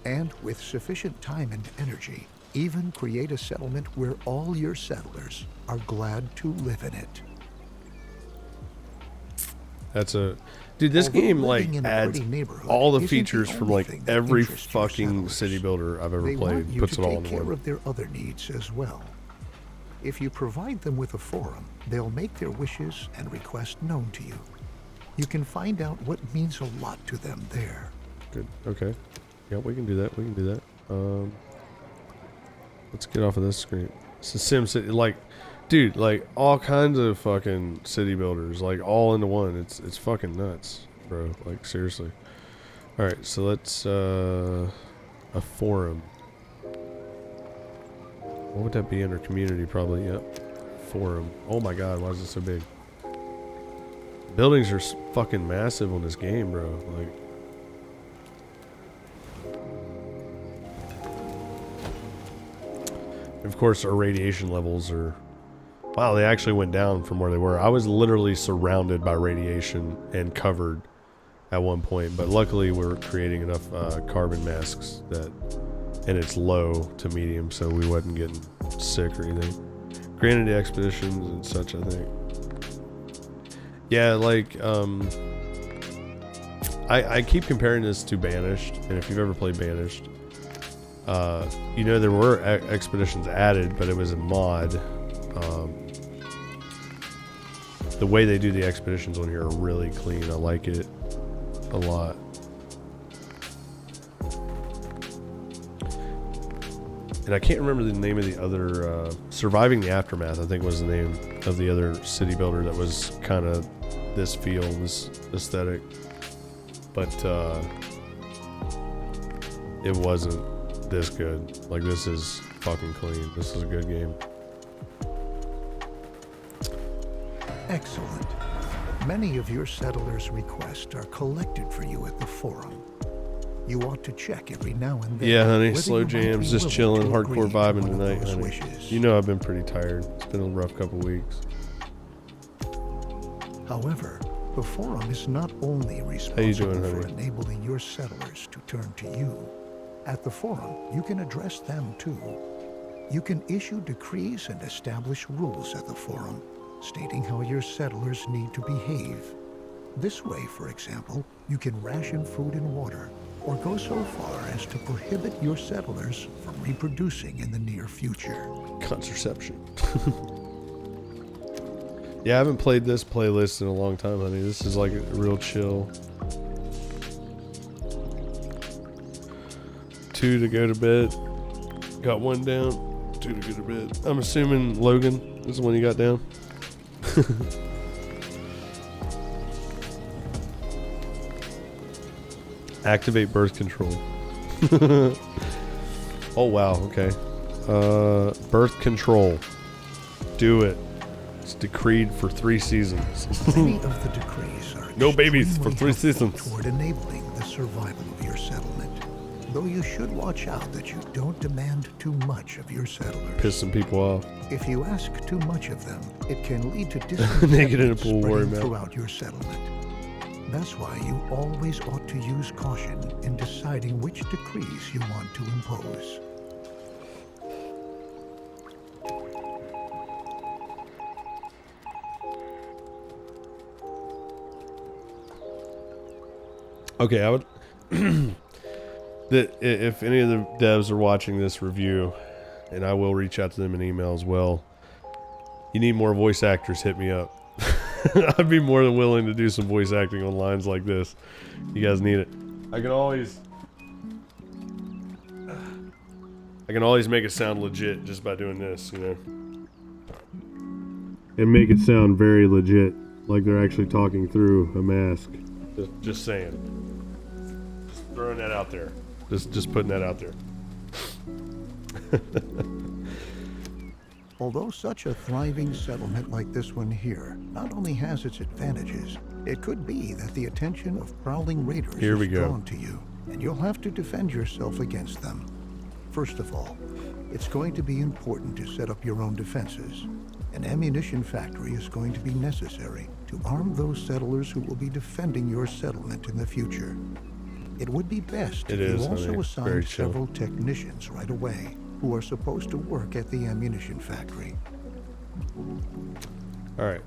And with sufficient time and energy, even create a settlement where all your settlers are glad to live in it. That's a... Dude, this Although game, living like, in a adds pretty neighborhood all the isn't features from, only like, thing that every interests your fucking settlers. city builder I've ever They played. want you Puts to it all take in care one. of their other needs as well. If you provide them with a forum, they'll make their wishes and requests known to you. You can find out what means a lot to them there. Good. Okay. Yeah, we can do that. We can do that. Let's get off of this screen. It's a Sim City. Like, dude, like all kinds of fucking city builders, like all into one. It's fucking nuts, bro. Like seriously. All right, so let's a forum. What would that be under community? Probably. Yep. Forum. Oh my god, why is it so big? Buildings are fucking massive on this game, bro. Like. Of course, our radiation levels are... Wow, they actually went down from where they were. I was literally surrounded by radiation and covered at one point. But luckily, we're creating enough carbon masks that... And it's low to medium, so we wasn't getting sick or anything. Granted, the expeditions and such, I think. Yeah, like... I keep comparing this to Banished. And if you've ever played Banished... You know, there were expeditions added, but it was a mod. The way they do the expeditions on here are really clean. I like it a lot. And I can't remember the name of the other, Surviving the Aftermath, I think was the name of the other city builder that was kind of this feel, this aesthetic. But it wasn't this good. Like, this is fucking clean. This is a good game. Excellent. Many of your settlers' requests are collected for you at the forum. You ought to check every now and then. Yeah, honey, whether slow you might jams, be just willing chilling, to hardcore agree to vibing one of tonight, those honey. wishes. You know I've been pretty tired. It's been a rough couple weeks. However, the forum is not only responsible doing, for honey? enabling your settlers to turn to you. At the forum, you can address them too. You can issue decrees and establish rules at the forum, stating how your settlers need to behave. This way, for example, you can ration food and water, or go so far as to prohibit your settlers from reproducing in the near future. Contraception. Yeah, I haven't played this playlist in a long time, honey. This is like a real chill. 2 to go to bed. Got 1 down. 2 to go to bed. I'm assuming Logan is the one you got down. Activate birth control. Oh wow, okay. Birth control. Do it. It's decreed for 3 seasons. Many of the decrees are No babies for 3 extremely seasons. helpful toward enabling the survival of your settlement. Though you should watch out that you don't demand too much of your settlers. Piss some people off. If you ask too much of them, it can lead to Naked in a discontentment pool, worry spreading about. throughout your settlement. That's why you always ought to use caution in deciding which decrees you want to impose. Okay, I would that if any of the devs are watching this review, and I will reach out to them in email as well. You need more voice actors, hit me up. I'd be more than willing to do some voice acting on lines like this. You guys need it. I can always make it sound legit just by doing this, you know. And make it sound very legit, like they're actually talking through a mask. Just saying. Just throwing that out there. Just putting that out there. Although such a thriving settlement like this one here not only has its advantages, it could be that the attention of prowling raiders is drawn to you, and you'll have to defend yourself against them. First of all, it's going to be important to set up your own defenses. An ammunition factory is going to be necessary to arm those settlers who will be defending your settlement in the future. It would be best if you also assigned several technicians right away who are supposed to work at the ammunition factory. Alright.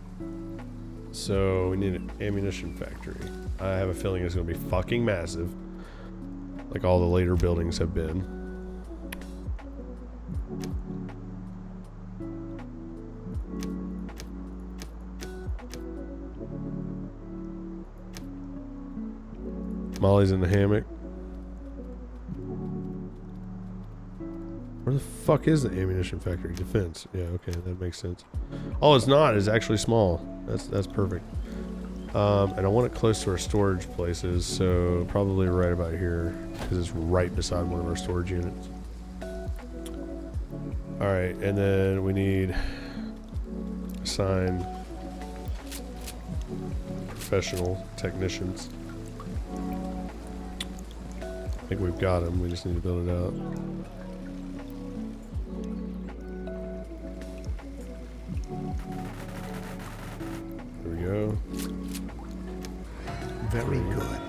So we need an ammunition factory. I have a feeling it's going to be fucking massive. Like all the later buildings have been. Molly's in the hammock. Where the fuck is the ammunition factory? Defense. Yeah, okay, that makes sense. Oh, it's not. It's actually small. That's perfect. And I want it close to our storage places, so probably right about here, because it's right beside one of our storage units. All right, and then we need assign professional technicians. I think we've got them. We just need to build it out. There we go. Very good.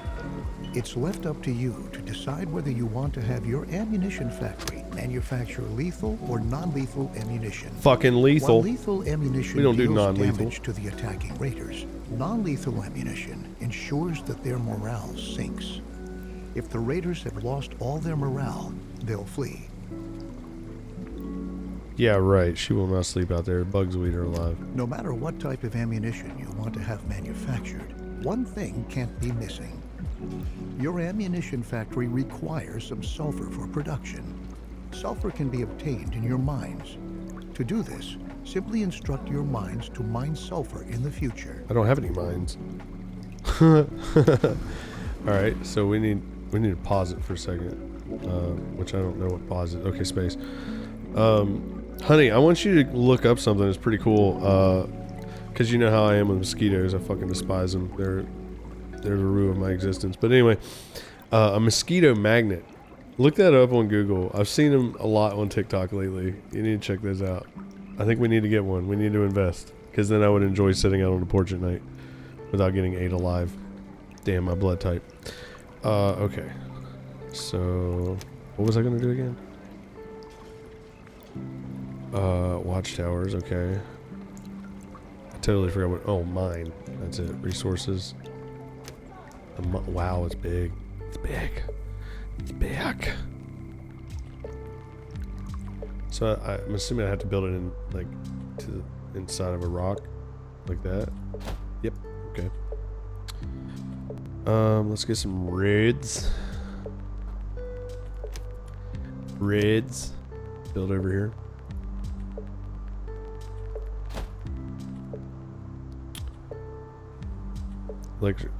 It's left up to you to decide whether you want to have your ammunition factory manufacture lethal or non-lethal ammunition. Fucking lethal. While lethal ammunition We don't do deals non-lethal. damage to the attacking raiders, non-lethal ammunition ensures that their morale sinks. If the raiders have lost all their morale, they'll flee. Yeah, right. She will not sleep out there. Bugs will eat her alive. No matter what type of ammunition you want to have manufactured, one thing can't be missing. Your ammunition factory requires some sulfur for production. Sulfur can be obtained in your mines. To do this, simply instruct your mines to mine sulfur in the future. I don't have any mines. Alright, so we need to pause it for a second. Which I don't know what pause is. Okay, space. Honey, I want you to look up something that's pretty cool. Because you know how I am with mosquitoes. I fucking despise them. They're the root of my existence. But anyway, a mosquito magnet. Look that up on Google. I've seen them a lot on TikTok lately. You need to check those out. I think we need to get one. We need to invest. Because then I would enjoy sitting out on the porch at night without getting ate alive. Damn, my blood type. Okay. So, what was I going to do again? Watchtowers, okay. I totally forgot what... Oh, mine. That's it. Resources. Wow, it's big. It's big. It's big. So I'm assuming I have to build it in, like, to the inside of a rock. Like that. Yep. Okay. Let's get some reds. Reds. Build over here.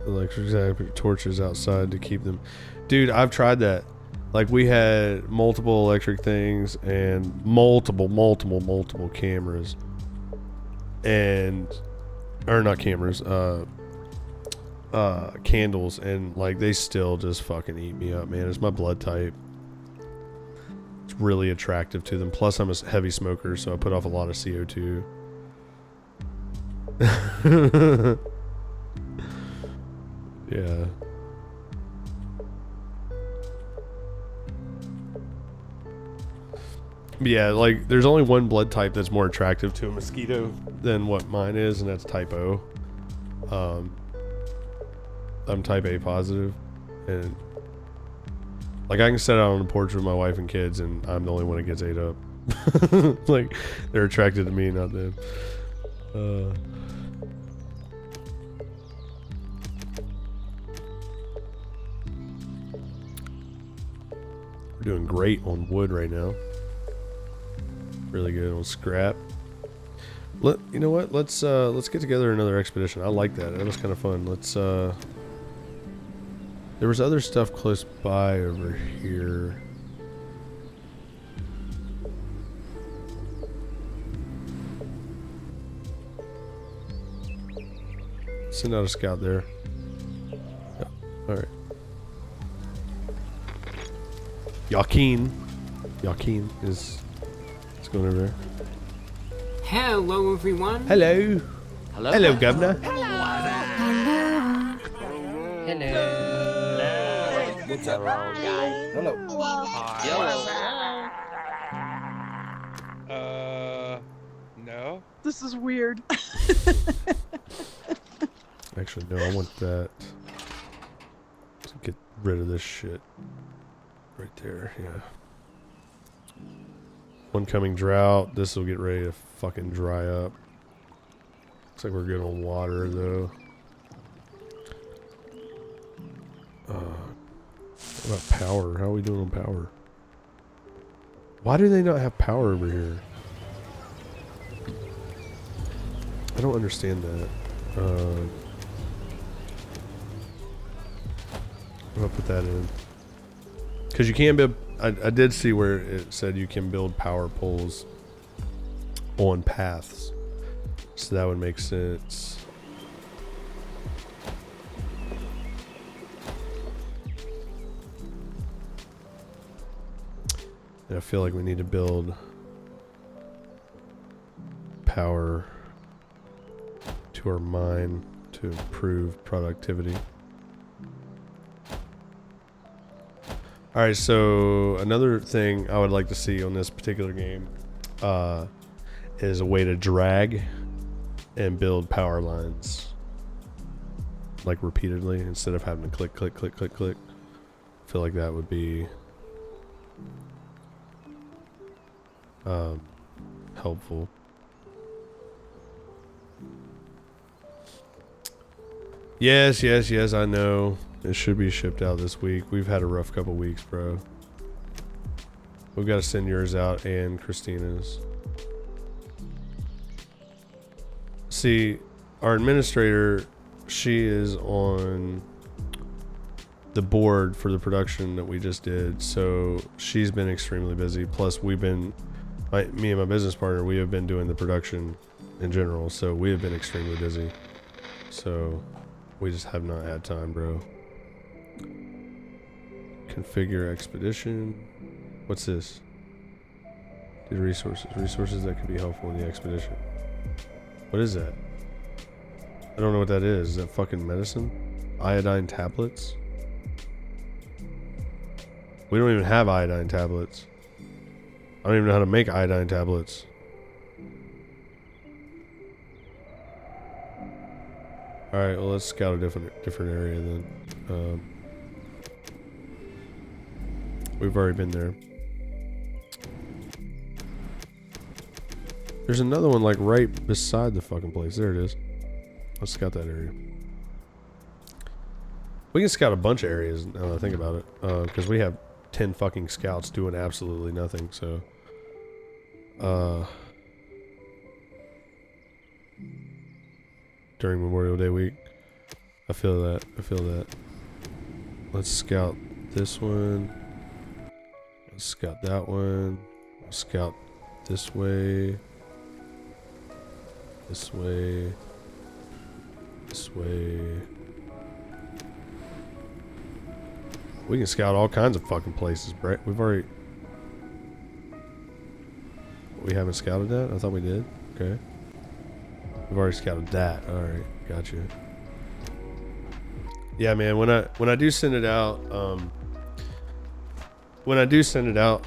Electric torches outside to keep them. Dude, I've tried that. Like, we had multiple electric things and multiple cameras. And, or not cameras, candles, and like they still just fucking eat me up, man. It's my blood type. It's really attractive to them. Plus, I'm a heavy smoker, so I put off a lot of CO2. Yeah. Yeah, like, there's only one blood type that's more attractive to a mosquito than what mine is, and that's type O. I'm type A positive, and like, I can sit out on the porch with my wife and kids, and I'm the only one that gets ate up. Like, they're attracted to me, not them. We're doing great on wood right now. Really good on scrap. You know what? Let's get together another expedition. I like that. That was kind of fun. Let's there was other stuff close by over here. Send out a scout there. Yeah. All right. Joaquin is going over there. Hello, everyone. Hello. Hello. Hello, Governor. Hello. What's up, wrong guy? Hello. Yellow. No. This is weird. Actually, no, I want that. To get rid of this shit. Right there, yeah. Oncoming drought. This will get ready to fucking dry up. Looks like we're good on water, though. What about power? How are we doing on power? Why do they not have power over here? I don't understand that. I'll put that in. Because you can build... I did see where it said you can build power poles on paths. So that would make sense. And I feel like we need to build power to our mine to improve productivity. Alright, so another thing I would like to see on this particular game is a way to drag and build power lines like repeatedly instead of having to click. feel like that would be helpful. Yes, I know. It should be shipped out this week. We've had a rough couple weeks, bro. We've got to send yours out and Christina's. See, our administrator, she is on the board for the production that we just did, so she's been extremely busy. Plus, we've been, me and my business partner, we have been doing the production in general, so we have been extremely busy. So, we just have not had time, bro. Configure expedition. What's this? These resources. Resources that could be helpful in the expedition. What is that? I don't know what that is. Is that fucking medicine? Iodine tablets? We don't even have iodine tablets. I don't even know how to make iodine tablets. Alright, well let's scout a different area then. We've already been there. There's another one like right beside the fucking place. There it is. Let's scout that area. We can scout a bunch of areas now that I think about it. Because we have 10 fucking scouts doing absolutely nothing, so. During Memorial Day week. I feel that. Let's scout this one. Let's scout that one. Let's scout this way. This way. This way. We can scout all kinds of fucking places, Brett. We've already... We haven't scouted that? I thought we did. Okay. We've already scouted that. Alright. Gotcha. Yeah, man. When I do send it out,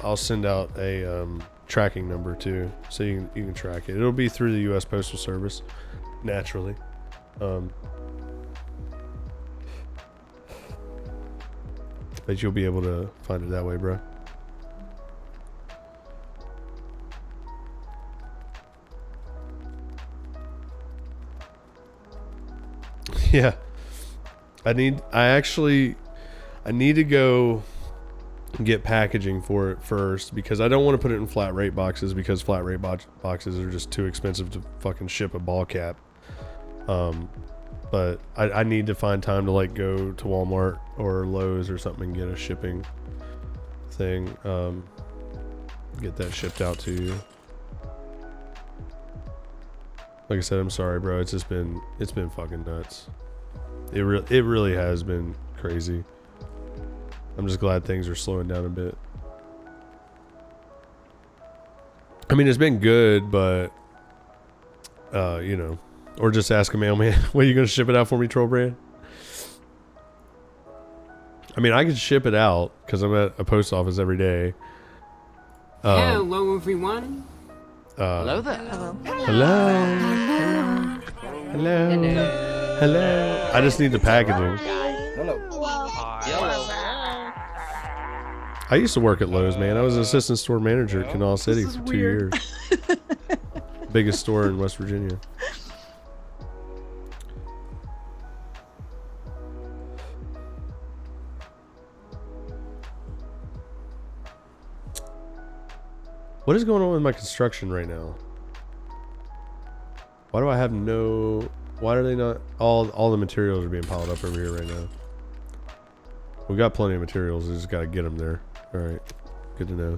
I'll send out a tracking number too, so you can track it. It'll be through the U.S. Postal Service, naturally. But you'll be able to find it that way, bro. Yeah. I need to go get packaging for it first, because I don't want to put it in flat rate boxes, because flat rate boxes are just too expensive to fucking ship a ball cap. But I need to find time to like go to Walmart or Lowe's or something and get a shipping thing. Get that shipped out to you. Like I said, I'm sorry, bro. It's been fucking nuts. It really has been crazy. I'm just glad things are slowing down a bit. I mean, it's been good, but you know, or just ask a mailman, when are you gonna ship it out for me, Troll Brand? I mean, I can ship it out because I'm at a post office every day. Hello, everyone. Hello there. Hello. I just need the packaging. Hello. I used to work at Lowe's, man. I was an assistant store manager at Canal City for 2 years. Biggest store in West Virginia. What is going on with my construction right now? Why do I have no... Why are they not... All the materials are being piled up over here right now. We got plenty of materials. We just got to get them there. Alright. Good to know.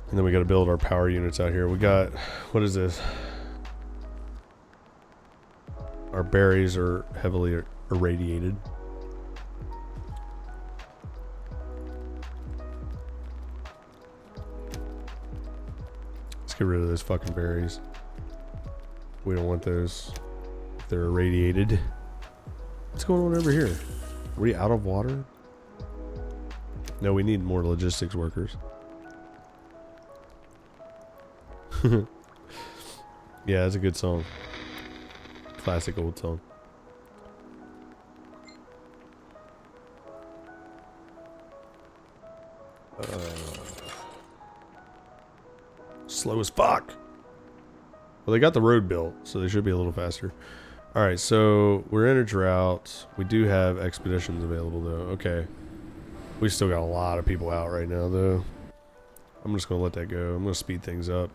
And then we got to build our power units out here. We got... What is this? Our berries are heavily irradiated. Let's get rid of those fucking berries. We don't want those. They're irradiated. What's going on over here? Are we out of water? No, we need more logistics workers. Yeah, it's a good song. Classic old song. Slow as fuck. Well, they got the road built, so they should be a little faster. All right, so we're in a drought. We do have expeditions available, though. Okay. We still got a lot of people out right now, though. I'm just going to let that go. I'm going to speed things up.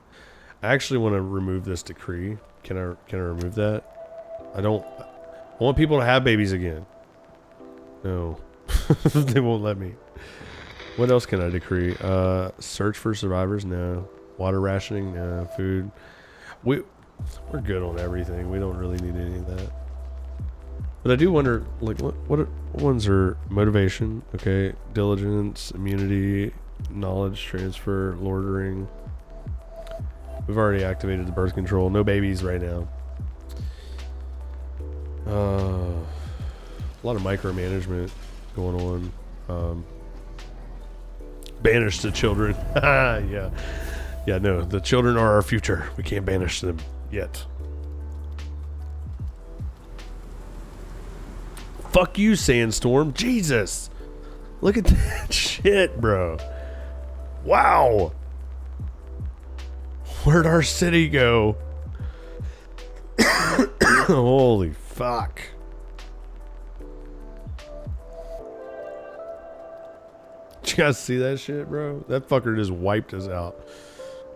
I actually want to remove this decree. Can I remove that? I want people to have babies again. No. They won't let me. What else can I decree? Search for survivors? No. Water rationing? No. Food? We're good on everything. We don't really need any of that. But I do wonder, like, what ones are motivation? Okay. Diligence, immunity, knowledge transfer, loitering. We've already activated the birth control. No babies right now. A lot of micromanagement going on. Banish the children. Yeah. Yeah, no. The children are our future. We can't banish them yet. Fuck you, Sandstorm. Jesus. Look at that shit, bro. Wow. Where'd our city go? Holy fuck. Did you guys see that shit, bro? That fucker just wiped us out.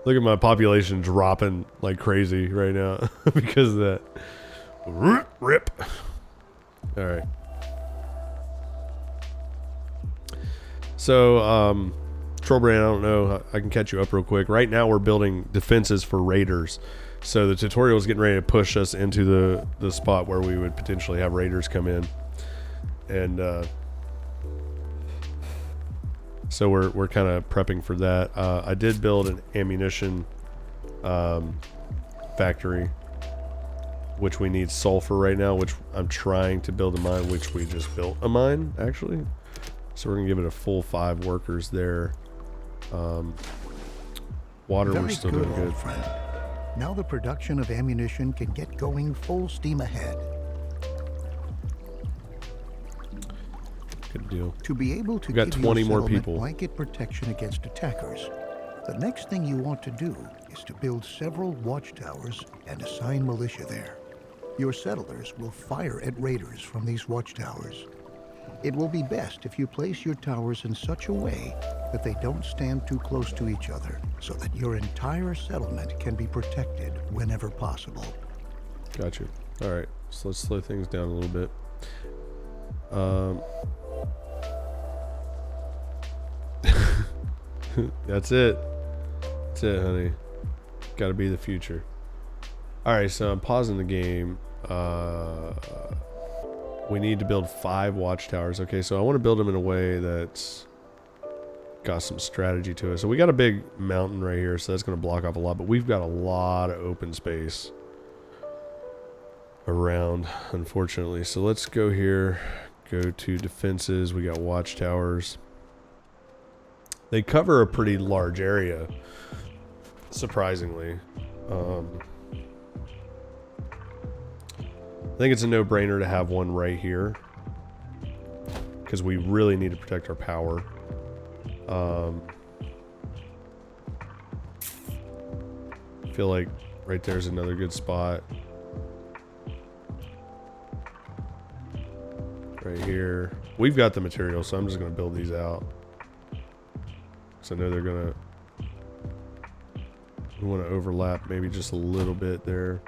Look at my population dropping like crazy right now because of that. Rip. All right. So, Trollbrain, I don't know. I can catch you up real quick. Right now we're building defenses for raiders. So the tutorial is getting ready to push us into the spot where we would potentially have raiders come in. And so we're kind of prepping for that. I did build an ammunition factory, which we need sulfur right now, which I'm trying to build a mine, which we just built a mine, actually. So we're going to give it a full 5 workers there. Water, we're still doing good. Friend. Now the production of ammunition can get going full steam ahead. Good deal. To be able to got give 20 your more settlement people. blanket protection against attackers, the next thing you want to do is to build several watchtowers and assign militia there. Your settlers will fire at raiders from these watchtowers. It will be best if you place your towers in such a way that they don't stand too close to each other, so that your entire settlement can be protected whenever possible. Gotcha. All right, so let's slow things down a little bit. That's it. That's it, honey. Gotta be the future. All right, so I'm pausing the game. We need to build 5 watchtowers. Okay, so I want to build them in a way that's got some strategy to it. So we got a big mountain right here, so that's going to block off a lot, but we've got a lot of open space around, unfortunately. So let's go here, go to defenses. We got watchtowers. They cover a pretty large area, surprisingly. I think it's a no-brainer to have one right here because we really need to protect our power. I feel like right there's another good spot. Right here. We've got the material, so I'm just going to build these out. Because I know they're going to... We want to overlap maybe just a little bit there.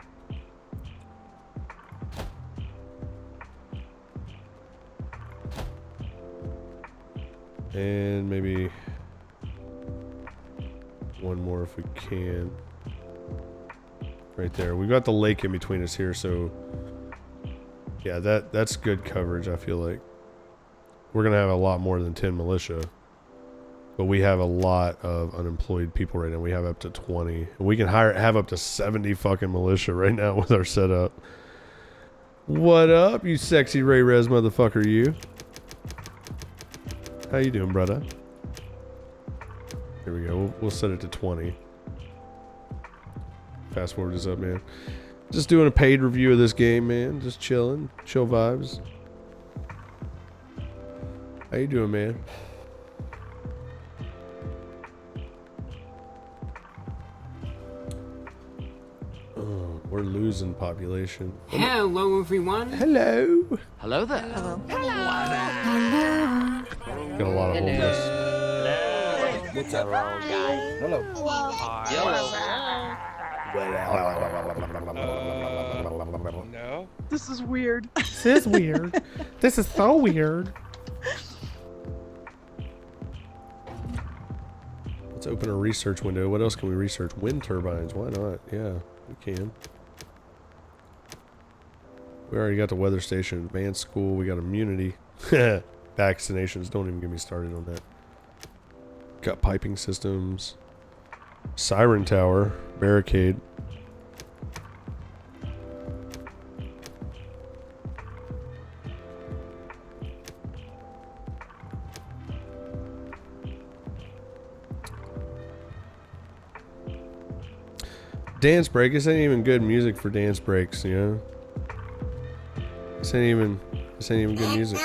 And maybe one more if we can. Right there. We've got the lake in between us here, so yeah, that's good coverage, I feel like. We're gonna have a lot more than 10 militia. But we have a lot of unemployed people right now. We have up to 20. And we can have up to 70 fucking militia right now with our setup. What up, you sexy Ray Rez motherfucker, you? How you doing, brother? Here we go. We'll set it to 20. Fast forward this up, man. Just doing a paid review of this game, man. Just chilling. Chill vibes. How you doing, man? we're losing population. Hello, everyone. Hello. Hello there. Hello. Got a lot of homeless. What's up, guys? Hello. No. This is weird. This is weird. This is so weird. Let's open a research window. What else can we research? Wind turbines. Why not? Yeah, we can. We already got the weather station, advanced school. We got immunity. Vaccinations. Don't even get me started on that. Got piping systems. Siren tower. Barricade. Dance break. This ain't even good music for dance breaks, you know? This ain't even good music.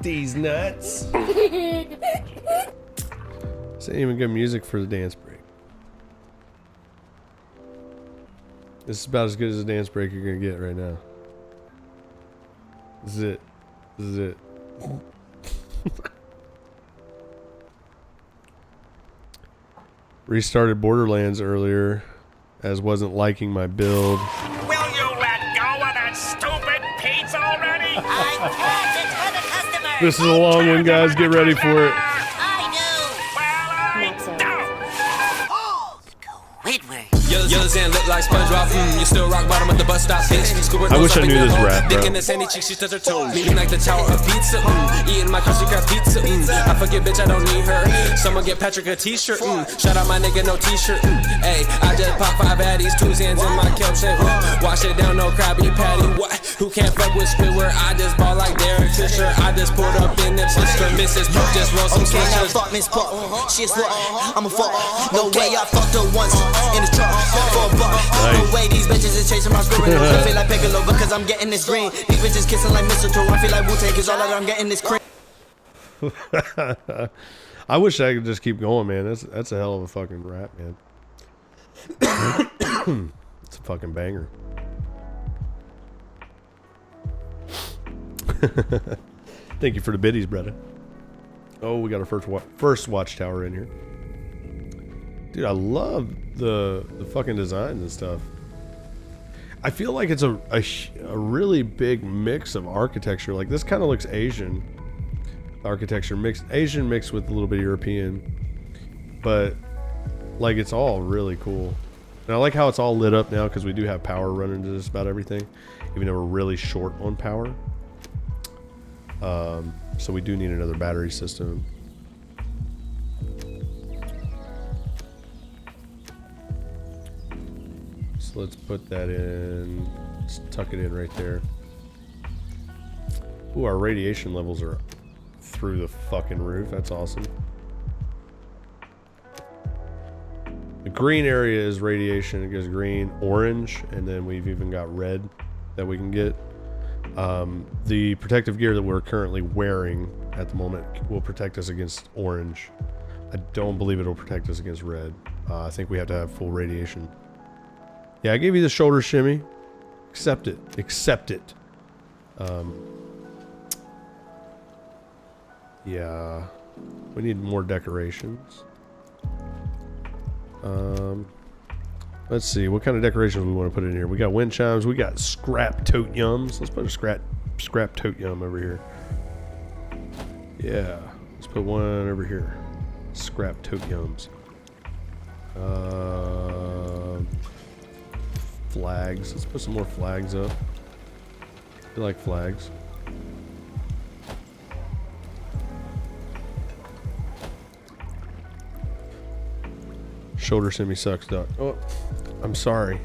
These nuts. This ain't even good music for the dance break. This is about as good as a dance break you're gonna get right now. This is it. This is it. Restarted Borderlands earlier, as wasn't liking my build. Will you let go of that stupid pizza already? I can't. It's for the customer. This is a long one, guys. Get ready for it. I do. Well, I don't. Squidward. Yellows and look like SpongeBob. You still rock bottom at the bus stop, bitch. I wish I knew this rap, bro. Dick in the sandy cheek, she touch her toes. Eating like the tower of pizza. Eating my crusty crab pizza. I forget, bitch, I don't need her. Someone get Patrick a t-shirt. Shout out my nigga, no t-shirt. Hey, I just pop 5 baddies, 2 hands in my kelp shit. Wash it down, no Krabby Patty. What? Who can't fuck with Squidward? I just ball like Derek Fisher. I just pulled up in the sister. Mrs. Poop just roll some switchers. Fuck Miss Puck. She a slut. I'm a fuck. No way I fucked her once in the truck for a buck. No way these bitches is chasing my spirit. I feel like Piccolo because I'm getting this green. These bitches kissing like mistletoe. I feel like Wu-Tang cause all that I'm getting this cream. I wish I could just keep going, man. That's a hell of a fucking rap, man. It's a fucking banger. Thank you for the biddies, brother. Oh, we got our first watchtower in here. Dude, I love the fucking designs and stuff. I feel like it's a really big mix of architecture. Like, this kind of looks Asian architecture, Asian mixed with a little bit European, but like, it's all really cool. And I like how it's all lit up now because we do have power running to just about everything, even though we're really short on power. So we do need another battery system. So let's put that in. Let's tuck it in right there. Ooh, our radiation levels are through the fucking roof. That's awesome. The green area is radiation. It goes green, orange, and then we've even got red that we can get. The protective gear that we're currently wearing at the moment will protect us against orange. I don't believe it'll protect us against red. I think we have to have full radiation. Yeah, I gave you the shoulder shimmy. Accept it. Accept it. Yeah. We need more decorations. Let's see. What kind of decorations we want to put in here? We got wind chimes. We got scrap tote yums. Let's put a scrap tote yum over here. Yeah. Let's put one over here. Scrap tote yums. Flags. Let's put some more flags up. I like flags. Shoulder shimmy sucks, Doc. Oh, I'm sorry.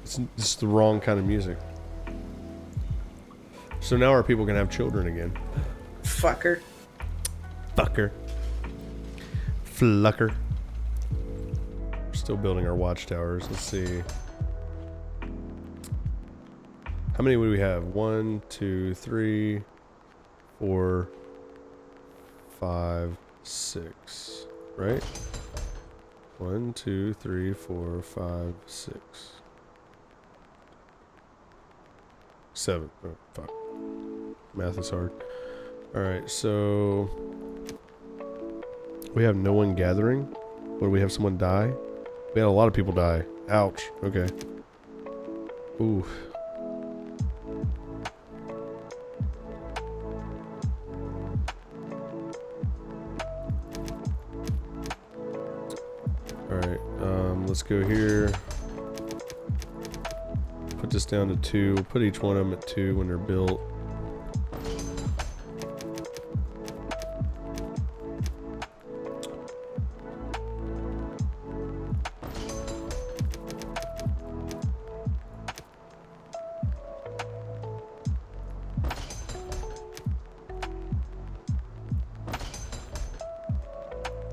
It's the wrong kind of music. So now our people can have children again. Fucker. Fucker. Flucker. We're still building our watchtowers. Let's see. How many would we have? 1, 2, 3, 4, 5, 6. Right? 1, 2, 3, 4, 5, 6. 7. Oh, fuck. Math is hard. Alright, so... we have no one gathering? What, do we have someone die? We had a lot of people die. Ouch. Okay. Ooh. Alright, let's go here. Put this down to 2. We'll put each one of them at 2 when they're built.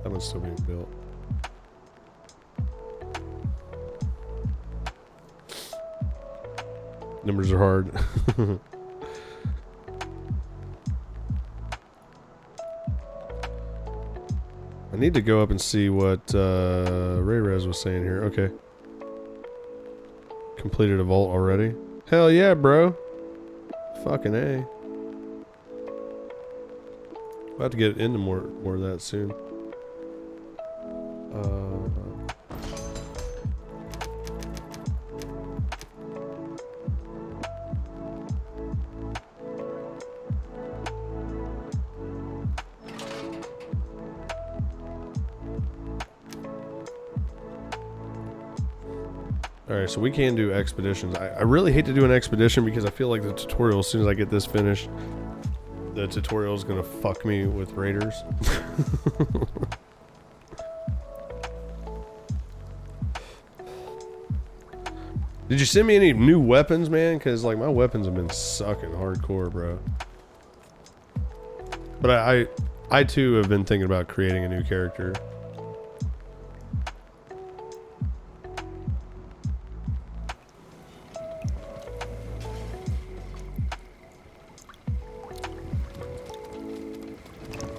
That one's still being built. Numbers are hard. I need to go up and see what Ray Rez was saying here. Okay. Completed a vault already? Hell yeah, bro. Fucking A. We'll have to get into more of that soon. Alright, so we can do expeditions. I really hate to do an expedition because I feel like the tutorial, as soon as I get this finished, the tutorial is going to fuck me with raiders. Did you send me any new weapons, man? Because, like, my weapons have been sucking hardcore, bro. But I too have been thinking about creating a new character.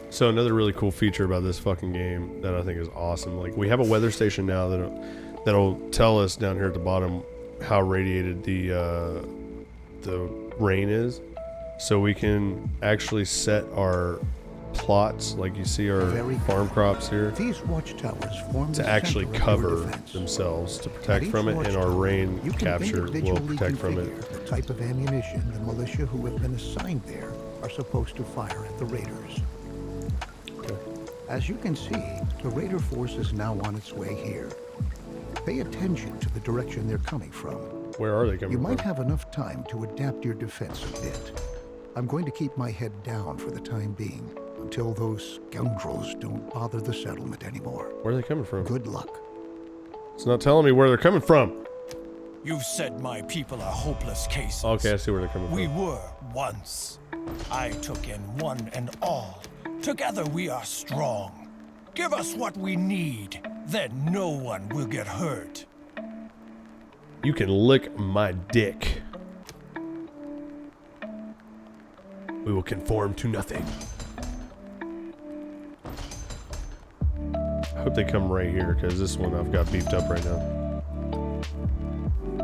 So another really cool feature about this fucking game that I think is awesome, like we have a weather station now that'll tell us down here at the bottom how radiated the rain is, so we can actually set our plots, like you see our farm crops here, these watchtowers form to actually cover themselves to protect from it, and our rain capture will protect from it. The type of ammunition the militia who have been assigned there are supposed to fire at the raiders. As you can see, the raider force is now on its way here. Pay attention to the direction they're coming from. Where are they coming from? You might have enough time to adapt your defense a bit. I'm going to keep my head down for the time being, until those scoundrels don't bother the settlement anymore. Where are they coming from? Good luck. It's not telling me where they're coming from. You've said my people are hopeless cases. Okay, I see where they're coming from. We were once. I took in one and all. Together we are strong. Give us what we need, then no one will get hurt. You can lick my dick. We will conform to nothing. I hope they come right here, because this one I've got beefed up right now.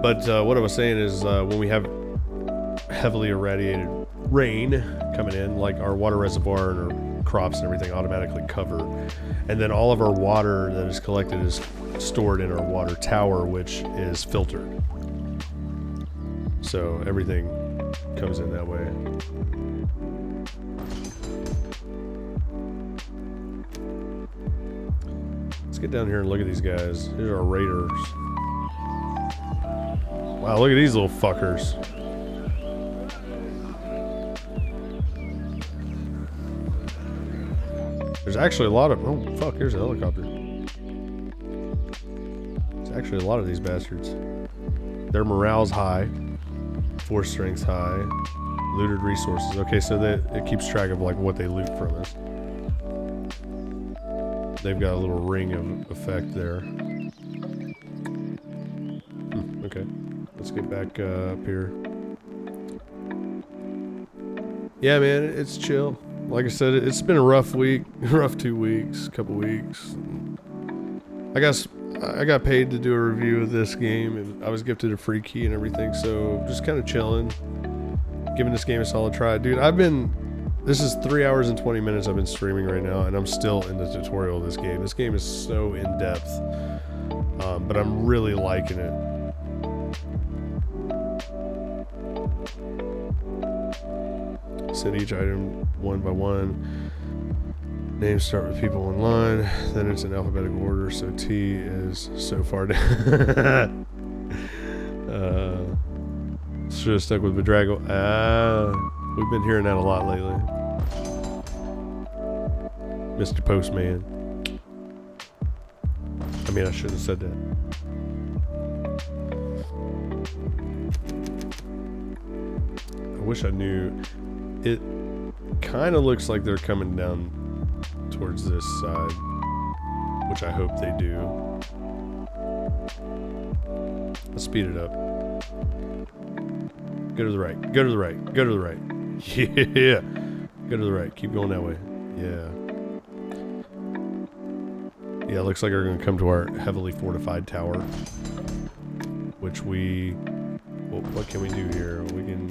But what I was saying is when we have heavily irradiated rain coming in, like our water reservoir and our crops and everything automatically cover, and then all of our water that is collected is stored in our water tower, which is filtered, so everything comes in that way. Let's get down here and look at these guys. Here's our raiders. Wow, look at these little fuckers. There's actually a lot of... oh, fuck, here's a helicopter. There's actually a lot of these bastards. Their morale's high. Force strength's high. Looted resources. Okay, so that it keeps track of, like, what they loot from us. They've got a little ring of effect there. Okay. Let's get back up here. Yeah, man, it's chill. Like I said, it's been a rough week, rough 2 weeks, couple weeks. I got paid to do a review of this game, and I was gifted a free key and everything, so just kind of chilling. giving this game a solid try. Dude, this is 3 hours and 20 minutes I've been streaming right now, and I'm still in the tutorial of this game. This game is so in-depth, but I'm really liking it. Set each item one by one. Names start with people in line, then it's in alphabetical order, so T is so far down. Should have stuck with Bedraggle. We've been hearing that a lot lately. Mr. Postman. I mean, I shouldn't have said that. I wish I knew. It kind of looks like they're coming down towards this side, which I hope they do. Let's speed it up. Go to the right. Go to the right. Go to the right. Yeah. Go to the right. Keep going that way. Yeah. Yeah, it looks like we're going to come to our heavily fortified tower, which we... Well, what can we do here? We can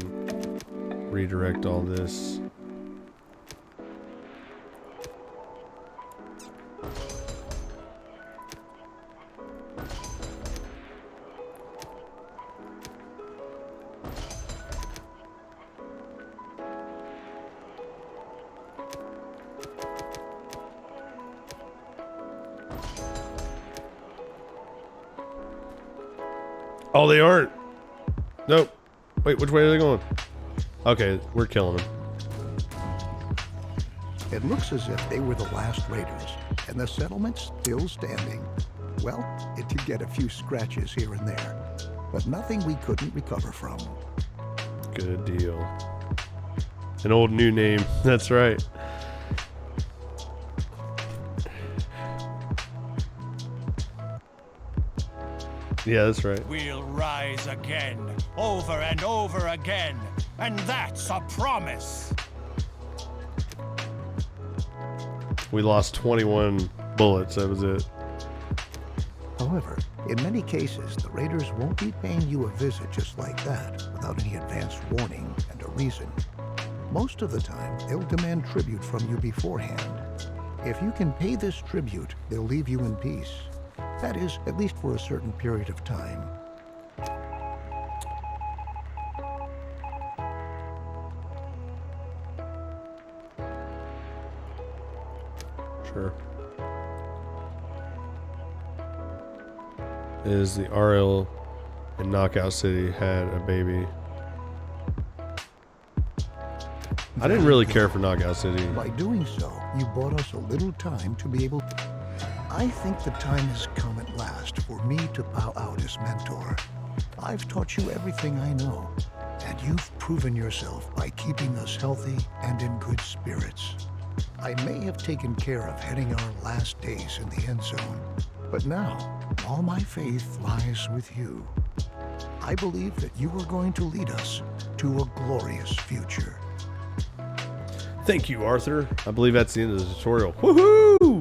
redirect all this. Oh, they aren't. Nope. Wait, which way are they going? Okay, we're killing them. It looks as if they were the last raiders, and the settlement's still standing. Well, it did get a few scratches here and there, but nothing we couldn't recover from. Good deal. An old new name. That's right. Yeah, that's right. We'll rise again, over and over again, and that's a promise. We lost 21 bullets, that was it. However, in many cases, the raiders won't be paying you a visit just like that, without any advance warning and a reason. Most of the time, they'll demand tribute from you beforehand. If you can pay this tribute, they'll leave you in peace. That is, at least for a certain period of time. Sure. Is the RL in Knockout City had a baby. I didn't really care for Knockout City. By doing so, you bought us a little time to be able to... I think the time has come at last for me to bow out as mentor. I've taught you everything I know, and you've proven yourself by keeping us healthy and in good spirits. I may have taken care of heading our last days in the Endzone, but now all my faith lies with you. I believe that you are going to lead us to a glorious future. Thank you, Arthur. I believe that's the end of the tutorial. Woohoo!